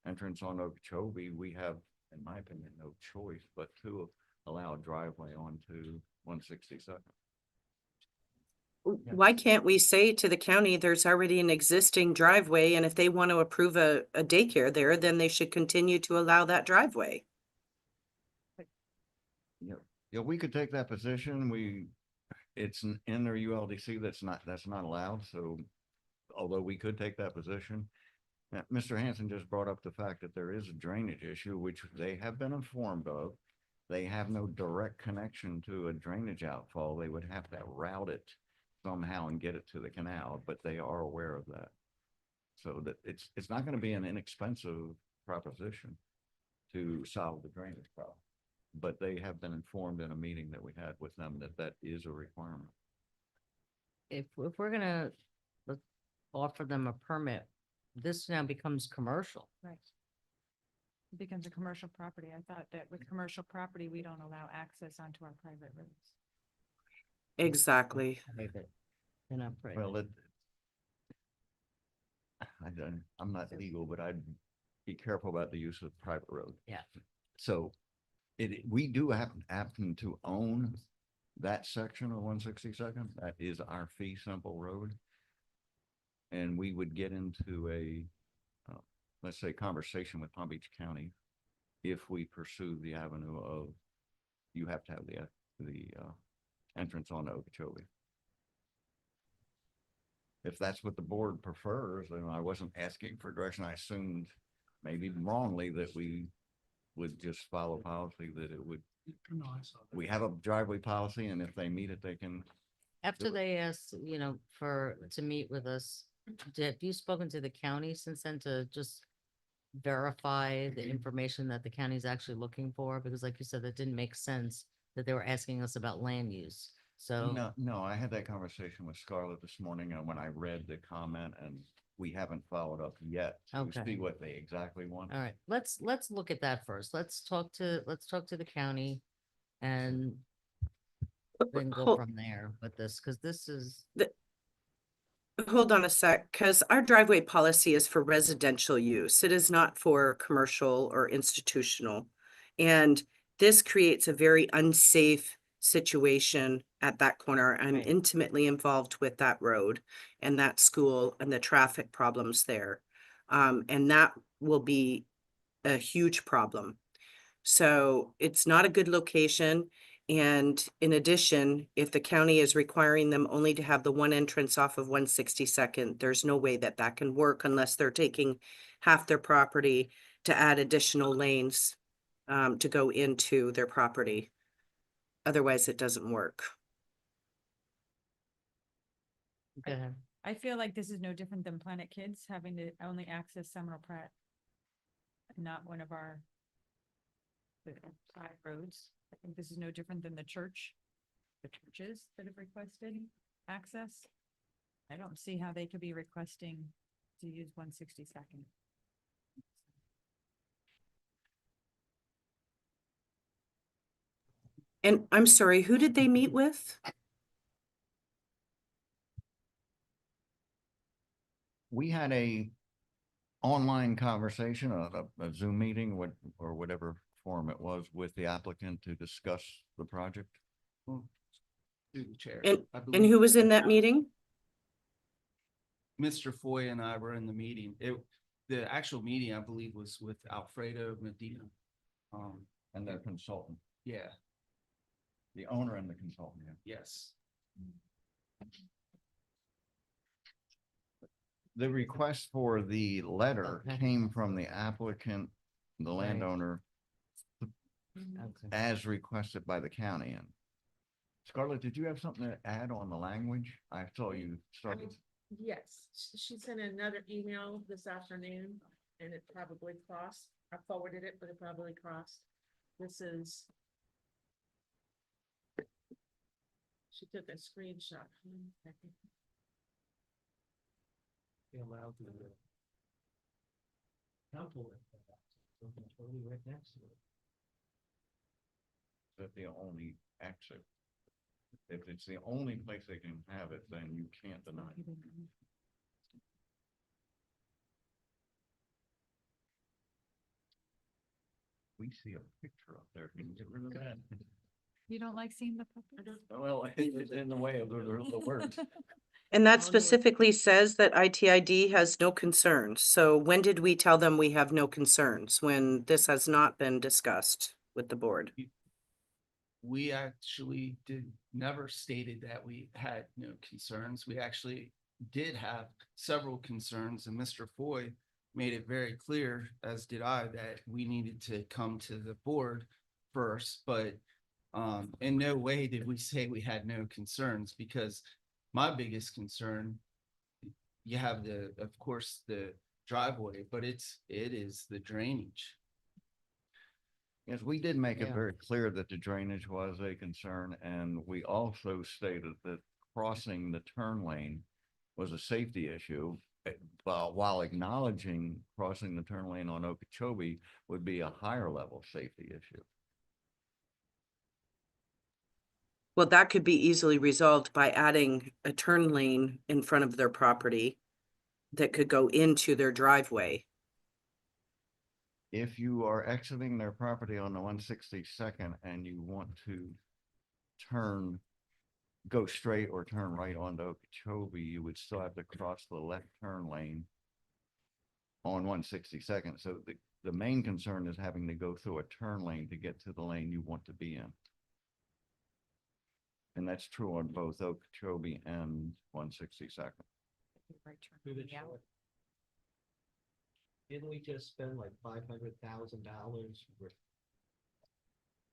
entrance on Okeechobee, we have, in my opinion, no choice but to allow a driveway onto 162nd. Why can't we say to the county, there's already an existing driveway, and if they want to approve a daycare there, then they should continue to allow that driveway? Yeah, we could take that position. It's in their ULDC that's not allowed. So although we could take that position, Mr. Hanson just brought up the fact that there is a drainage issue, which they have been informed of. They have no direct connection to a drainage outfall. They would have to route it somehow and get it to the canal, but they are aware of that. So that it's not going to be an inexpensive proposition to solve the drainage problem. But they have been informed in a meeting that we had with them that that is a requirement. If we're gonna offer them a permit, this now becomes commercial. Right. It becomes a commercial property. I thought that with commercial property, we don't allow access onto our private roads. Exactly. Private, they're not private. Well, I'm not legal, but I'd be careful about the use of private road. Yeah. So we do happen to own that section of 162nd. That is our fee simple road. And we would get into a, let's say, conversation with Palm Beach County if we pursue the avenue of, you have to have the entrance on Okeechobee. If that's what the board prefers, and I wasn't asking for direction, I assumed maybe wrongly that we would just follow policy, that it would, we have a driveway policy, and if they meet it, they can. After they ask, to meet with us, have you spoken to the county since then to just verify the information that the county is actually looking for? Because like you said, that didn't make sense that they were asking us about land use. So No, I had that conversation with Scarlett this morning, and when I read the comment, and we haven't followed up yet to Okay. see what they exactly want. all right, let's look at that first. Let's talk to the county and then go Hold- from there with this, because this is, Hold on a sec, because our driveway policy is for residential use. It is not for commercial or institutional. And this creates a very unsafe situation at that corner. I'm Right. intimately involved with that road and that school and the traffic problems there. And that will be a huge problem. So it's not a good location. And in addition, if the county is requiring them only to have the one entrance off of 162nd, there's no way that that can work unless they're taking half their property to add additional lanes to go into their property. Otherwise, it doesn't work. go ahead. I feel like this is no different than Planet Kids having to only access Seminole Pratt, not one of our side roads. I think this is no different than the churches that have requested access. I don't see how they could be requesting to use 162nd. And I'm sorry, who did they meet with? We had a online conversation, a Zoom meeting, or whatever form it was, with the applicant to discuss the project. Through the chair. And I and believe who was in that meeting? Mr. Foy and I were in the meeting. The actual meeting, I believe, was with Alfredo Medina. And their consultant, Yeah, the owner and the consultant. Yeah. yes. The request for the letter Okay. came from the applicant, the Right. landowner, Okay. as requested by the county. And Scarlett, did you have something to add on the language? I saw you started. Yes, she sent another email this afternoon and it probably crossed. I forwarded it, but it probably crossed. This is She took a screenshot. Be allowed to. Couple it. Something totally right next to it. That the only exit. If it's the only place they can have it, then you can't deny it. We see a picture up there. Can you get rid of that? You don't like seeing the puppets? Well, it's in the way of the words. And that specifically says that ITID has no concerns. So when did we tell them we have no concerns? When this has not been discussed with the board? We actually never stated that we had no concerns. We actually did have several concerns, and Mr. Foy made it very clear, as did I, that we needed to come to the board first, but in no way did we say we had no concerns, because my biggest concern, you have of course, the driveway, but it is the drainage. Yes, we did make it Yeah. very clear that the drainage was a concern, and we also stated that crossing the turn lane was a safety issue, while acknowledging crossing the turn lane on Okeechobee would be a higher level safety issue. Well, that could be easily resolved by adding a turn lane in front of their property that could go into their driveway. If you are exiting their property on the 162nd and you want to go straight or turn right onto Okeechobee, you would still have to cross the left turn lane on 162nd. So the main concern is having to go through a turn lane to get to the lane you want to be in. And that's true on both Okeechobee and 162nd. Through the chair. Didn't we just spend like $500,000 for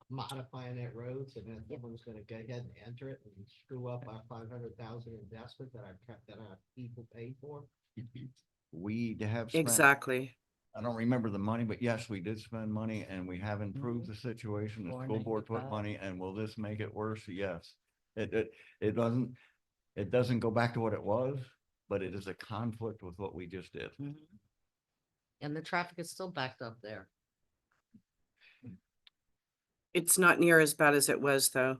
modifying that road, so then someone's gonna go ahead and enter it and screw up our 500,000 investment that our people paid for? We have spent, Exactly. I don't remember the money, but yes, we did spend money and we have improved the situation. The school board put 495. money, and will this make it worse? Yes. It doesn't go back to what it was, but it is a conflict with what we just did. And the traffic is still backed up there. It's not near as bad as it was, though.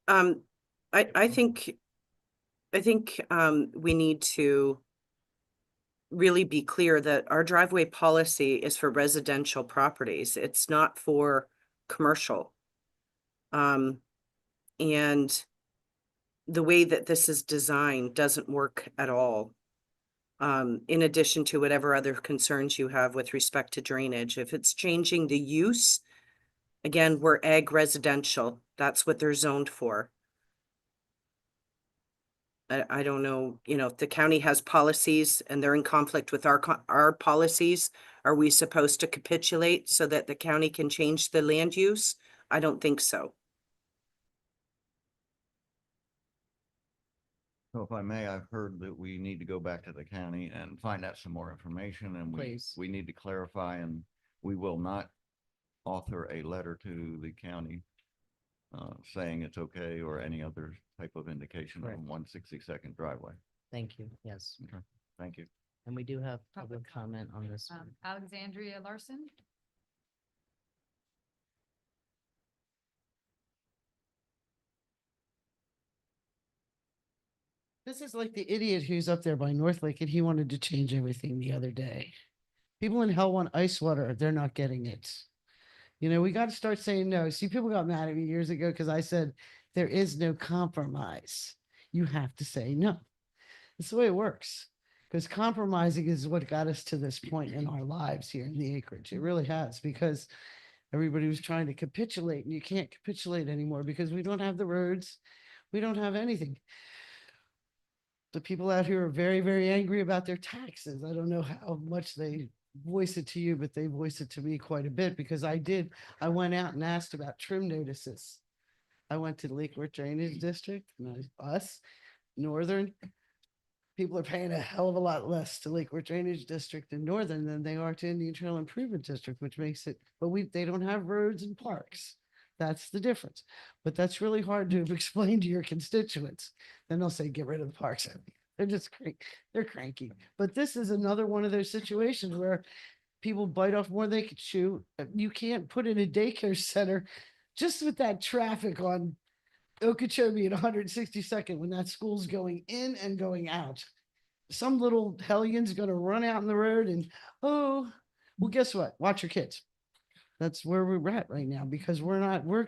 I think we need to really be clear that our driveway policy is for residential properties. It's not for commercial. And the way that this is designed doesn't work at all. In addition to whatever other concerns you have with respect to drainage, if it's changing the use, again, we're ag residential. That's what they're zoned for. I don't know, if the county has policies and they're in conflict with our policies, are we supposed to capitulate so that the county can change the land use? I don't think so. So if I may, I've heard that we need to go back to the county and find out some more information, and Please. we need to clarify, and we will not author a letter to the county saying it's okay, or any other type of indication Correct. on 162nd driveway. Thank you. Yes. Okay, thank you. And we do have public comment on this one. Alexandria Larson. This is like the idiot who's up there by North Lake and he wanted to change everything the other day. People in hell want ice water. They're not getting it. We got to start saying no. See, people got mad at me years ago because I said there is no compromise. You have to say no. That's the way it works. Because compromising is what got us to this point in our lives here in the acreage. It really has, because everybody was trying to capitulate, and you can't capitulate anymore because we don't have the roads. We don't have anything. The people out here are very, very angry about their taxes. I don't know how much they voice it to you, but they voice it to me quite a bit, because I went out and asked about trim notices. I went to Lake Worth Drainage District, and us, Northern, people are paying a hell of a lot less to Lake Worth Drainage District in Northern than they are to Indian Trail Improvement District, which makes it, but they don't have roads and parks. That's the difference. But that's really hard to explain to your constituents. Then they'll say, get rid of the parks. They're just they're cranky. But this is another one of those situations where people bite off more than they could chew. You can't put in a daycare center just with that traffic on Okeechobee at 162nd when that school's going in and going out. Some little hellion's going to run out in the road and, oh, well, guess what? Watch your kids. That's where we're at right now because we're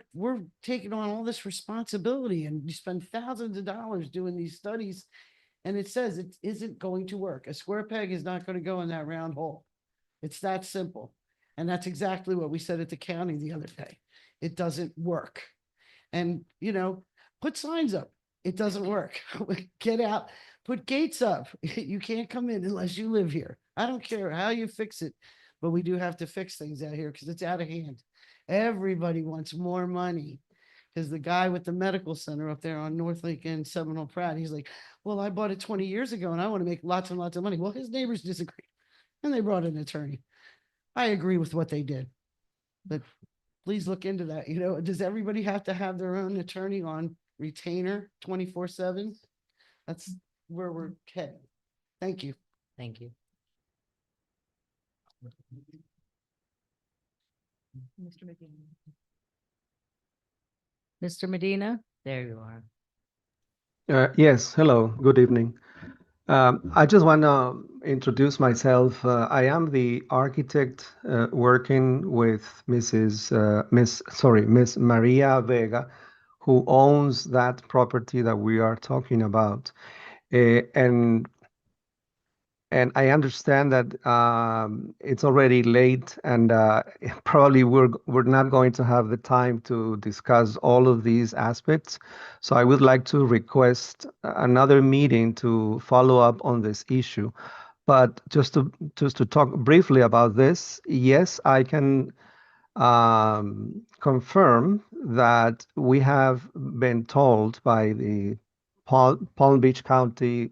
taking on all this responsibility and you spend thousands of dollars doing these studies and it says it isn't going to work. A square peg is not going to go in that round hole. It's that simple. And that's exactly what we said at the county the other day. It doesn't work. And, put signs up. It doesn't work. Get out, put gates up. You can't come in unless you live here. I don't care how you fix it, but we do have to fix things out here because it's out of hand. Everybody wants more money. Because the guy with the medical center up there on North Lake and Seminole Pratt, he's like, well, I bought it 20 years ago and I want to make lots and lots of money. Well, his neighbors disagree. And they brought an attorney. I agree with what they did. But please look into that. Does everybody have to have their own attorney on retainer 24/7? That's where we're headed. Thank you. Thank you. Mr. Medina. Mr. Medina, there you are. Yes, hello, good evening. I just want to introduce myself. I am the architect working with Miss Maria Vega, who owns that property that we are talking about. And I understand that it's already late, and probably we're not going to have the time to discuss all of these aspects. So I would like to request another meeting to follow up on this issue. But just to talk briefly about this, yes, I can confirm that we have been told by the Palm Beach County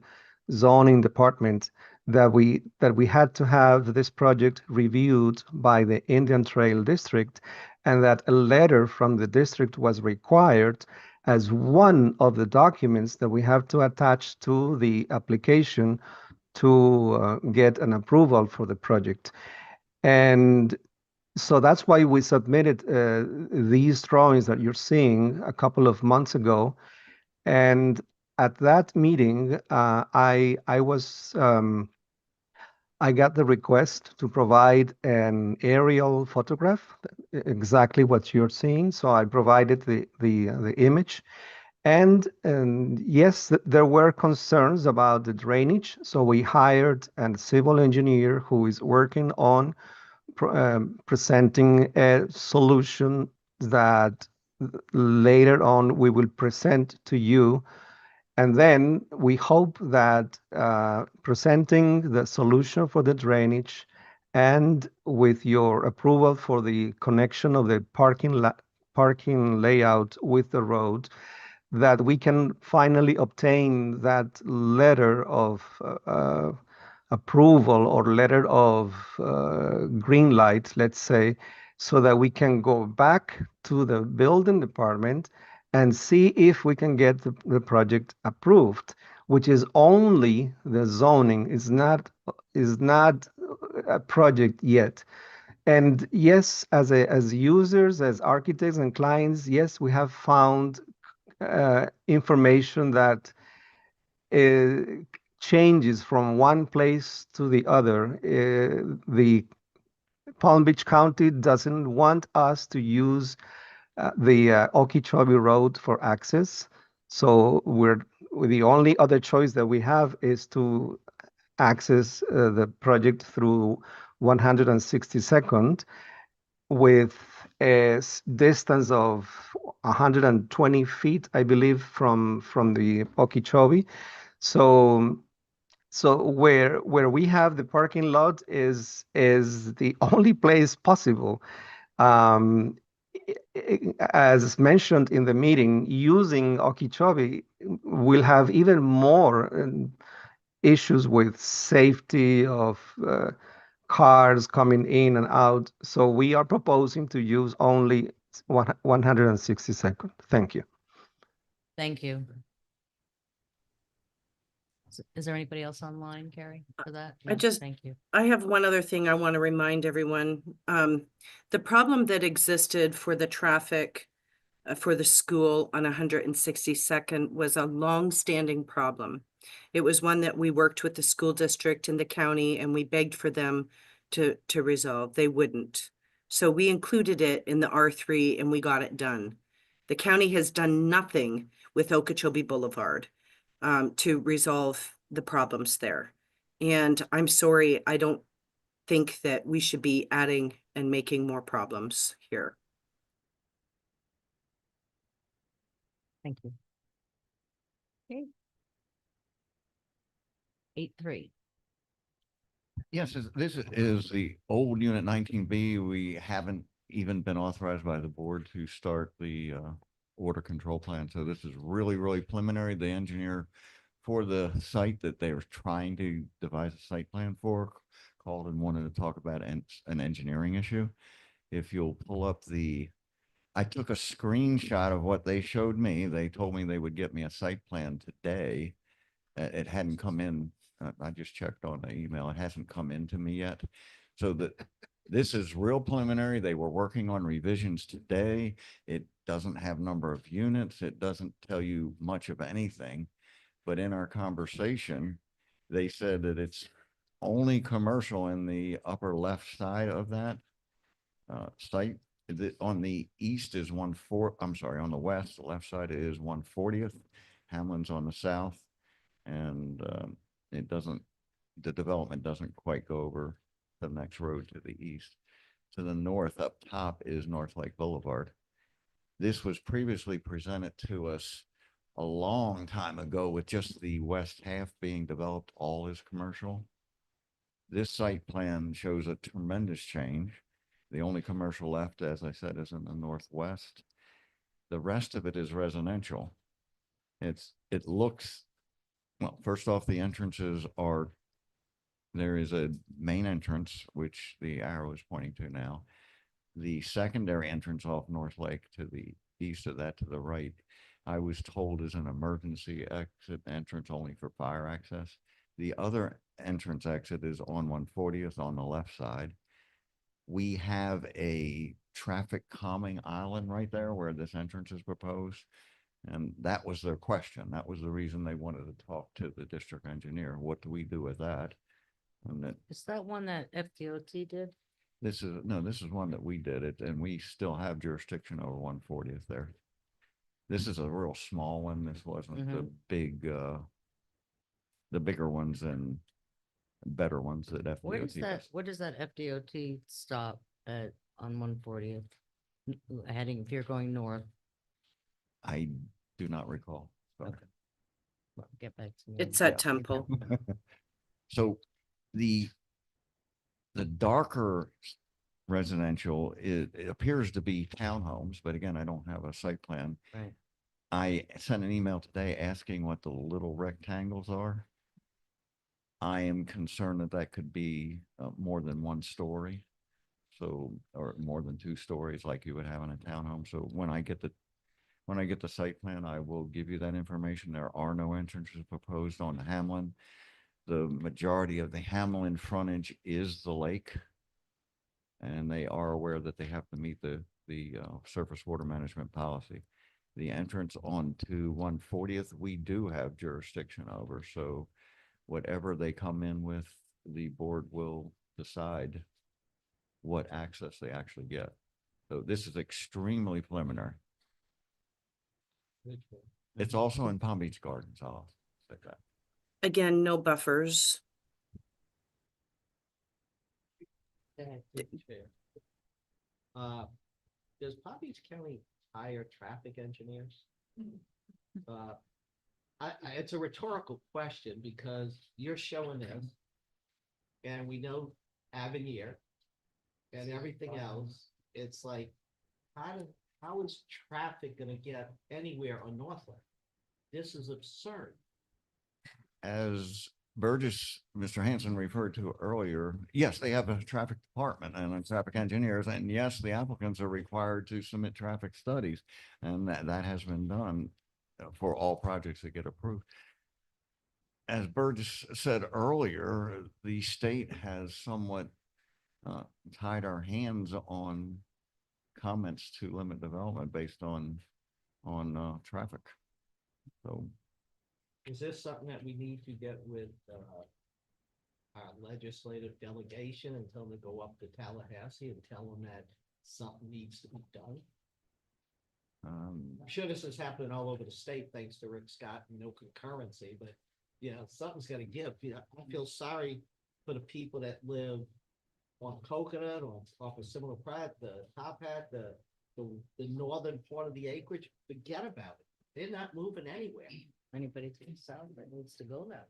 zoning department that we had to have this project reviewed by the Indian Trail District and that a letter from the district was required as one of the documents that we have to attach to the application to get an approval for the project. And so that's why we submitted these drawings that you're seeing a couple of months ago. And at that meeting, I got the request to provide an aerial photograph, exactly what you're seeing. So I provided the image. And yes, there were concerns about the drainage. So we hired a civil engineer who is working on presenting a solution that later on we will present to you. And then we hope that presenting the solution for the drainage and with your approval for the connection of the parking layout with the road, that we can finally obtain that letter of approval or letter of green light, let's say, so that we can go back to the building department and see if we can get the project approved, which is only the zoning, is not a project yet. And yes, as users, as architects and clients, yes, we have found information that changes from one place to the other. The Palm Beach County doesn't want us to use the Okeechobee Road for access. So the only other choice that we have is to access the project through 162nd with a distance of 120 feet, I believe, from the Okeechobee. So where we have the parking lot is the only place possible. As mentioned in the meeting, using Okeechobee will have even more issues with safety of cars coming in and out. So we are proposing to use only 162nd. Thank you. Thank you. Is there anybody else online, Carrie, for that? I No? just- Thank you. I have one other thing I want to remind everyone. The problem that existed for the traffic for the school on 162nd was a long-standing problem. It was one that we worked with the school district and the county, and we begged for them to resolve. They wouldn't. So we included it in the R3 and we got it done. The county has done nothing with Okeechobee Boulevard to resolve the problems there. And I'm sorry, I don't think that we should be adding and making more problems here. Thank you. Okay. 8-3. Yes, this is the old Unit 19B. We haven't even been authorized by the board to start the order control plan. So this is really, really preliminary. The engineer for the site that they were trying to devise a site plan for called and wanted to talk about an engineering issue. If you'll pull up I took a screenshot of what they showed me. They told me they would get me a site plan today. It hadn't come in. I just checked on the email. It hasn't come in to me yet. So this is real preliminary. They were working on revisions today. It doesn't have number of units. It doesn't tell you much of anything. But in our conversation, they said that it's only commercial in the upper left side of that site. On the east is on the west, the left side is 140th. Hamlin's on the south. And the development doesn't quite go over the next road to the east. To the north up top is North Lake Boulevard. This was previously presented to us a long time ago with just the west half being developed all as commercial. This site plan shows a tremendous change. The only commercial left, as I said, is in the northwest. The rest of it is residential. It looks, well, first off, the entrances there is a main entrance, which the arrow is pointing to now. The secondary entrance off North Lake to the east of that to the right, I was told is an emergency exit entrance only for fire access. The other entrance exit is on 140th on the left side. We have a traffic calming island right there where this entrance is proposed. And that was their question. That was the reason they wanted to talk to the district engineer. What do we do with that? And Is that one that FDOT did? this is one that we did it, and we still have jurisdiction over 140th there. This is a real small one. This wasn't the bigger ones and better ones that FDOT does. What does that FDOT stop at on 140th? Heading, if you're going north. I do not recall. Sorry. Okay. Well, get back to me. It's at Temple. So the darker residential, it appears to be townhomes, but again, I don't have a site plan. Right. I sent an email today asking what the little rectangles are. I am concerned that could be more than one story. So, or more than 2 stories like you would have in a townhome. So when I get the site plan, I will give you that information. There are no entrances proposed on Hamlin. The majority of the Hamlin frontage is the lake. And they are aware that they have to meet the surface water management policy. The entrance onto 140th, we do have jurisdiction over. So whatever they come in with, the board will decide what access they actually get. So this is extremely preliminary. It's also in Palm Beach Gardens. I'll say that. Again, no buffers. Does Palm Beach County hire traffic engineers? It's a rhetorical question because you're showing this and we know Avenir and everything else. It's like, how is traffic gonna get anywhere on Northland? This is absurd. As Burgess, Mr. Hanson referred to earlier, yes, they have a traffic department and traffic engineers, and yes, the applicants are required to submit traffic studies, and that has been done for all projects that get approved. As Burgess said earlier, the state has somewhat tied our hands on comments to limit development based on traffic. So Is this something that we need to get with our legislative delegation and tell them to go up to Tallahassee and tell them that something needs to be done? I'm sure this is happening all over the state, thanks to Rick Scott and no concurrency, but you know, something's gotta give. You know, I feel sorry for the people that live on Coconut or off of similar Pratt, the Top Hat, the northern part of the acreage. Forget about it. They're not moving anywhere. Anybody to the south that needs to go that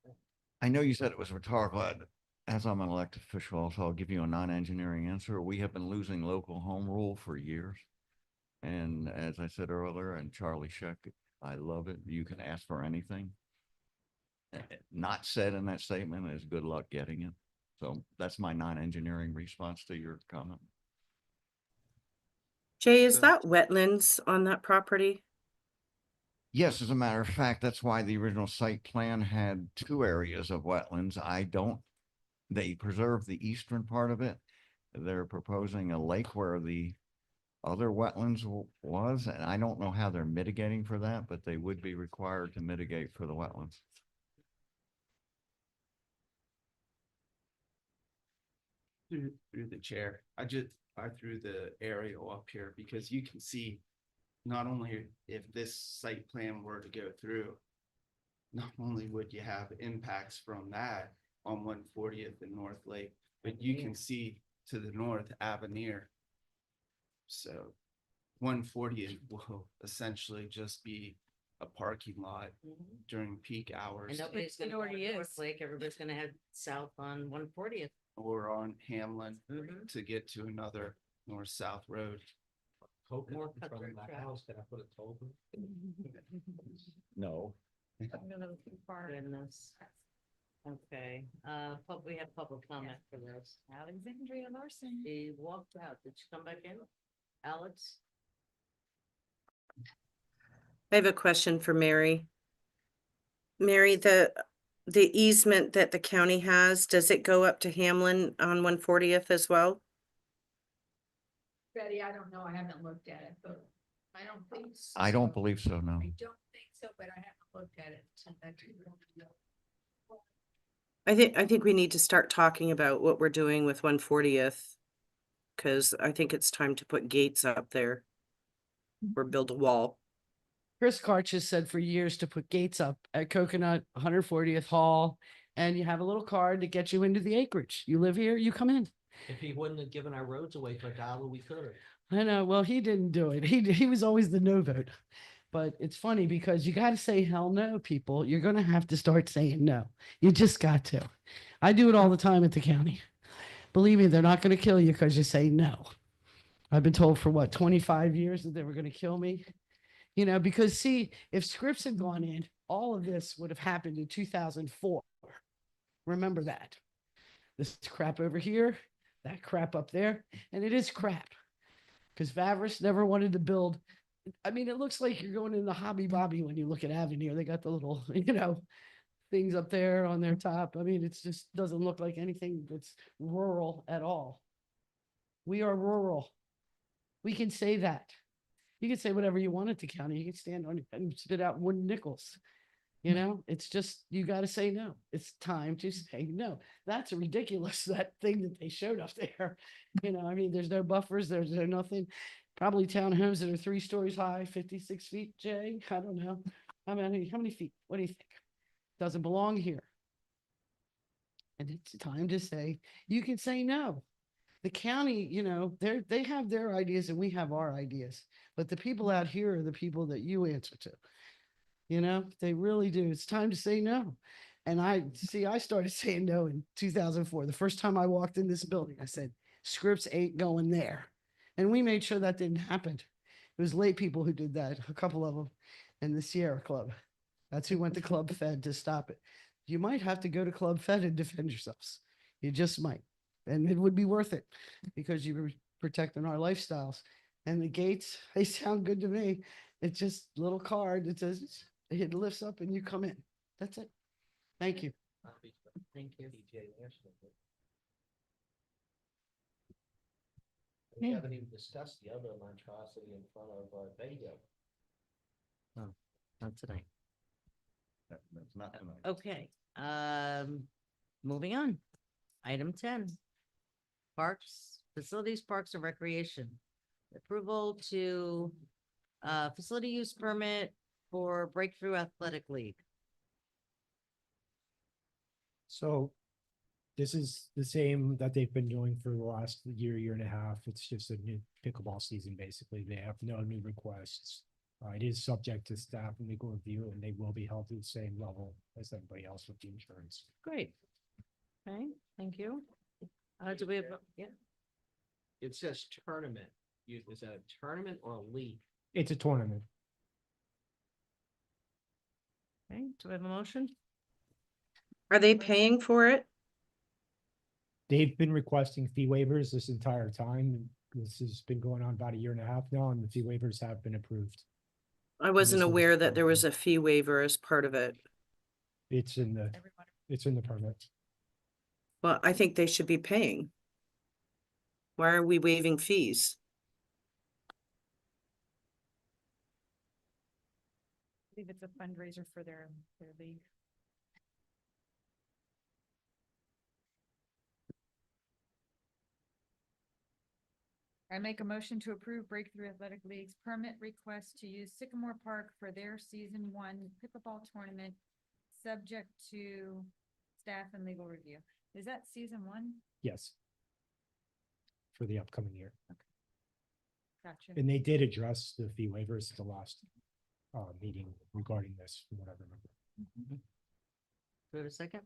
way. I know you said it was rhetorical. As I'm an elected official, also I'll give you a non-engineering answer. We have been losing local home rule for years. And as I said earlier, and Charlie Sheck, I love it. You can ask for anything. Not said in that statement is good luck getting it. So that's my non-engineering response to your comment. Jay, is that wetlands on that property? Yes, as a matter of fact, that's why the original site plan had 2 areas of wetlands. They preserved the eastern part of it. They're proposing a lake where the other wetlands was, and I don't know how they're mitigating for that, but they would be required to mitigate for the wetlands. Through the chair, I threw the aerial up here because you can see not only if this site plan were to go through, not only would you have impacts from that on 140th and North Lake, but you can see to the north Avenir. So 140th will essentially just be a parking lot during peak hours. And nobody's gonna go to North Lake, everybody's gonna head south on 140th. Or on Hamlin to get to another north-south road. Coconut in front of my house, can I put a toll booth? No. Goodness. Okay, we have public comment for this. Alexandria Larson. She walked out. Did she come back in? Alex? I have a question for Mary. Mary, the easement that the county has, does it go up to Hamlin on 140th as well? Betty, I don't know. I haven't looked at it, but I don't think so. I don't believe so, no. I don't think so, but I haven't looked at it. I think we need to start talking about what we're doing with 140th. Cause I think it's time to put gates up there. Or build a wall. Chris Karch has said for years to put gates up at Coconut 140th Hall, and you have a little card to get you into the acreage. You live here, you come in. If he wouldn't have given our roads away for $1, we could have. I know. Well, he didn't do it. He was always the no vote. But it's funny because you got to say hell no, people. You're going to have to start saying no. You just got to. I do it all the time at the county. Believe me, they're not going to kill you because you say no. I've been told for what, 25 years that they were going to kill me. You know, because see, if Scripps had gone in, all of this would have happened in 2004. Remember that. This crap over here, that crap up there, and it is crap. Because Vavris never wanted to build. I mean, it looks like you're going in the Hobby Lobby when you look at Avenir. They got the little, things up there on their top. I mean, it just doesn't look like anything that's rural at all. We are rural. We can say that. You can say whatever you want at the county. You can stand on and spit out wooden nickels. It's just, you got to say no. It's time to say no. That's ridiculous, that thing that they showed up there. I mean, there's no buffers. There's nothing. Probably townhomes that are 3 stories high, 56 feet, Jay. I don't know. How many feet? What do you think? Doesn't belong here. And it's time to say, you can say no. The county, they have their ideas and we have our ideas. But the people out here are the people that you answer to. They really do. It's time to say no. And I started saying no in 2004. The first time I walked in this building, I said, Scripps ain't going there. And we made sure that didn't happen. It was late people who did that, a couple of them, in the Sierra Club. That's who went to Club Fed to stop it. you might have to go to Club Fed and defend yourselves. You just might. And it would be worth it because you were protecting our lifestyles. And the gates, they sound good to me. It's just a little card that says, it lifts up and you come in. That's it. Thank you. Thank you. We Yeah. haven't even discussed the other monstrosity in front of Vega. Oh, not tonight. That's not tonight. Okay, moving on. Item 10. Parks, facilities, parks and recreation. Approval to, facility use permit for Breakthrough Athletic League. So this is the same that they've been doing for the last year and a half. It's just a new pickleball season, basically. They have no new requests. It is subject to staff and legal review, and they will be held to the same level as everybody else with the insurance. Great. Okay, thank you. Do we have, yeah, It says tournament. Is that a tournament or a league? It's a tournament. okay, do we have a motion? Are they paying for it? They've been requesting fee waivers this entire time. This has been going on about a year and a half now, and the fee waivers have been approved. I wasn't this was aware that part there of was it. a fee waiver as part of it. It's in the permit. Well, I think they should be paying. Why are we waiving fees? I believe it's a fundraiser for their league. I make a motion to approve Breakthrough Athletic League's permit request to use Sycamore Park for their season 1 pickleball tournament, subject to staff and legal review. Is that season 1? Yes. For the upcoming year. Gotcha. And they did address the fee waivers at the last meeting regarding this, from what I remember. Do we have a second?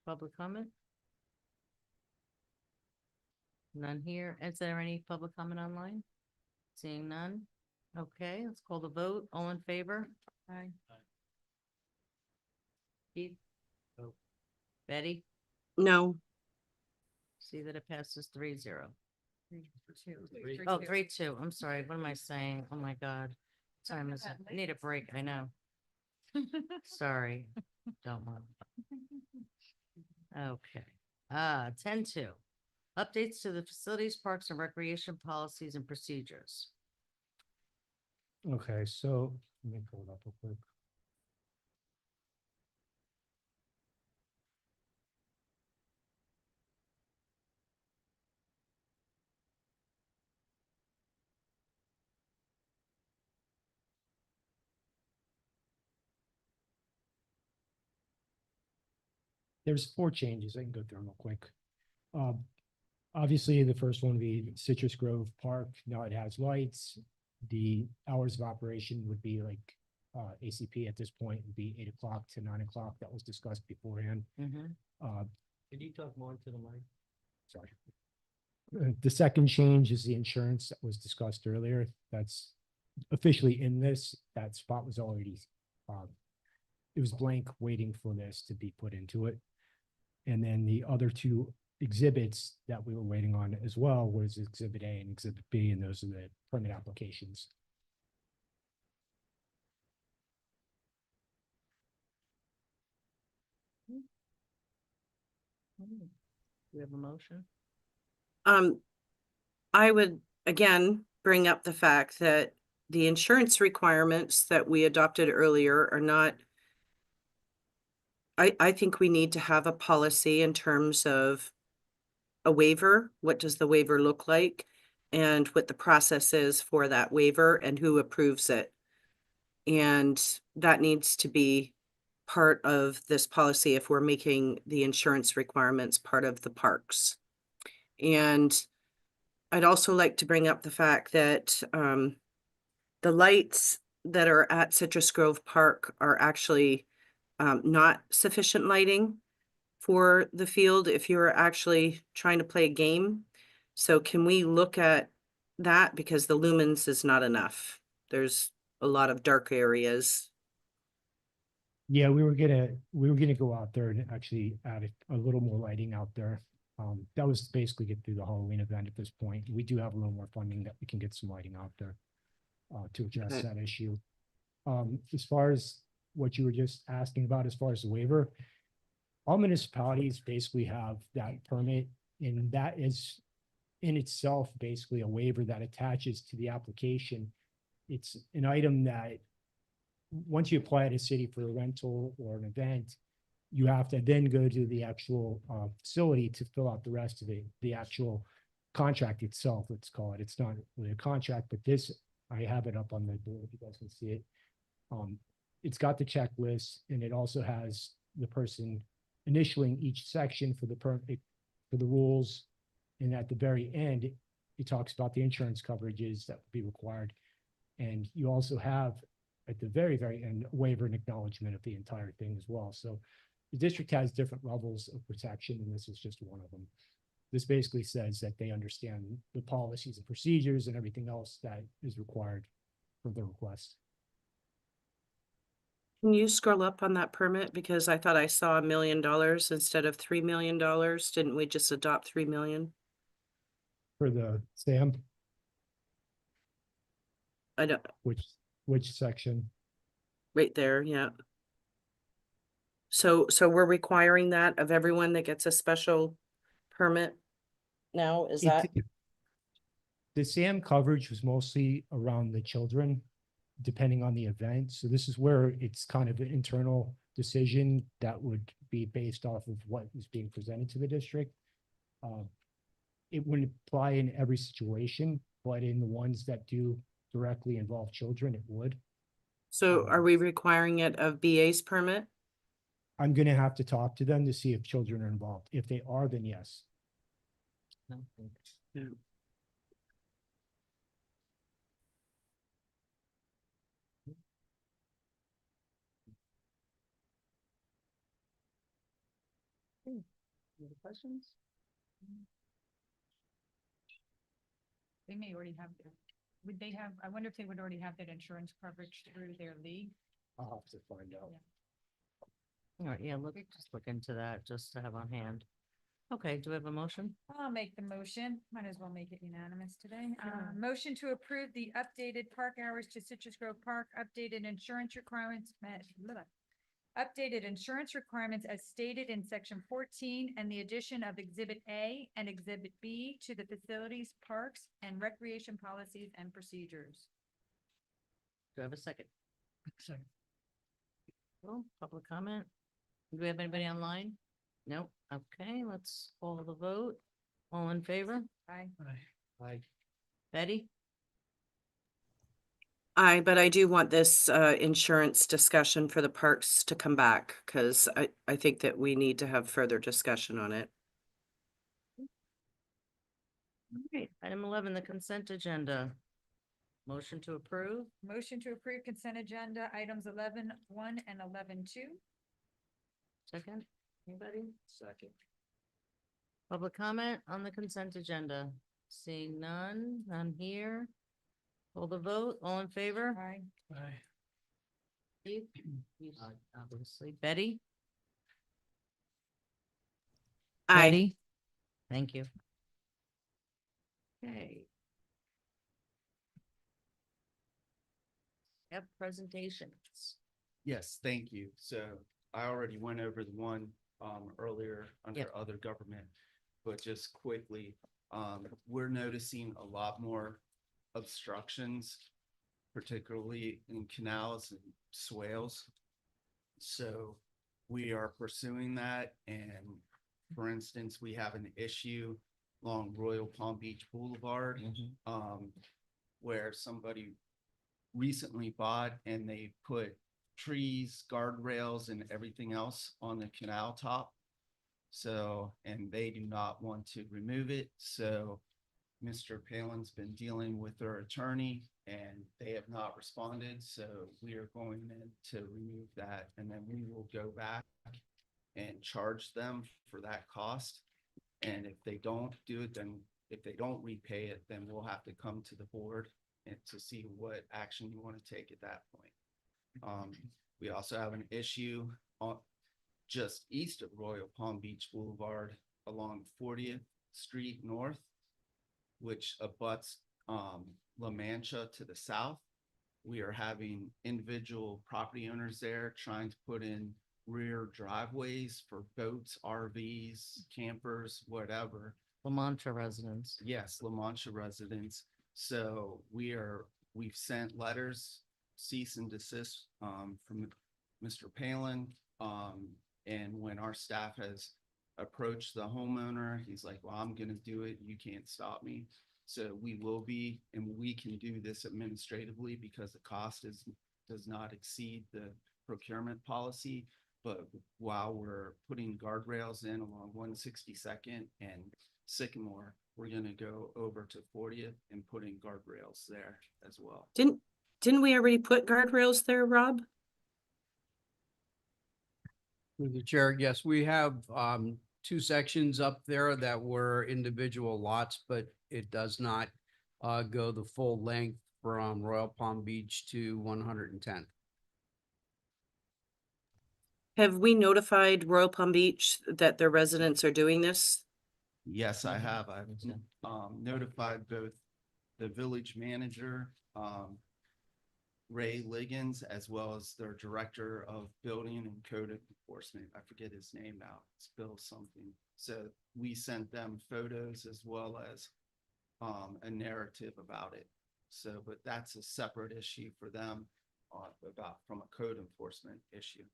Public comment? None here. Is there any public comment online? Seeing none? Okay, let's call the vote. All in favor? Aye. Keith? No. Betty? No. See that it passes 3-0. 3-2. Oh, 3-2. I'm sorry. What am I saying? Oh my God. Time is, I need a break. I know. Sorry. Don't want. Okay. 10-2. Updates to the facilities, parks and recreation policies and procedures. Okay, so let me pull it up real quick. There's 4 changes. I can go through them real quick. Obviously, the first one would be Citrus Grove Park. Now it has lights. The hours of operation would be like ACP at this point would be 8 o'clock to 9 o'clock. That was discussed beforehand. Mhm. Can you talk more to the mic? Sorry. The second change is the insurance that was discussed earlier. That's officially in this. That spot was already, it was blank waiting for this to be put into it. And then the other 2 exhibits that we were waiting on as well was Exhibit A and Exhibit B, and those are the permit applications. Do we have a motion? I would again bring up the fact that the insurance requirements that we adopted earlier are not. I think we need to have a policy in terms of a waiver. What does the waiver look like? And what the process is for that waiver and who approves it. And that needs to be part of this policy if we're making the insurance requirements part of the parks. And I'd also like to bring up the fact that the lights that are at Citrus Grove Park are actually not sufficient lighting for the field if you're actually trying to play a game. So can we look at that, because the lumens is not enough? There's a lot of dark areas Yeah, we were gonna go out there and actually add a little more lighting out there. That was basically get through the Halloween event at this point. We do have a little more funding that we can get some lighting out there to address Okay. that issue. As far as what you were just asking about, as far as the waiver, all municipalities basically have that permit, and that is in itself basically a waiver that attaches to the application. It's an item that once you apply at a city for a rental or an event, you have to then go to the actual facility to fill out the rest of it, the actual contract itself, let's call it. It's not really a contract, but this, I have it up on the board if you guys can see it. It's got the checklist, and it also has the person initialing each section for the permit, for the rules. And at the very end, it talks about the insurance coverages that would be required. And you also have at the very, very end, a waiver and acknowledgement of the entire thing as well. So the district has different levels of protection, and this is just one of them. This basically says that they understand the policies and procedures and everything else that is required for the request. Can you scroll up on that permit? Because I thought I saw $1 million instead of $3 million. Didn't we just adopt 3 million? For the SAM, I don't, which section? right there, yeah. So we're requiring that of everyone that gets a special permit now, is that? The SAM coverage was mostly around the children, depending on the event. So this is where it's kind of an internal decision that would be based off of what is being presented to the district. It wouldn't apply in every situation, but in the ones that do directly involve children, it would. So are we requiring it of BA's permit? I'm gonna have to talk to them to see if children are involved. If they are, then yes. Any other questions? They may already have, would they have, I wonder if they would already have that insurance coverage through their league? I'll have to find out. All right, yeah, just look into that, just to have on hand. Okay, do we have a motion? I'll make the motion. Might as well make it unanimous today. Motion to approve the updated park hours to Citrus Grove Park, updated insurance requirements, updated insurance requirements as stated in section 14, and the addition of Exhibit A and Exhibit B to the facilities, parks, and recreation policies and procedures. Do I have a second? Second. Well, public comment? Do we have anybody online? Nope. Okay, let's call the vote. All in favor? Aye. Aye. Betty? But I do want this insurance discussion for the parks to come back, because I think that we need to have further discussion on it. All right, item 11, the consent agenda. Motion to approve. Motion to approve consent agenda items 11.1 and 11.2. Second, anybody? Second. Public comment on the consent agenda. Seeing none here. Call the vote. All in favor? Aye. Aye. Steve? Obviously. Betty? Aye. Betty? Thank you. Okay. Have presentations. Yes, thank you. So I already went over the one earlier under Yep. other government, but just quickly, we're noticing a lot more obstructions, particularly in canals and swales. So we are pursuing that, and for instance, we have an issue along Royal Palm Beach Boulevard, where somebody recently bought and they put trees, guardrails, and everything else on the canal top. So, and they do not want to remove it. So Mr. Palin's been dealing with their attorney and they have not responded. So we are going in to remove that, and then we will go back and charge them for that cost. And if they don't do it, then if they don't repay it, then we'll have to come to the board and to see what action you want to take at that point. We also have an issue on just east of Royal Palm Beach Boulevard along 40th Street North, which abuts La Mancha to the south. We are having individual property owners there trying to put in rear driveways for boats, RVs, campers, whatever. La Mancha residents. Yes, La Mancha residents. So we've sent letters, cease and desist from Mr. Palin. And when our staff has approached the homeowner, he's like, well, I'm gonna do it. You can't stop me. So we will be, and we can do this administratively because the cost does not exceed the procurement policy. But while we're putting guardrails in along 162nd and Sycamore, we're gonna go over to 40th and putting guardrails there as well. Didn't we already put guardrails there, Rob? Through the chair, yes, we have two sections up there that were individual lots, but it does not go the full length from Royal Palm Beach to 110th. Have we notified Royal Palm Beach that their residents are doing this? Yes, I have. I've notified both the village manager, Ray Liggins, as well as their director of building and code enforcement. I forget his name now. It's Bill something. So we sent them photos as well as a narrative about it. So, but that's a separate issue for them about from a code enforcement issue.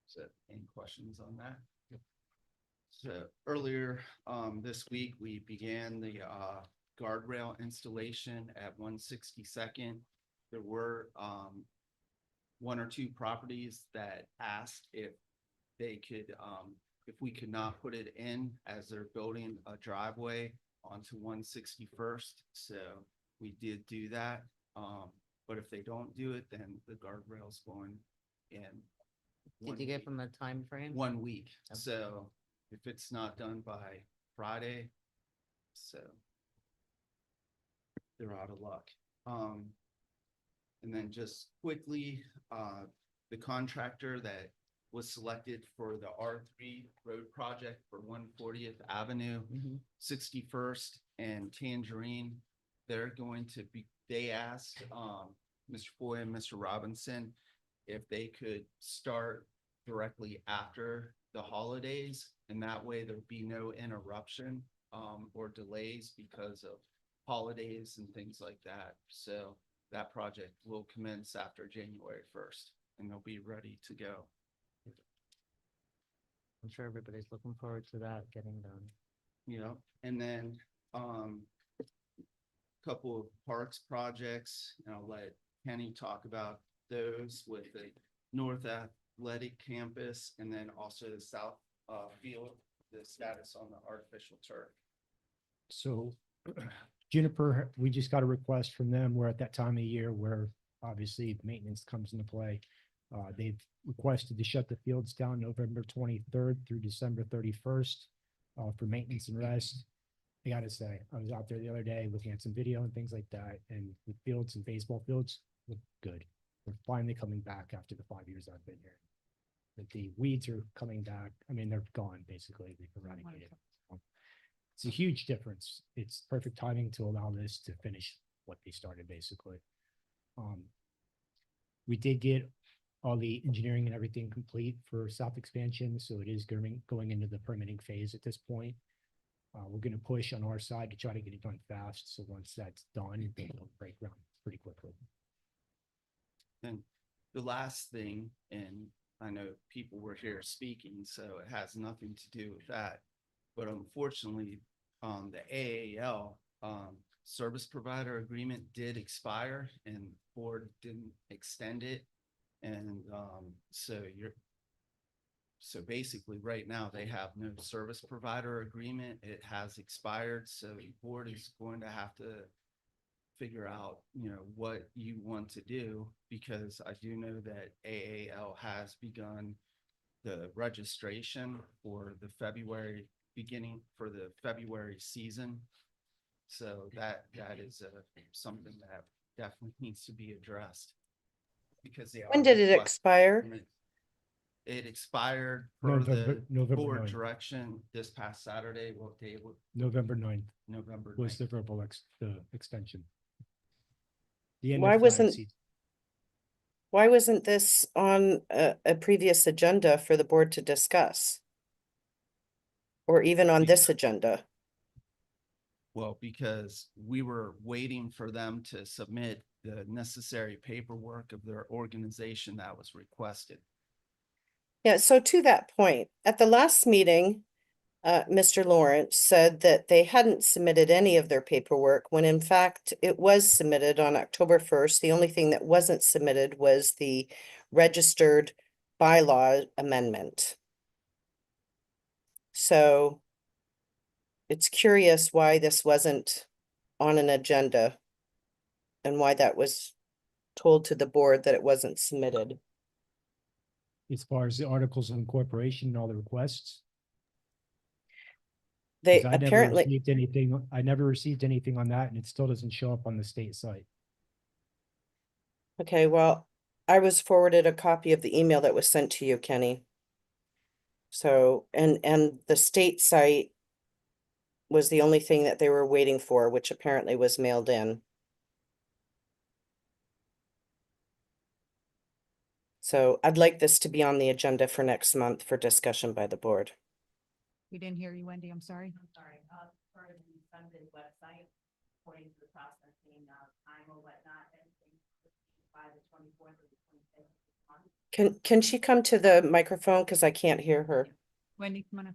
So any questions on that? So earlier this week, we began the guardrail installation at 162nd. There were one or two properties that asked if they could, if we could not put it in as they're building a driveway onto 161st. So we did do that. But if they don't do it, then the guardrail's going in. Did you give them a time frame? 1 week. So if it's not done by Friday, so they're out of luck. And then just quickly, the contractor that was selected for the R3 road project for 140th Avenue, 61st and Tangerine, they're going to be, they asked Mr. Foy and Mr. Robinson if they could start directly after the holidays, and that way there'd be no interruption or delays because of holidays and things like that. So that project will commence after January 1st and they'll be ready to go. I'm sure everybody's looking forward to that getting done. Yeah, and then couple of parks projects, and I'll let Kenny talk about those with the North Athletic Campus and then also the South Field, the status on the artificial turf. So Juniper, we just got a request from them. We're at that time of year where obviously maintenance comes into play. They've requested to shut the fields down November 23rd through December 31st for maintenance and rest. I gotta say, I was out there the other day looking at some video and things like that, and the fields and baseball fields look good. They're finally coming back after the 5 years I've been here. But the weeds are coming back. I mean, they're gone basically. They've eradicated. It's a huge difference. It's perfect timing to allow this to finish what they started basically. We did get all the engineering and everything complete for south expansion, so it is going into the permitting phase at this point. We're going to push on our side to try to get it done fast. So once that's done, they'll break ground pretty quickly. And the last thing, and I know people were here speaking, so it has nothing to do with that. But unfortunately, the AAL service provider agreement did expire and the board didn't extend it. And so basically right now they have no service provider agreement. It has expired. So the board is going to have to figure out, you know, what you want to do, because I do know that AAL has begun the registration for the February for the February season. So that is something that definitely needs to be addressed. Because they When are did it requesting expire? permit. It expired per November, the November board 9th. direction this past Saturday. What day? November 9th November was 9th. the verbal the extension. The end Why of flag wasn't, season. why wasn't this on a previous agenda for the board to discuss? Or even on this agenda? Well, because we were waiting for them to submit the necessary paperwork of their organization that was requested. Yeah, so to that point, at the last meeting, Mr. Lawrence said that they hadn't submitted any of their paperwork, when in fact it was submitted on October 1st. The only thing that wasn't submitted was the registered bylaw amendment. So it's curious why this wasn't on an agenda and why that was told to the board that it wasn't submitted. As far as the articles of incorporation and all the requests. They 'Cause I never apparently, received anything, I never received anything on that, and it still doesn't show up on the state site. okay, well, I was forwarded a copy of the email that was sent to you, Kenny. So, and the state site was the only thing that they were waiting for, which apparently was mailed in. So I'd like this to be on the agenda for next month for discussion by the board. We didn't hear you, Wendy. I'm sorry. I'm sorry, for the Sunday website, according to the processing, time or whatnot, everything by the 24th or the 25th. Can she come to the microphone? Because I can't hear her. Wendy, come on up.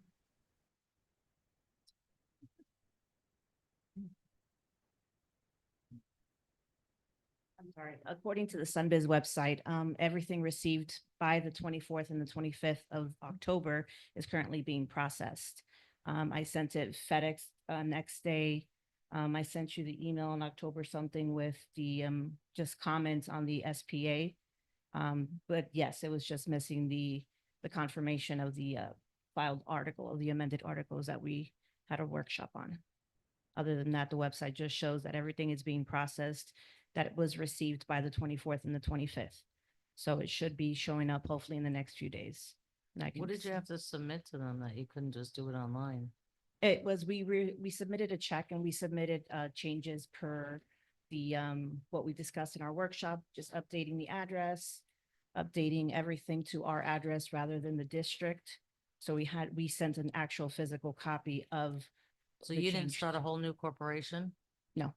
I'm sorry, according to the Sunbiz website, everything received by the 24th and the 25th of October is currently being processed. I sent it FedEx, next day. I sent you the email on October something with the, just comments on the SPA. But yes, it was just missing the confirmation of the, filed article, of the amended articles that we had a workshop on. Other than that, the website just shows that everything is being processed, that it was received by the 24th and the 25th. So it should be showing up hopefully in the next few days. And I can What did you have to submit to them that you couldn't just do it online? It was, we submitted a check and we submitted changes per the, what we discussed in our workshop, just updating the address, updating everything to our address rather than the district. So we sent an actual physical copy of. So the you didn't change. start a whole new corporation? No.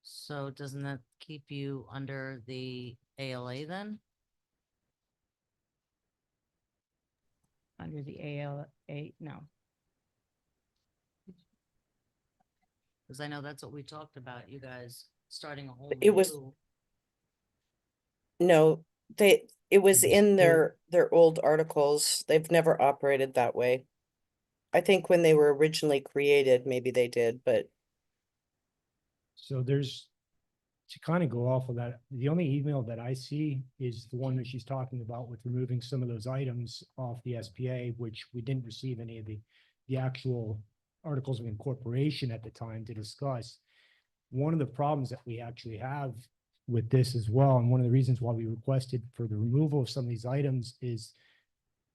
So doesn't that keep you under the ALA then? Under the ALA, no. Because I know that's what we talked about, you guys starting a whole It was, new. no, it was in They're- their old articles. They've never operated that way. I think when they were originally created, maybe they did, but So there's, to kind of go off of that, the only email that I see is the one that she's talking about with removing some of those items off the SPA, which we didn't receive any of the actual articles of incorporation at the time to discuss. One of the problems that we actually have with this as well, and one of the reasons why we requested for the removal of some of these items is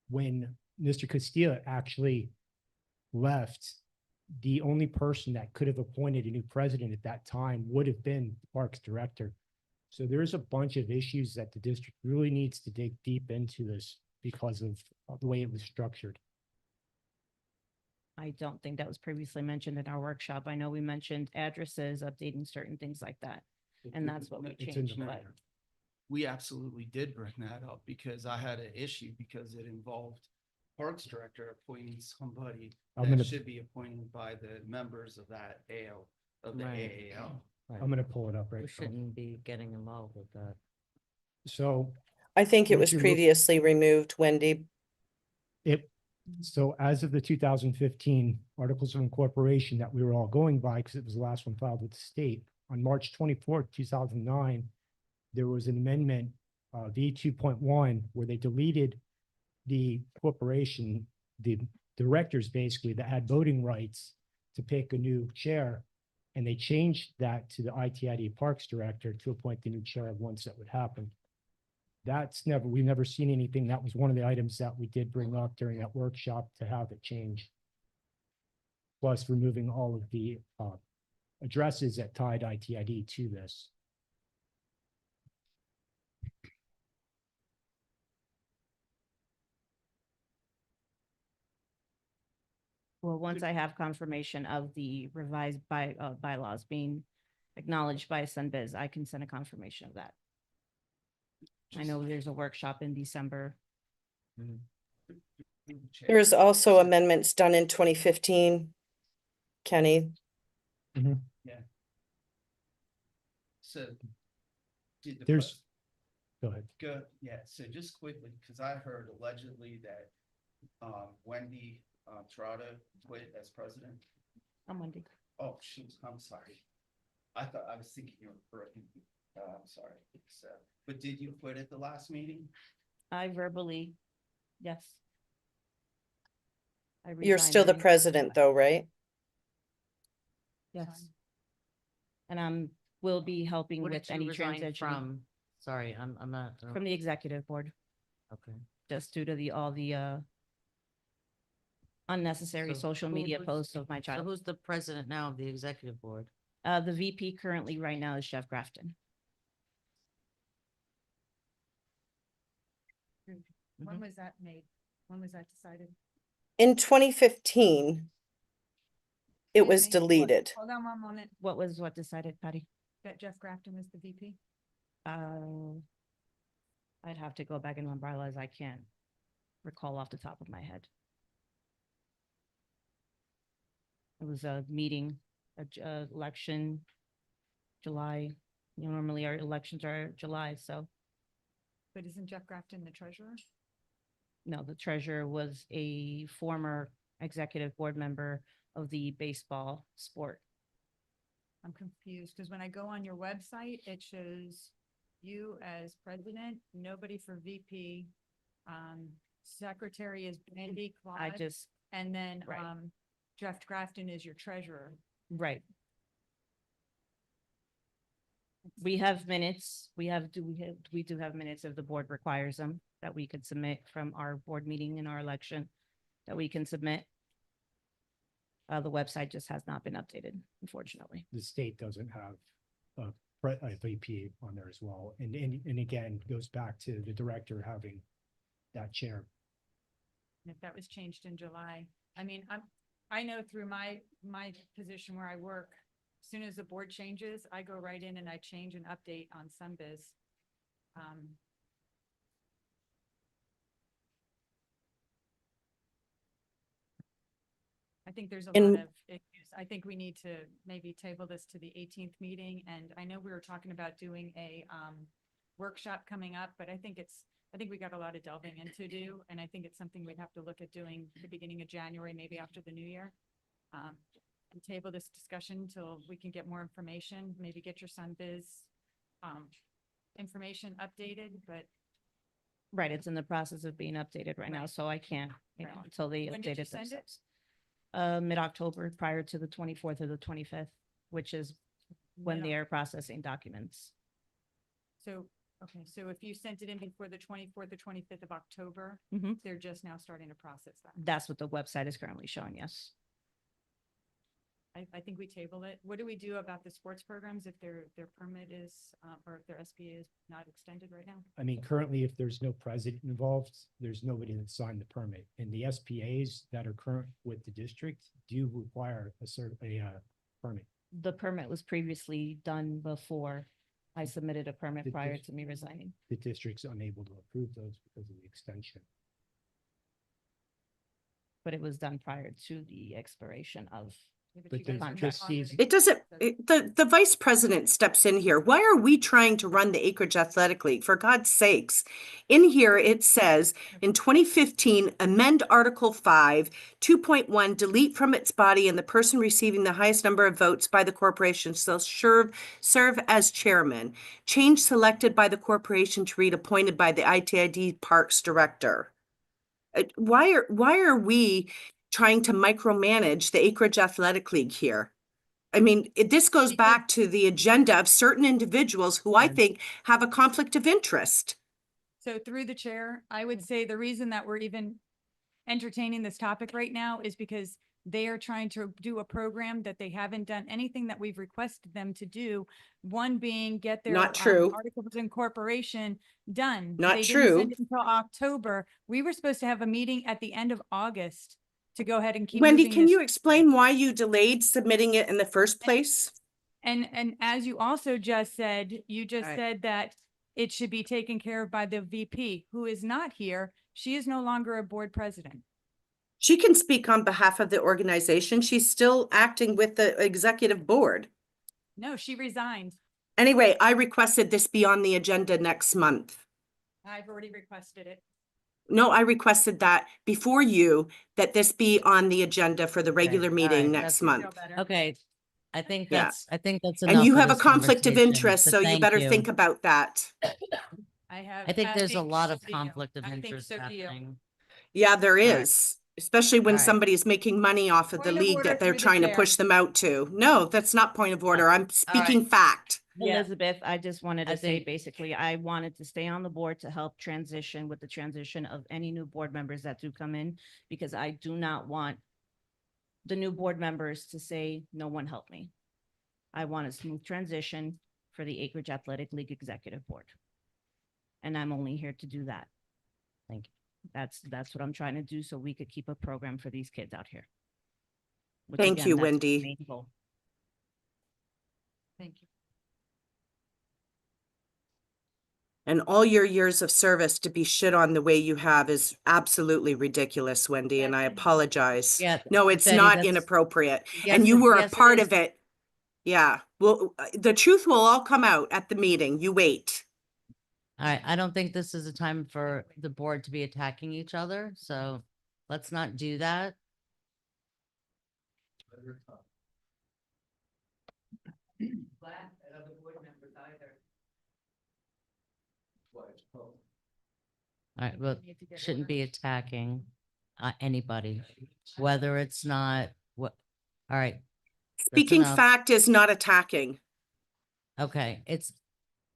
when Mr. Castilla actually left, the only person that could have appointed a new president at that time would have been the Parks Director. So there's a bunch of issues that the district really needs to dig deep into this because of the way it was structured. I don't think that was previously mentioned in our workshop. I know we mentioned addresses, updating certain things like that. And that's what we It's in changed, the but We absolutely did bring that up because I had an issue because it involved Parks Director appointing somebody I'm that gonna- should be appointed by the members of that AL, of the Right. AAL. I'm gonna pull it up right We now. shouldn't be getting involved with that. So I think it If was you look- previously removed, Wendy. so as of the 2015 Articles of Incorporation that we were all going by, because it was the last one filed with the state, on March 24th, 2009, there was an amendment, V2.1, where they deleted the corporation, the directors basically that had voting rights to pick a new chair. And they changed that to the ITID Parks Director to appoint the new chair once that would happen. We've never seen anything. That was one of the items that we did bring up during that workshop to have it changed. Plus removing all of the addresses that tied ITID to this. Well, once I have confirmation of the revised bylaws being acknowledged by Sunbiz, I can send a confirmation of that. I know there's a workshop in December. There's also amendments done in 2015, Kenny. Yeah. So. did the There's, pre- go ahead. Go, yeah, so just quickly, because I heard allegedly that Wendy Torado quit as president. I'm Wendy. Oh, shoot, I'm sorry. I thought, I was thinking you were correcting me. I'm sorry. So, but did you quit at the last meeting? I verbally, yes. I You're resigned still the during- president though, right? Yes. And will be helping What with did you any resign transition from? Sorry, I'm not. from the executive board, Okay. just due to all the unnecessary So social who media was- posts of my So child. who's the president now of the executive board? The VP currently right now is Jeff Grafton. When was that made? When was that decided? In 2015, it was Excuse me? deleted. Hold on one moment. What was what decided, Patty? That Jeff Grafton was the VP? I'd have to go back in my bylaws. I can't recall off the top of my head. It was a meeting, election, July. Normally our elections are July, so But isn't Jeff Grafton the treasurer? no, the treasurer was a former executive board member of the baseball sport. I'm confused because when I go on your website, it shows you as president, nobody for VP. Secretary is Brandy I Claude. just, And then, Right. Jeff Grafton is your treasurer. right. We have minutes. We do have minutes if the board requires them that we could submit from our board meeting and our election that we can submit. The website just has not been updated, unfortunately. The state doesn't have a VP on there as well. And again, goes back to the director having that chair. And if that was changed in July, I mean, I know through my position where I work, as soon as the board changes, I go right in and I change and update on Sunbiz. I think there's a lot In- of issues. I think we need to maybe table this to the 18th meeting. And I know we were talking about doing a workshop coming up, but I think we got a lot of delving in to do. And I think it's something we'd have to look at doing at the beginning of January, maybe after the new year. And table this discussion until we can get more information, maybe get your Sunbiz information updated, but Right, it's in the process of being updated right now, Right. so I can't, Right. until they When update did you it send it? themselves. Mid-October, prior to the 24th or the 25th, which is when they are processing documents. so, okay, so if you sent it in before the 24th or 25th of October, Mhm. they're just now starting to process that. That's what the website is currently showing, yes. I think we table it. What do we do about the sports programs if their permit is, or if their SBA is not extended right now? I mean, currently, if there's no president involved, there's nobody that signed the permit. And the SPAs that are current with the district do require a permit. The permit was previously done before I submitted a permit The prior dis- to me resigning. The district's unable to approve those because of the extension. But it was done prior to the expiration of But the contract. trustees, It doesn't, the vice president steps in here. Why are we trying to run the Acreage Athletic League? For God's sakes. In here, it says, in 2015, amend Article 5, 2.1, delete from its body and the person receiving the highest number of votes by the corporation shall serve as chairman. Change selected by the corporation to read appointed by the ITID Parks Director. Why are we trying to micromanage the Acreage Athletic League here? I mean, this goes back to the agenda of certain individuals who I think have a conflict of interest. So through the chair, I would say the reason that we're even entertaining this topic right now is because they are trying to do a program that they haven't done anything that we've requested them to do. One being get their Not true. articles of incorporation done. Not They didn't true. send it until October. We were supposed to have a meeting at the end of August to go ahead and keep Wendy, moving can this you explain why you delayed submitting it in the first place? And as you also just said, you just Right. said that it should be taken care of by the VP, who is not here. She is no longer a board president. She can speak on behalf of the organization. She's still acting with the executive board. No, she resigned. Anyway, I requested this be on the agenda next month. I've already requested it. No, I requested that before you, that this be on the agenda for the regular all meeting right, next that's- month. Okay, I think Yeah. that's And enough you for have a this conflict of conversation, interest, so you thank better think about that. I think there's a lot of conflict of I think interest so do you. happening. Yeah, there right. is, especially when All right. somebody is making money off of the Point of league order that they're through the trying to chair. push them out to. No, that's not point of order. I'm speaking fact. Yeah. Elizabeth, I just wanted I to say, think- basically, I wanted to stay on the board to help transition with the transition of any new board members that do come in, because I do not want the new board members to say, no one helped me. I want a smooth transition for the Acreage Athletic League Executive Board. And I'm only here to do that. Thank you. That's what I'm trying to do, so we could keep a program for these kids out here. Which Thank again, you, that's my Wendy. main goal. Thank you. And all your years of service to be shit on the way you have is absolutely ridiculous, Wendy, and I apologize. Yeah, No, it's Betty, not that's- inappropriate. Yes, And you were a yes, it part is. of it. Yeah, well, the truth will all come out at the meeting. You wait. I don't think this is a time for the board to be attacking each other, so let's not do that. All right, but shouldn't be attacking anybody, whether it's not what, all right. that's Speaking enough. fact is not attacking. Okay, it's,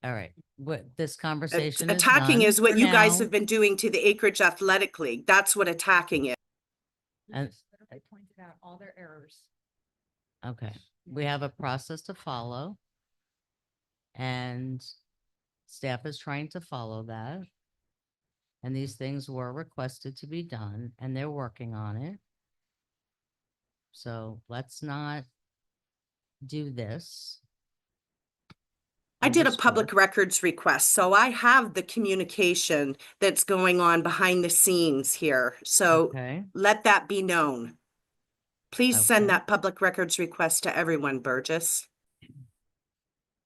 all right, what this conversation is Attacking done is what for you guys now, have been doing to the Acreage Athletic League. That's what attacking is. And, I pointed out all their errors. okay, we have a process to follow. And staff is trying to follow that. And these things were requested to be done and they're working on it. So let's not do this. I did a Understood. public records request, so I have the communication that's going on behind the scenes here. So Okay, let that be known. Please Okay. send that public records request to everyone, Burgess.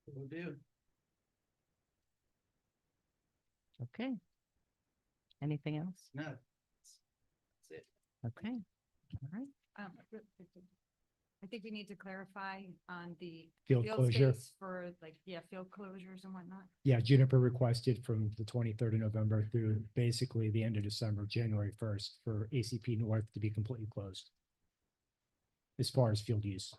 Will do. okay. Anything else? No. That's it. Okay, all right. I think we need to clarify on the Field closure. space for like, field closures and whatnot. Yeah, Juniper requested from the 23rd of November through basically the end of December, January 1st, for ACP North to be completely closed as far as field use.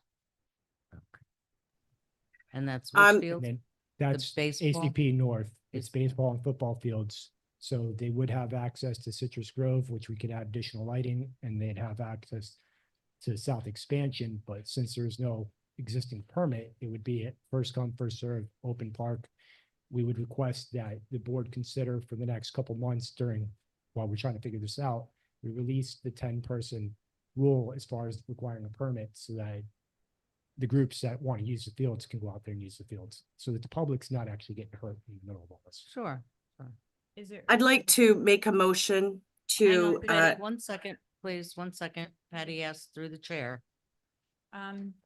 And that's Um, which field? And then that's baseball? ACP North. It's Baseball. baseball and football fields. So they would have access to Citrus Grove, which we could add additional lighting, and they'd have access to South Expansion. But since there's no existing permit, it would be at first come, first served, open park. We would request that the board consider for the next couple months while we're trying to figure this out, we release the 10-person rule as far as requiring a permit so that the groups that want to use the fields can go out there and use the fields so that the public's not actually getting hurt in the middle of all this. Sure. Is there? I'd like to make a motion Hang to, on, Patty, 1 second, please, 1 second. Patty asked through the chair.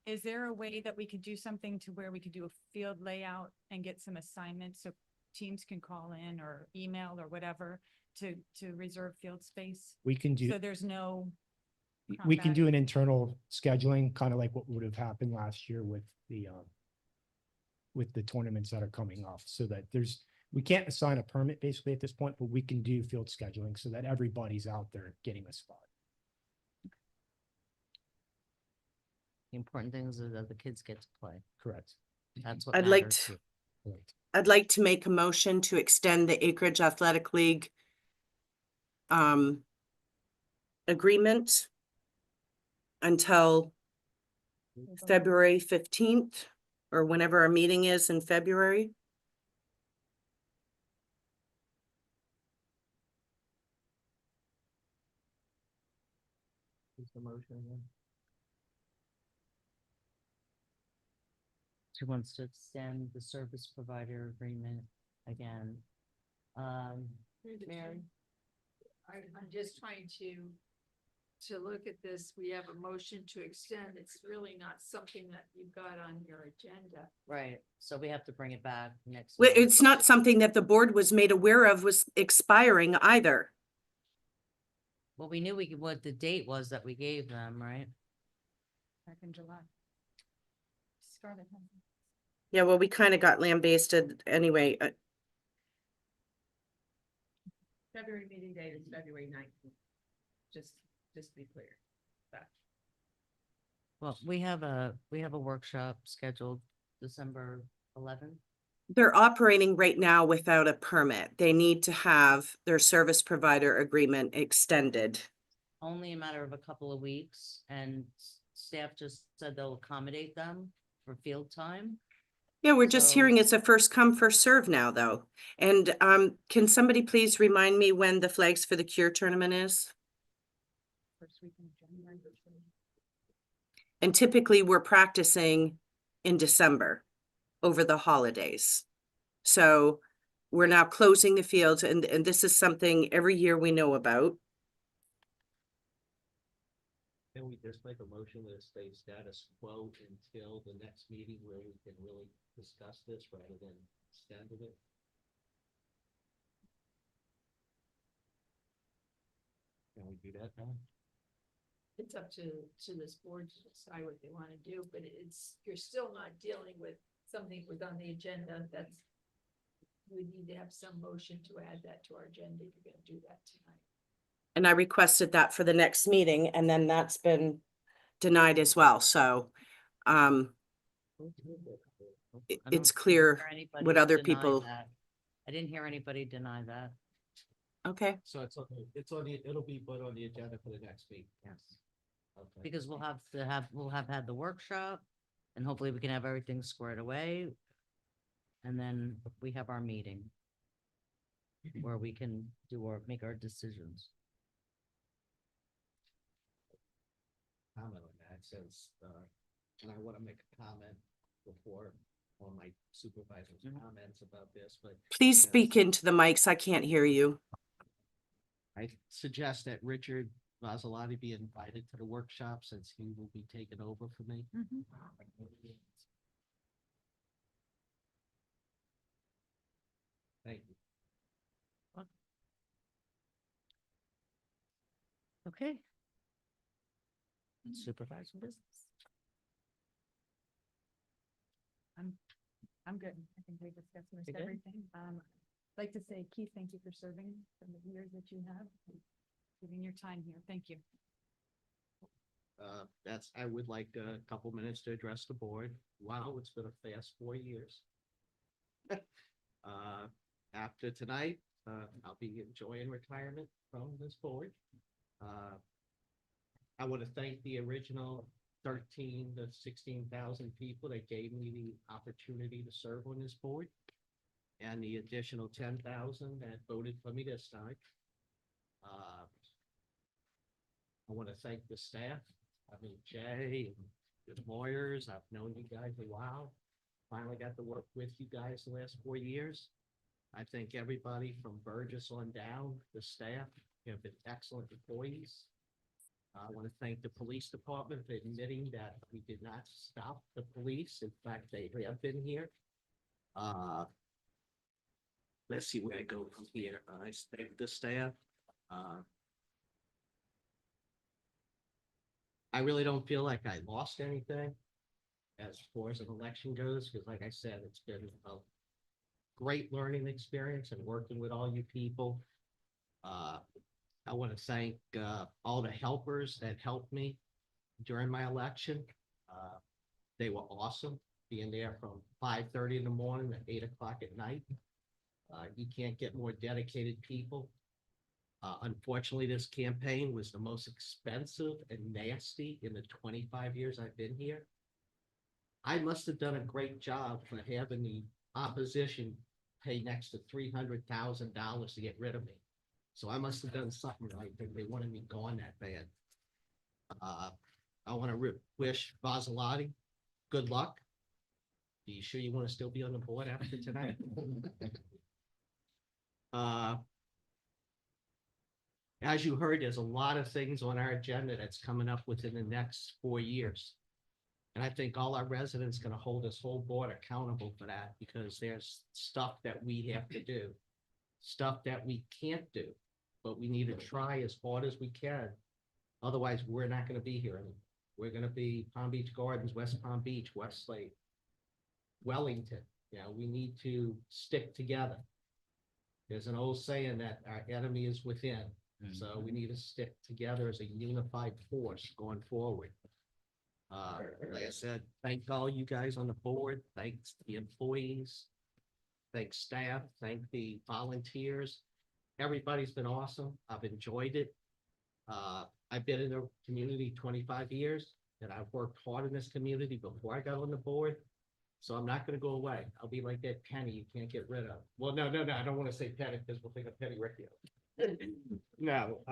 Is there a way that we could do something to where we could do a field layout and get some assignments so teams can call in or email or whatever to reserve field space? We can do. So there's no. We can do an internal scheduling, kind of like what would have happened last year with the tournaments that are coming off, so that we can't assign a permit basically at this point, but we can do field scheduling so that everybody's out there getting a spot. The important thing is that the kids get to play. Correct. That's what I'd like matters. to, Correct. I'd like to make a motion to extend the Acreage Athletic League agreement until February 15th or whenever our meeting is in February. What's the motion again? She wants to extend the service provider agreement again. Mary? I'm just trying to look at this. We have a motion to extend. It's really not something that you've got on your agenda. Right, so we have to bring it back next. Well, meeting. it's not something that the board was made aware of was expiring either. Well, we knew what the date was that we gave them, right? Back in July. Started. Yeah, well, we kind of got lambasted anyway. February meeting date is February 19th. Just to be clear. That. Well, we have a workshop scheduled December 11th. They're operating right now without a permit. They need to have their service provider agreement extended. Only a matter of a couple of weeks, and staff just said they'll accommodate them for field time. Yeah, we're just So- hearing it's a first come, first serve now, though. And can somebody please remind me when the Flags for the Cure tournament is? First week in January. And typically we're practicing in December over the holidays. So we're now closing the fields and this is something every year we know about. Can we just make a motion that it stays status quo until the next meeting where we can really discuss this rather than extending it? Can we do that now? It's up to this board to decide what they want to do, but you're still not dealing with something that was on the agenda. We need to have some motion to add that to our agenda. You're gonna do that tonight. And I requested that for the next meeting and then that's been denied as well. So I don't it's clear hear anybody what other deny people. that. I didn't hear anybody deny that. Okay. So it's on the, it'll be put on the agenda for the next meeting. Yes. Okay. Because we'll have had the workshop, and hopefully we can have everything squared away. And then we have our meeting where we can make our decisions. Comment on that since, and I want to make a comment before on my supervisor's comments about this, but. Please speak into the mics. I can't hear you. I suggest that Richard Vasilati be invited to the workshop since he will be taking over for me. Thank you. Okay. Supervisor business. I'm good. I think we discussed most You good? everything. I'd like to say, Keith, thank you for serving for the years that you have, giving your time here. Thank you. I would like a couple minutes to address the board. Wow, it's been a fast 4 years. After tonight, I'll be enjoying retirement from this board. I want to thank the original 13 to 16,000 people that gave me the opportunity to serve on this board, and the additional 10,000 that voted for me this time. I want to thank the staff. I mean, Jay and the lawyers, I've known you guys a while. Finally got to work with you guys the last 4 years. I thank everybody from Burgess on down, the staff, you have been excellent employees. I want to thank the police department for admitting that we did not stop the police. In fact, they have been here. Let's see where I go from here. I thank the staff. I really don't feel like I lost anything as far as an election goes, because like I said, it's been a great learning experience and working with all you people. I want to thank all the helpers that helped me during my election. They were awesome, being there from 5:30 in the morning to 8 o'clock at night. You can't get more dedicated people. Unfortunately, this campaign was the most expensive and nasty in the 25 years I've been here. I must have done a great job for having the opposition pay next to $300,000 to get rid of me. So I must have done something right, that they wanted me gone that bad. I want to wish Vasilati good luck. Are you sure you want to still be on the board after tonight? As you heard, there's a lot of things on our agenda that's coming up within the next 4 years. And I think all our residents gonna hold this whole board accountable for that, because there's stuff that we have to do, stuff that we can't do, but we need to try as hard as we can. Otherwise, we're not gonna be here anymore. We're gonna be Palm Beach Gardens, West Palm Beach, Westlake, Wellington. You know, we need to stick together. There's an old saying that our enemy is within. So we need to stick together as a unified force going forward. Like I said, thank all you guys on the board, thanks the employees, thanks staff, thank the volunteers. Everybody's been awesome. I've enjoyed it. I've been in the community 25 years, and I've worked hard in this community before I got on the board. So I'm not gonna go away. I'll be like that penny you can't get rid of. Well, no, I don't wanna say penny, because we'll think of Penny Riccio. No,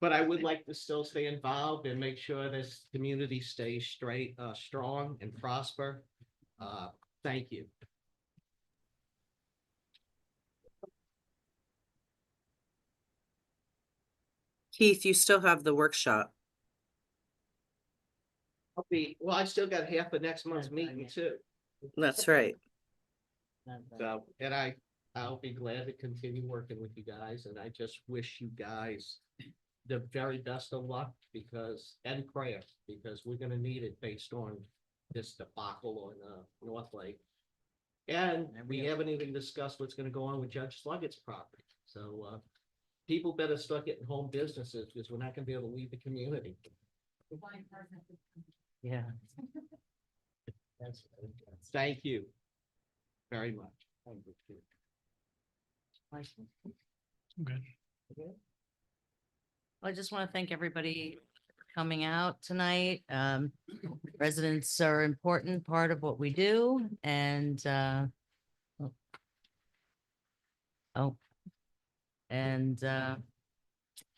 but I would like to still stay involved and make sure this community stays strong and prosper. Thank you. Keith, you still have the workshop. Well, I still got half of next month's meeting too. That's right. So, and I'll be glad to continue working with you guys, and I just wish you guys the very best of luck, because, and prayer, because we're gonna need it based on this debacle on North Lake. And we haven't even discussed what's gonna go on with Judge Sluggott's property. So people better start getting home businesses, because we're not gonna be able to leave the community. Yeah. Thank you very much. Good. I just want to thank everybody for coming out tonight. Residents are an important part of what we do, and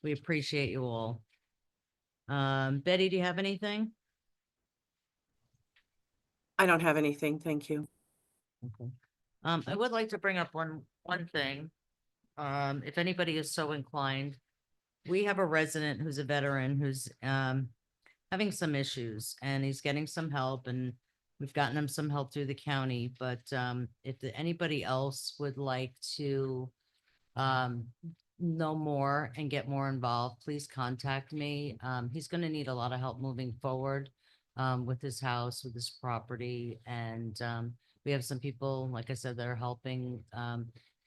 we appreciate you all. Betty, do you have anything? I don't have anything. Thank you. Okay. I would like to bring up one thing. If anybody is so inclined, we have a resident who's a veteran who's having some issues, and he's getting some help, and we've gotten him some help through the county. But if anybody else would like to know more and get more involved, please contact me. He's going to need a lot of help moving forward with his house, with his property, and we have some people, like I said, that are helping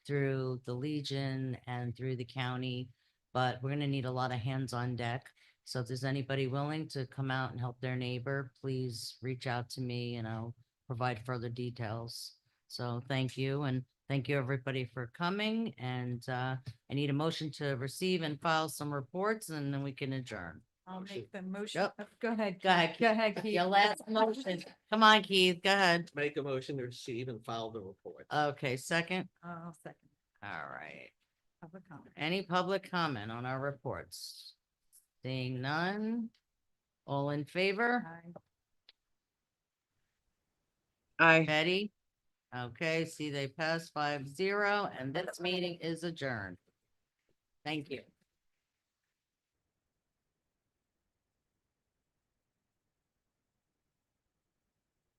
through the Legion and through the county, but we're gonna need a lot of hands on deck. So if there's anybody willing to come out and help their neighbor, please reach out to me and I'll provide further details. So thank you, and thank you everybody for coming, and I need a motion to receive and file some reports, and then we can adjourn. I'll make the motion. Yep. Go ahead. Go ahead. Go ahead, Keith. Your last motion. Come on, Keith, go ahead. Make a motion to receive and file the report. Okay, second. I'll second. All right. Public comment. Any public comment on our reports? Seeing none. All in favor? Aye. Betty? Okay, see, they passed 5-0, and this meeting is adjourned. Thank you.